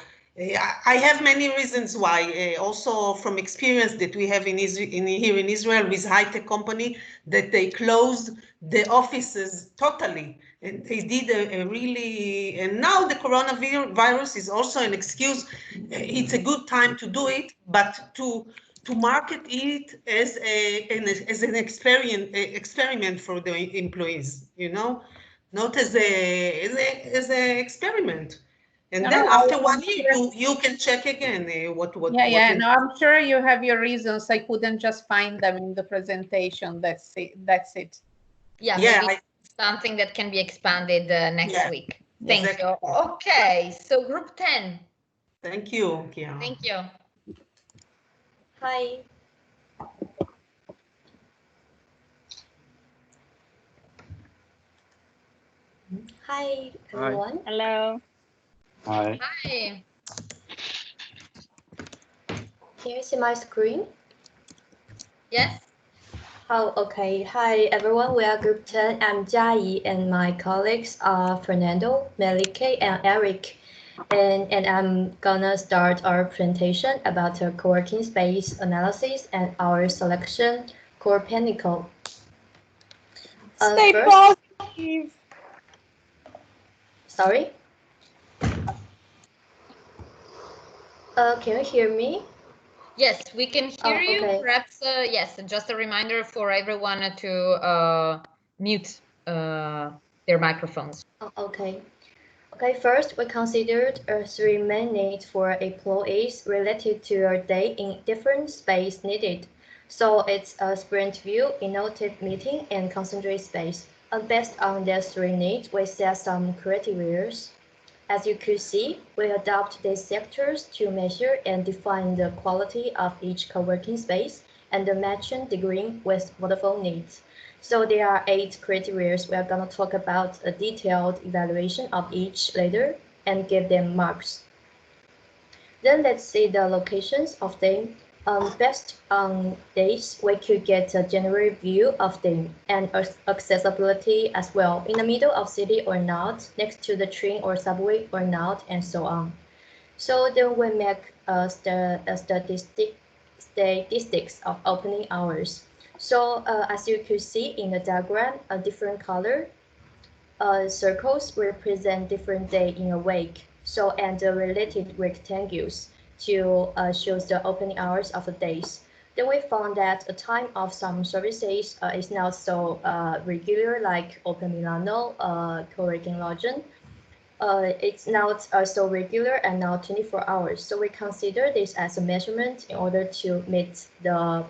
I have many reasons why, also from experience that we have here in Israel with high-tech company, that they closed the offices totally. And they did a really, and now the coronavirus is also an excuse. It's a good time to do it, but to to market it as an experiment for the employees, you know, not as a experiment. And No, then no, after I'm 1 year, sure. you can check again what Yeah. is. No, I'm sure you have your reasons. I couldn't just find them in the presentation. That's it. Yeah, Yeah, maybe something that can be expanded next Yeah, week. Thank exactly. you. Okay, so group 10. Thank you, Kiara. Thank you. Hi. Hi, everyone. Hello. Hi. Hi. Can you see my screen? Yes. Oh, okay. Hi, everyone. We are Group 10. I'm Jia, and my colleagues are Fernando, Melike, and Eric. And I'm gonna start our presentation about the co-working space analysis and our selection core pinnacle. Stay First, positive. sorry? Can you hear me? Yes, we can hear you. Okay. Perhaps, yes, just a remander for everyone to mute their microphones. Okay. Okay, first we considered three main needs for employees related to a day in different space needed. So it's a sprint view, innovative meeting, and concentrate space. And based on these three needs, we set some criteria. As you could see, we adopt these sectors to measure and define the quality of each co-working space and the matching degree with Vodafone needs. So there are 8 criteria. We are going to talk about a detailed evaluation of each later and give them marks. Then let's see the locations of them. Best on days, we could get a general view of them and accessibility as well, in the middle of city or not, next to the train or subway or not, and so on. So then we make statistics of opening hours. So as you could see in the diagram, a different color circles represent different day in a week. So and the related rectangles to shows the opening hours of the days. Then we found that the time of some services is not so regular, like Open Milano, co-working lodging. It's not so regular and not 24 hours. So we consider this as a measurement in order to meet the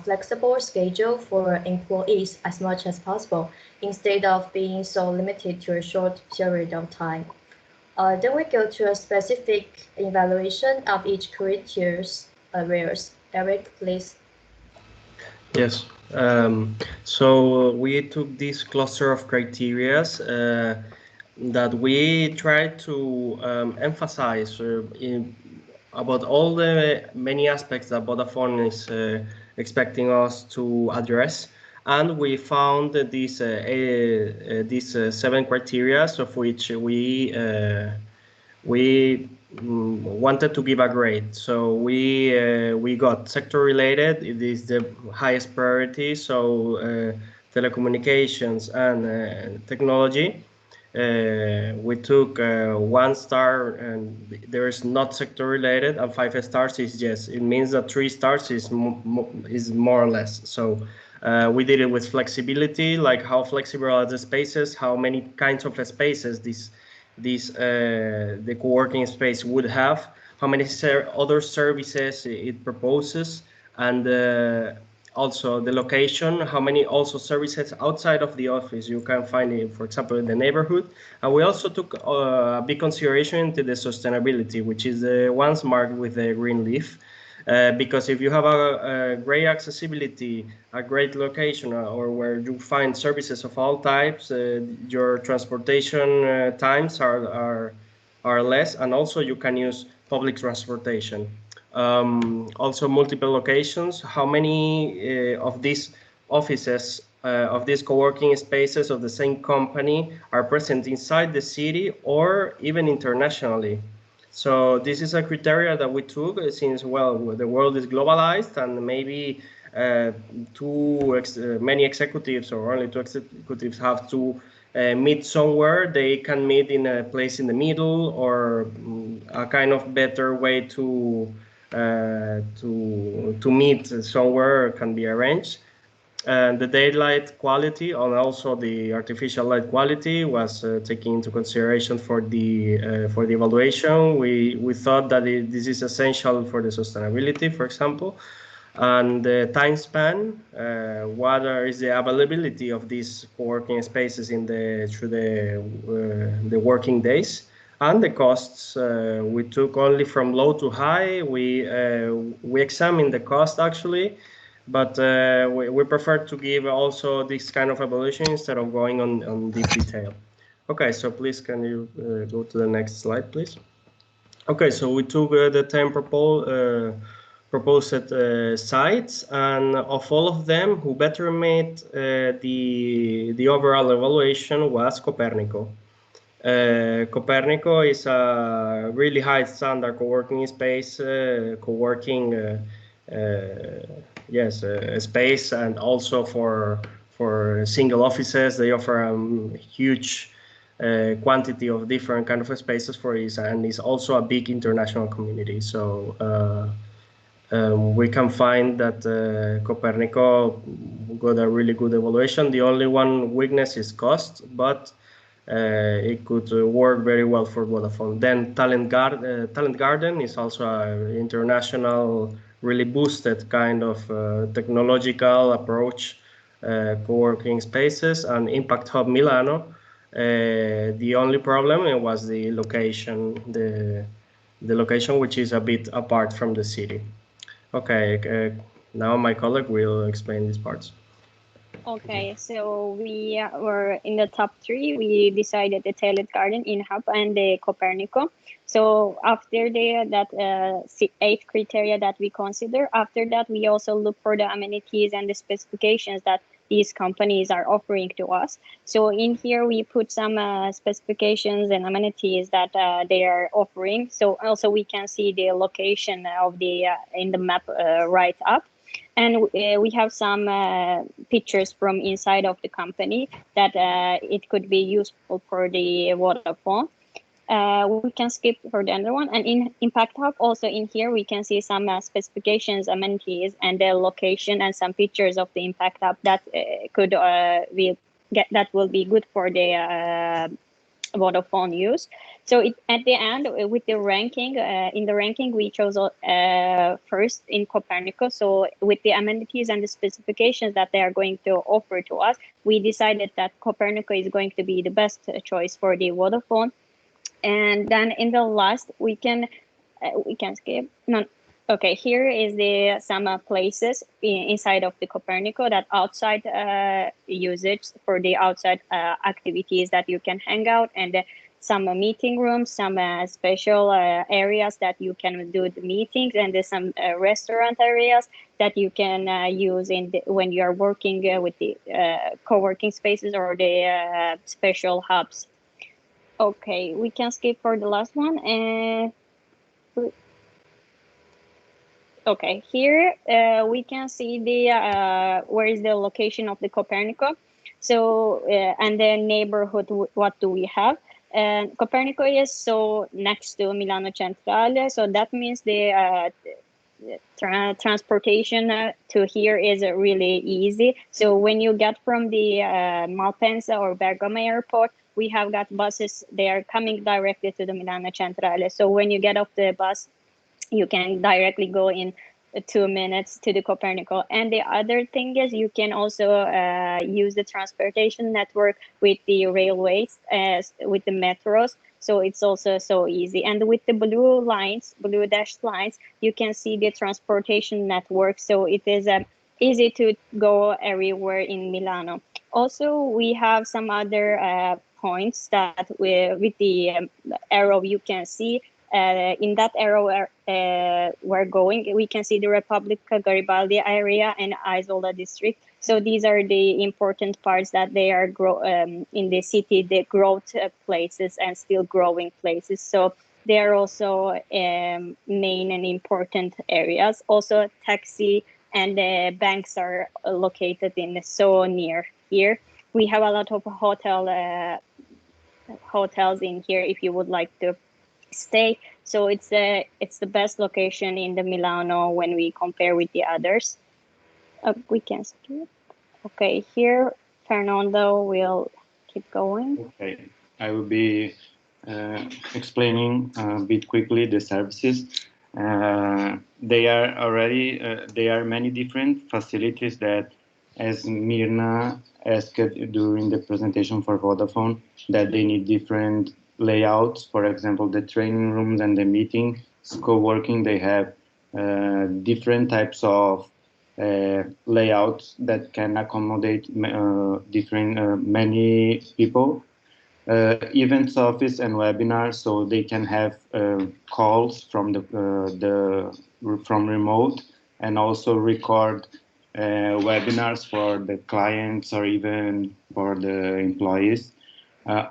flexible schedule for employees as much as possible, instead of being so limited to a short period of time. Then we go to a specific evaluation of each criteria's areas. Eric, please. Yes. So we took this cluster of criteria that we try to emphasize about all the many aspects that Vodafone is expecting us to address. And we found these 7 criteria, of which we wanted to give a grade. So we got sector related. It is the highest priority. So telecommunications and technology. We took 1 star, and there is not sector related, and 5 stars is yes. It means that 3 stars is more or less. So we did it with flexibility, like how flexible are the spaces, how many kinds of spaces the co-working space would have, how many other services it proposes, and also the location, how many also services outside of the office you can find it, for example, in the neighborhood. And we also took a big consideration into the sustainability, which is the ones marked with the green leaf. Because if you have a great accessibility, a great location, or where you find services of all types, your transportation times are less, and also you can use public transportation. Also multiple locations. How many of these offices, of these co-working spaces of the same company are present inside the city or even internationally? So this is a criteria that we took since, well, the world is globalized, and maybe many executives or only 2 executives have to meet somewhere. They can meet in a place in the middle, or a kind of better way to to meet somewhere can be arranged. And the daylight quality and also the artificial light quality was taken into consideration for the evaluation. We thought that this is essential for the sustainability, for example, and the time span. What is the availability of these co-working spaces through the working days, and the costs. We took only from low to high. We examined the cost actually. But we prefer to give also this kind of evaluation instead of going on deep detail. Okay, so please can you go to the next slide, please? Okay, so we took the 10 proposed sites, and of all of them, who better made the overall evaluation was Copernico. Copernico is a really high standard co-working space, yes, space, and also for single offices. They offer a huge quantity of different kind of spaces for it, and it's also a big international community. So we can find that Copernico got a really good evaluation. The only one weakness is cost, but it could work very well for Vodafone. Then Talent Garden is also an international, really boosted kind of technological approach, co-working spaces, and Impact Hub Milano. The only problem was the location, the location which is a bit apart from the city. Okay, now my colleague will explain these parts. Okay, so we were in the top 3. We decided the Talent Garden, InHub, and the Copernico. So after that 8 criteria that we consider, after that we also look for the amenities and the specifications that these companies are offering to us. So in here we put some specifications and amenities that they are offering. So also we can see the location of the in the map right up. And we have some pictures from inside of the company that it could be useful for the Vodafone. We can skip for the other one. And in Impact Hub, also in here, we can see some specifications, amenities, and the location, and some pictures of the Impact Hub that that will be good for the Vodafone use. So at the end, with the ranking, in the ranking, we chose first in Copernico. So with the amenities and the specifications that they are going to offer to us, we decided that Copernico is going to be the best choice for the Vodafone. And then in the last, we can skip. No, okay. Here is the some places inside of the Copernico that outside usage for the outside activities that you can hang out, and some meeting rooms, some special areas that you can do the meetings, and there's some restaurant areas that you can use when you are working with the co-working spaces or the special hubs. Okay, we can skip for the last one. Okay, here we can see the where is the location of the Copernico. So and the neighborhood, what do we have? And Copernico is so next to Milano Centrale, so that means the transportation to here is really easy. So when you get from the Malpensa or Bergamo airport, we have got buses. They are coming directly to the Milano Centrale. So when you get off the bus, you can directly go in 2 minutes to the Copernico. And the other thing is you can also use the transportation network with the railways, with the metros. So it's also so easy. And with the blue lines, blue dashed lines, you can see the transportation network. So it is easy to go everywhere in Milano. Also, we have some other points that with the arrow you can see. In that arrow we're going, we can see the Repubblica Garibaldi area and Isola district. So these are the important parts that they are in the city, the growth places and still growing places. So they are also main and important areas. Also, taxi and banks are located in so near here. We have a lot of hotels in here if you would like to stay. So it's the best location in the Milano when we compare with the others. We can skip. Okay, here Fernando will keep going. Okay, I will be explaining a bit quickly the services. There are many different facilities that, as Mirna asked during the presentation for Vodafone, that they need different layouts. For example, the training rooms and the meetings, co-working, they have different types of layouts that can accommodate many people. Events office and webinars, so they can have calls from from remote, and also record webinars for the clients or even for the employees.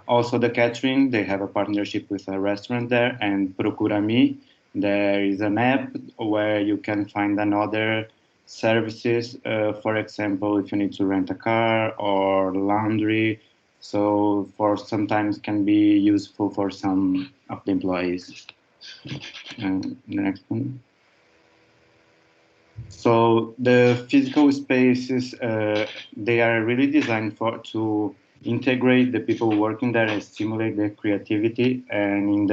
Also the catering, they have a partnership with a restaurant there, and Procura.me, there is an app where you can find another services, for example, if you need to rent a car or laundry. So for sometimes can be useful for some of the employees. The next one. So the physical spaces, they are really designed to integrate the people working there and stimulate their creativity. And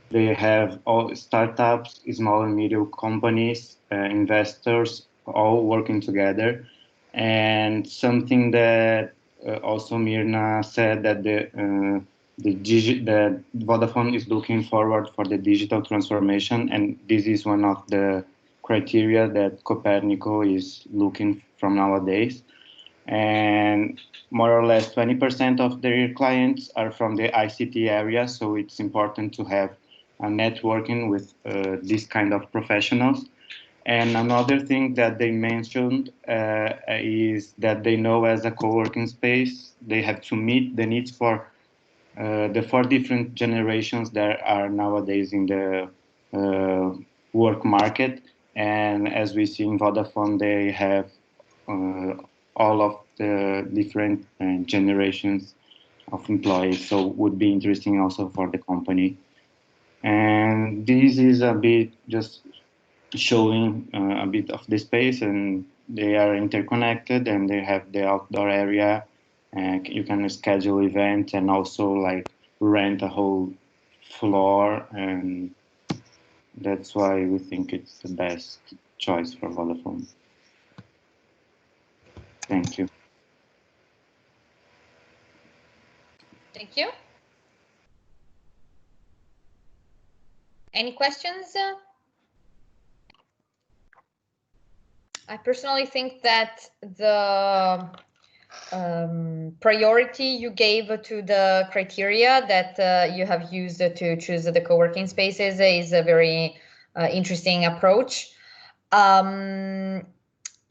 they have all startups, small and medium companies, investors, all working together. And something that also Mirna said, that the Vodafone is looking forward for the digital transformation, and this is one of the criteria that Copernico is looking from nowadays. And more or less 20% of their clients are from the ICT area, so it's important to have a networking with this kind of professionals. And another thing that they mentioned is that they know as a co-working space, they have to meet the needs for the 4 different generations that are nowadays in the work market. And as we see in Vodafone, they have all of the different generations of employees. So would be interesting also for the company. And this is a bit just showing a bit of the space, and they are interconnected, and they have the outdoor area, and you can schedule events and also like rent a whole floor, and that's why we think it's the best choice for Vodafone. Thank you. Thank you. Any questions? I personally think that the priority you gave to the criteria that you have used to choose the co-working spaces is a very interesting approach. And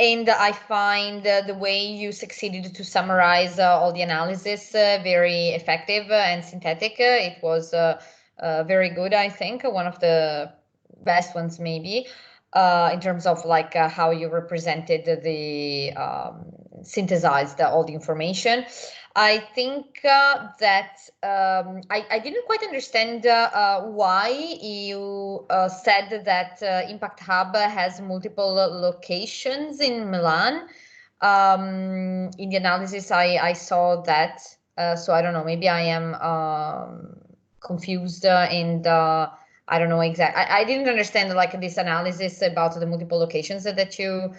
I find the way you succeeded to summarize all the analysis very effective and synthetic. It was very good, I think, one of the best ones maybe, in terms of like how you represented the synthesized all the information. I think that I didn't quite understand why you said that Impact Hub has multiple locations in Milan. In the analysis, I saw that, so I don't know, maybe I am confused and I don't know exactly. I didn't understand like this analysis about the multiple locations that you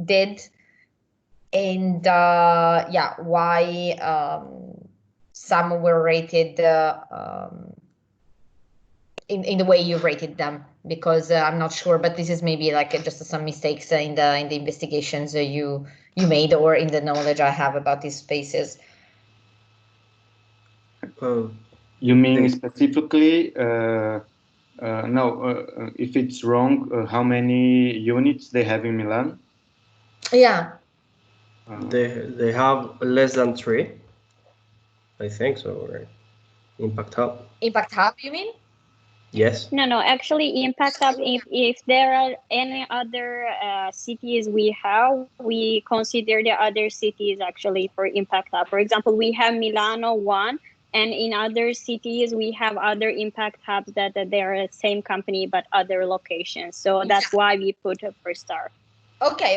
did. And yeah, why some were rated in the way you rated them, because I'm not sure, but this is maybe like just some mistakes in the investigations you made, or in the knowledge I have about these spaces. You mean specifically? No, if it's wrong, how many units they have in Milan? Yeah. They have less than 3, I think so, right? Impact Hub. Impact Hub, you mean? Yes. No, actually Impact Hub, if there are any other cities we consider the other cities actually for Impact Hub. For example, we have Milano 1, And in other cities, we have other impact hubs that they're the same company but other locations. So that's why we put a 4-star. Okay,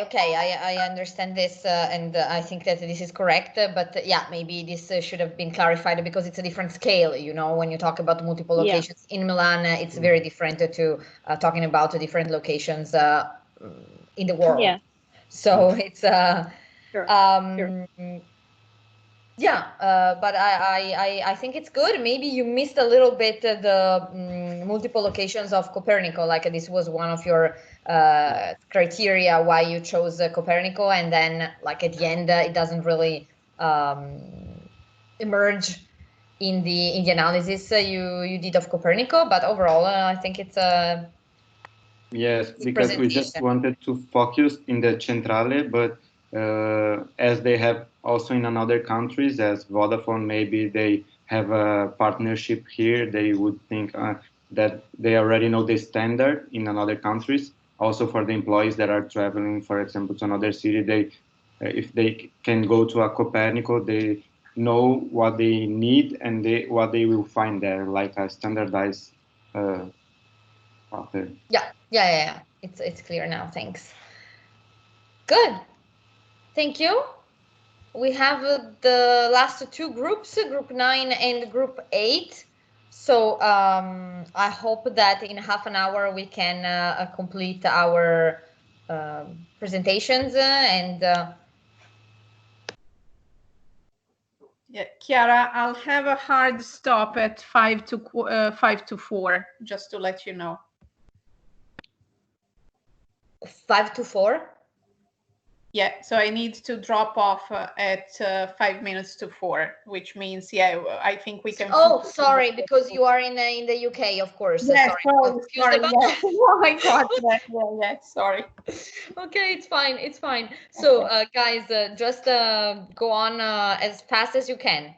I understand this, and I think that this is correct. But yeah, maybe this should have been clarified because it's a different scale. You know, when you talk about multiple locations in Milan, it's very different to talking about different locations in the world. Yeah. So it's Sure. yeah, but I think it's good. Maybe you missed a little bit the multiple locations of Copernico. Like this was one of your criteria why you chose Copernico, and then like at the end it doesn't really emerge in the analysis you did of Copernico. But overall, I think it's a yes, because we just wanted to focus in the Centrale, but as they have also in another countries, as Vodafone, maybe they have a partnership here, they would think that they already know the standard in another countries. Also for the employees that are traveling, for example, to another city, they if they can go to a Copernico, they know what they need and what they will find there, like a standardized pattern. Yeah. It's clear now. Thanks. Good. Thank you. We have the last two groups, group 9 and group 8. So I hope that in half an hour we can complete our presentations and yeah, Chiara, I'll have a hard stop at 5 to 4, just to let you know. 5 to 4? Yeah, so I need to drop off at 5 minutes to 4, which means, yeah, I think we can. Oh, sorry, because you are in the UK, of course. Yes, sorry. Yeah. Oh my God, yeah, sorry. Okay, it's fine. So, guys, just go on as fast as you can.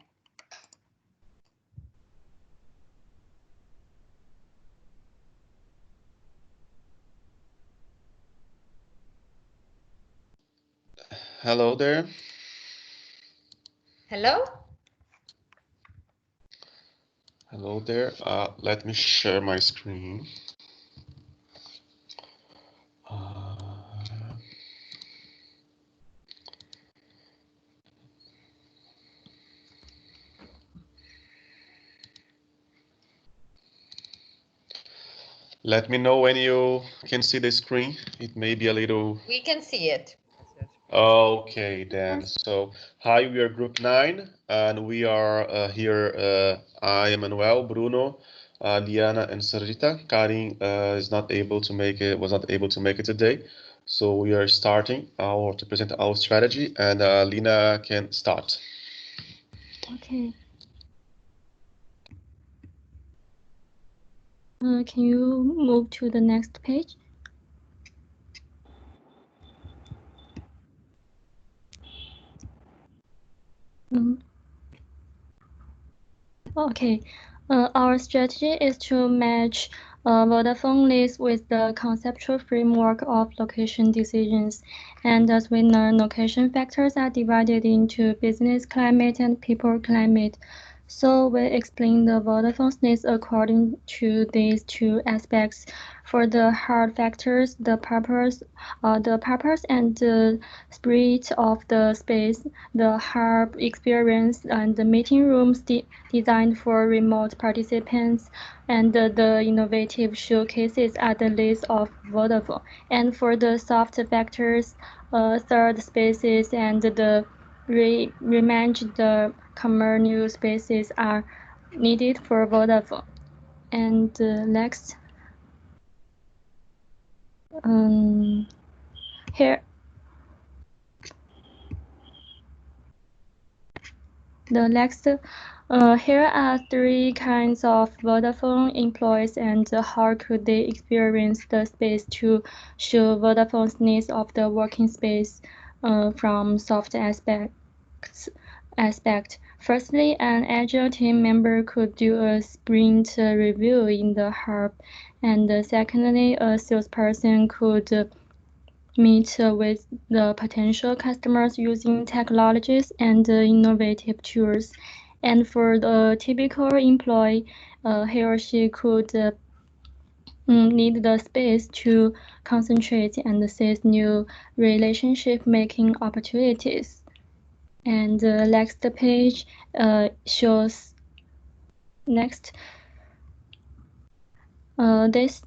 Hello there. Hello? Hello there. Let me share my screen. Let me know when you can see the screen. It may be a little... We can see it. Okay, then. So, hi, we are Group 9, and we are here. I am Manuel, Bruno, Liana, and Sarita. Karin was not able to make it today. So we are starting to present our strategy, and Lina can start. Okay. Can you move to the next page? Okay. Our strategy is to match Vodafone list with the conceptual framework of location decisions. And as we learn, location factors are divided into business climate and people climate. So we explain the Vodafone's needs according to these two aspects. For the hard factors, the purpose and the spirit of the space, the hub experience, and the meeting rooms designed for remote participants, and the innovative showcases are the list of Vodafone. And for the soft factors, third spaces and the remanaged the communal spaces are needed for Vodafone. And next, here. The next, here are three kinds of Vodafone employees and how could they experience the space to show Vodafone's needs of the working space from soft aspect. Firstly, an agile team member could do a sprint review in the hub, and secondly, a salesperson could meet with the potential customers using technologies and innovative tools. And for the typical employee, he or she could need the space to concentrate and seize new relationship-making opportunities. And the next page shows next. This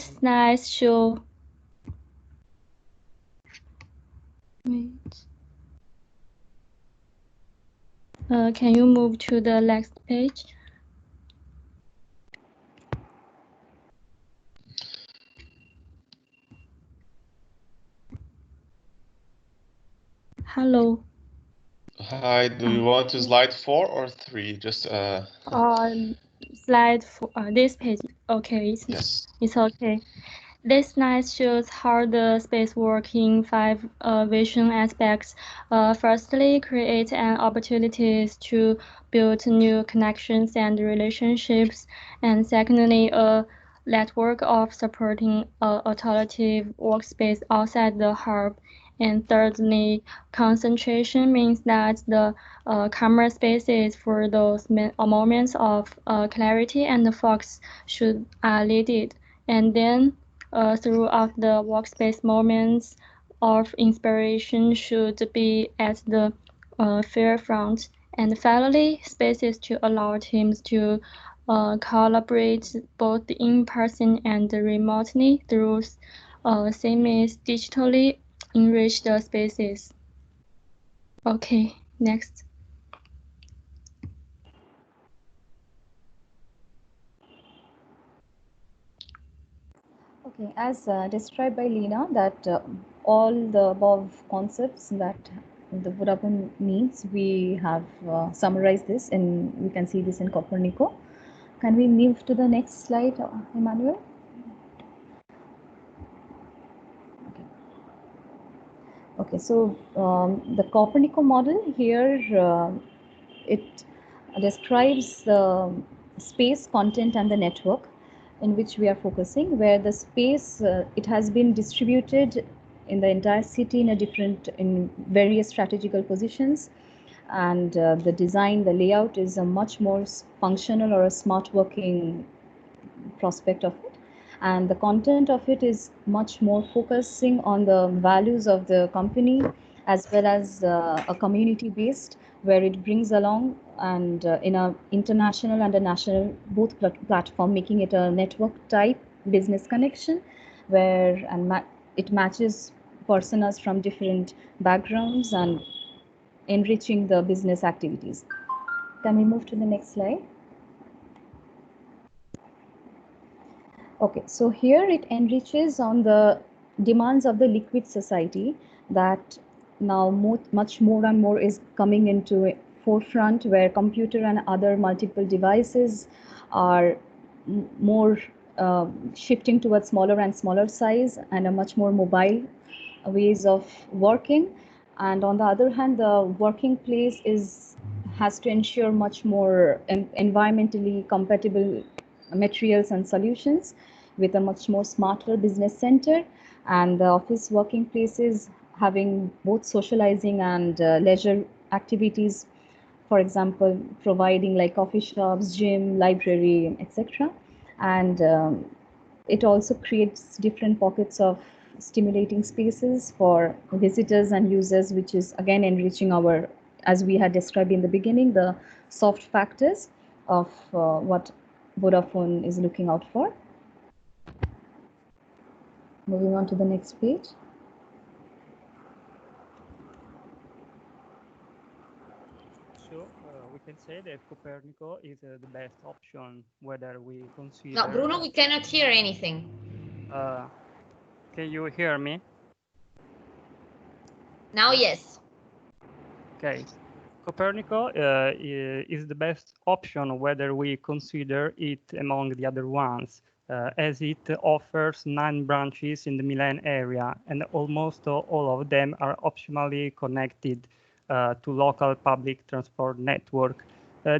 slide show. Wait. Can you move to the next page? Hello. Hi, do you want to slide 4 or 3? Just Slide for this page. Okay, yes. It's okay. This slide shows how the space works in 5 vision aspects. Firstly, create an opportunities to build new connections and relationships. And secondly, a network of supporting alternative workspace outside the hub. And thirdly, concentration means that the camera spaces for those moments of clarity and focus should are needed. And then throughout the workspace, moments of inspiration should be at the forefront. And finally, spaces to allow teams to collaborate both in person and remotely through seamless digitally enriched spaces. Okay, next. Okay, as described by Lena, that all the above concepts that the Vodafone needs, we have summarized this, and we can see this in Copernico. Can we move to the next slide, Emmanuel? Okay, so the Copernico model here, it describes the space, content, and the network in which we are focusing, where the space, it has been distributed in the entire city in various strategical positions. And the design, the layout is a much more functional or a smart working prospect of it. And the content of it is much more focusing on the values of the company, as well as a community based, where it brings along and in a international and a national both platform, making it a network type business connection, where it matches personas from different backgrounds and enriching the business activities. Can we move to the next slide? Okay, so here it enriches on the demands of the liquid society that now much more and more is coming into forefront, where computer and other multiple devices are more shifting towards smaller and smaller size and a much more mobile ways of working. And on the other hand, the working place has to ensure much more environmentally compatible materials and solutions with a much more smarter business center, and the office working places having both socializing and leisure activities, for example providing like coffee shops, gym, library, etc. And it also creates different pockets of stimulating spaces for visitors and users, which is again enriching our, as we had described in the beginning, the soft factors of what Vodafone is looking out for. Moving on to the next page. So we can say that Copernico is the best option, whether we consider... No, Bruno, we cannot hear anything. Can you hear me? Now, yes. Okay. Copernico is the best option, whether we consider it among the other ones, as it offers 9 branches in the Milan area, and almost all of them are optionally connected to local public transport network.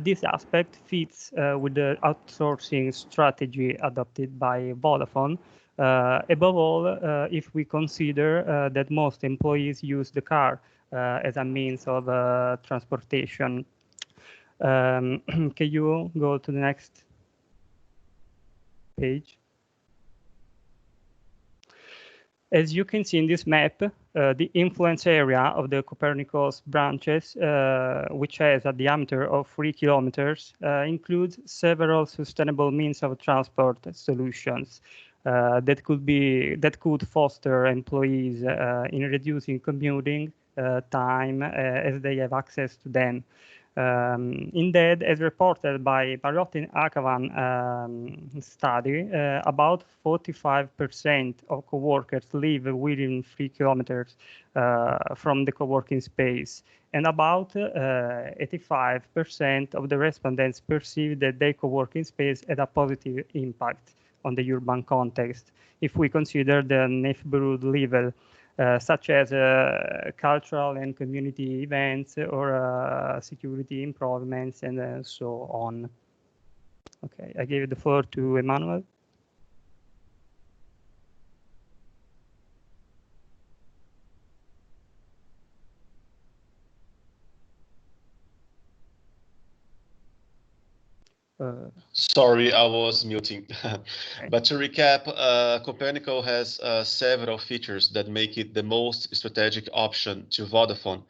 This aspect fits with the outsourcing strategy adopted by Vodafone. Above all, if we consider that most employees use the car as a means of transportation. Can you go to the next page? As you can see in this map, the influence area of the Copernicus branches, which has a diameter of 3 kilometers, includes several sustainable means of transport solutions that could foster employees in reducing commuting time as they have access to them. Indeed, as reported by Barotti and Akavan study, about 45% of coworkers live within 3 kilometers from the co-working space, and about 85% of the respondents perceive that their co-working space had a positive impact on the urban context, if we consider the neighborhood level, such as cultural and community events or security improvements and so on. Okay, I give the floor to Emmanuel. Sorry, I was muting. But to recap, Copernico has several features that make it the most strategic option to Vodafone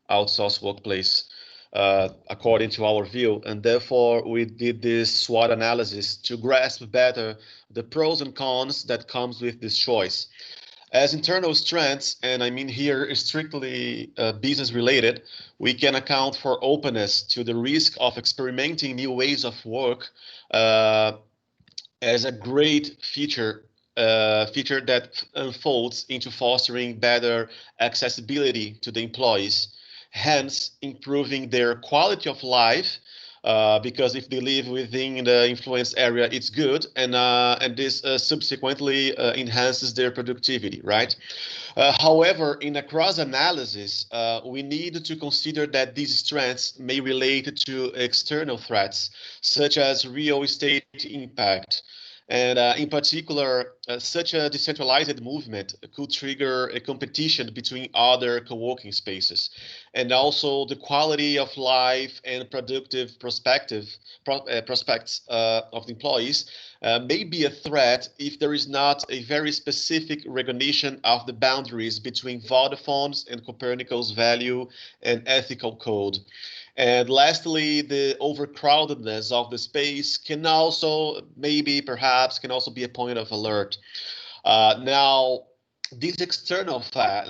outsource workplace, according to our view. And therefore, we did this SWOT analysis to grasp better the pros and cons that comes with this choice. As internal strengths, and I mean here strictly business related, we can account for openness to the risk of experimenting new ways of work as a great feature that unfolds into fostering better accessibility to the employees, hence improving their quality of life. Because if they live within the influence area, it's good, and this subsequently enhances their productivity, right? However, in a cross analysis, we need to consider that these strengths may relate to external threats, such as real estate impact. And in particular, such a decentralized movement could trigger a competition between other co-working spaces. And also the quality of life and productive prospects of the employees may be a threat if there is not a very specific recognition of the boundaries between Vodafone's and Copernicus value and ethical code. And lastly, the overcrowdedness of the space can also perhaps be a point of alert. Now, these external threats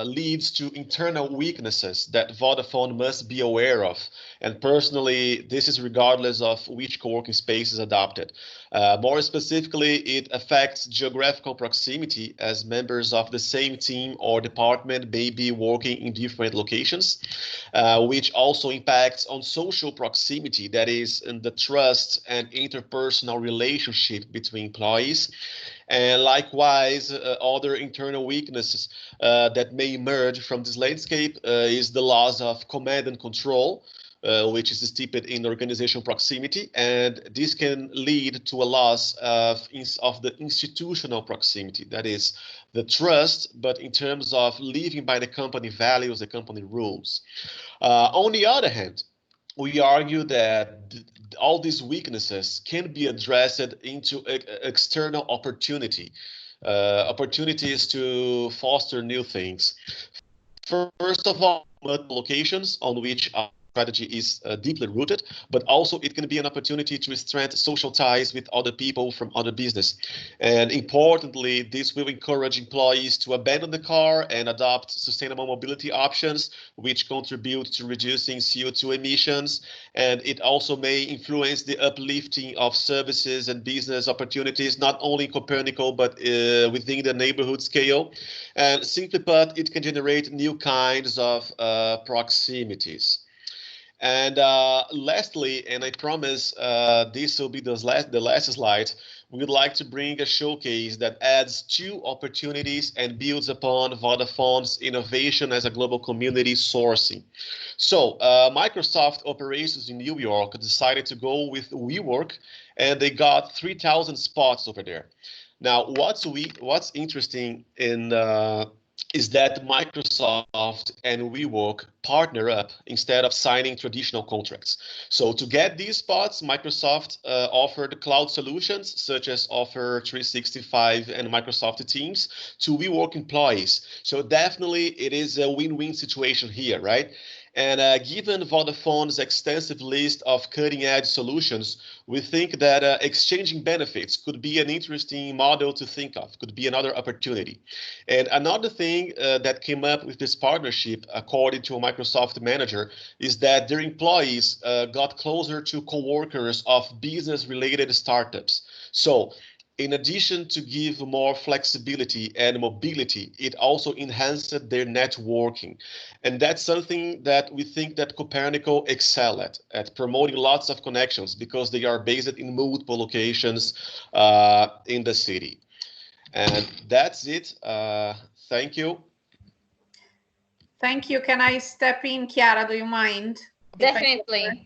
leads to internal weaknesses that Vodafone must be aware of. And personally, this is regardless of which co-working space is adopted. More specifically, it affects geographical proximity, as members of the same team or department may be working in different locations, which also impacts on social proximity, that is, in the trust and interpersonal relationship between employees. And likewise, other internal weaknesses that may emerge from this landscape is the loss of command and control, which is steeped in organizational proximity, and this can lead to a loss of the institutional proximity, that is, the trust, but in terms of living by the company values, the company rules. On the other hand, we argue that all these weaknesses can be addressed into external opportunities to foster new things. First of all, multiple locations on which our strategy is deeply rooted, but also it can be an opportunity to strengthen social ties with other people from other business. And importantly, this will encourage employees to abandon the car and adopt sustainable mobility options, which contribute to reducing CO2 emissions. And it also may influence the uplifting of services and business opportunities, not only in Copernico, but within the neighborhood scale. And simply put, it can generate new kinds of proximities. And lastly, and I promise this will be the last slide, we would like to bring a showcase that adds two opportunities and builds upon Vodafone's innovation as a global community sourcing. So Microsoft operations in New York decided to go with WeWork, and they got 3,000 spots over there. Now, what's interesting in is that Microsoft and WeWork partner up instead of signing traditional contracts. So to get these spots, Microsoft offered cloud solutions such as Offer 365 and Microsoft Teams to WeWork employees. So definitely it is a win-win situation here, right? And given Vodafone's extensive list of cutting-edge solutions, we think that exchanging benefits could be an interesting model to think of, could be another opportunity. And another thing that came up with this partnership, according to a Microsoft manager, is that their employees got closer to coworkers of business-related startups. So in addition to give more flexibility and mobility, it also enhanced their networking. And that's something that we think that Copernico excel at promoting lots of connections because they are based in multiple locations in the city. And that's it. Thank you. Thank you. Can I step in, Chiara? Do you mind? Definitely.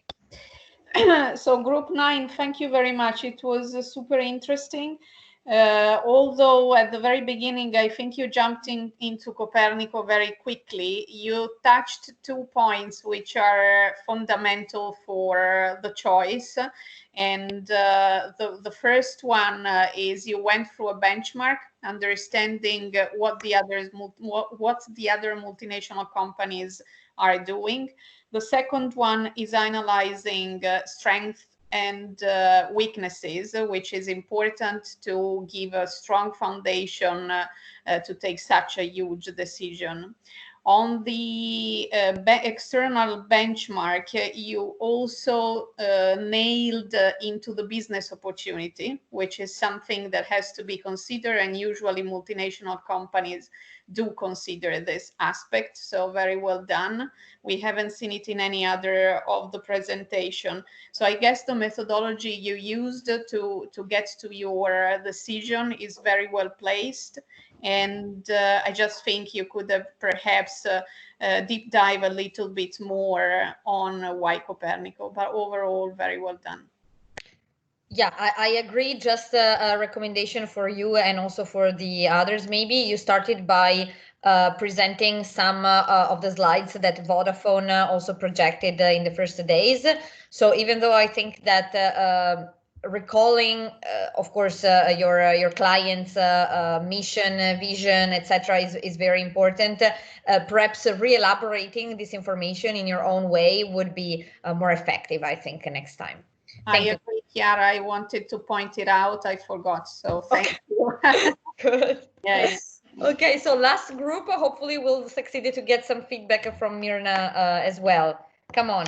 So group 9, thank you very much. It was super interesting. Although at the very beginning, I think you jumped into Copernico very quickly. You touched 2 points which are fundamental for the choice. And the first one is you went through a benchmark, understanding what the other multinational companies are doing. The second one is analyzing strengths and weaknesses, which is important to give a strong foundation to take such a huge decision. On the external benchmark, you also nailed into the business opportunity, which is something that has to be considered, and usually multinational companies do consider this aspect. So very well done. We haven't seen it in any other of the presentation. So I guess the methodology you used to get to your decision is very well placed. And I just think you could have perhaps deep dive a little bit more on why Copernico, but overall, very well done. Yeah, I agree. Just a recommendation for you and also for the others. Maybe you started by presenting some of the slides that Vodafone also projected in the first days. So even though I think that recalling, of course, your client's mission, vision, etc., is very important. Perhaps re-elaborating this information in your own way would be more effective, I think, next time. I agree, Chiara. I wanted to point it out. I forgot. So thank you. Good. Yes. Okay, so last group. Hopefully we'll succeed to get some feedback from Mirna as well. Come on.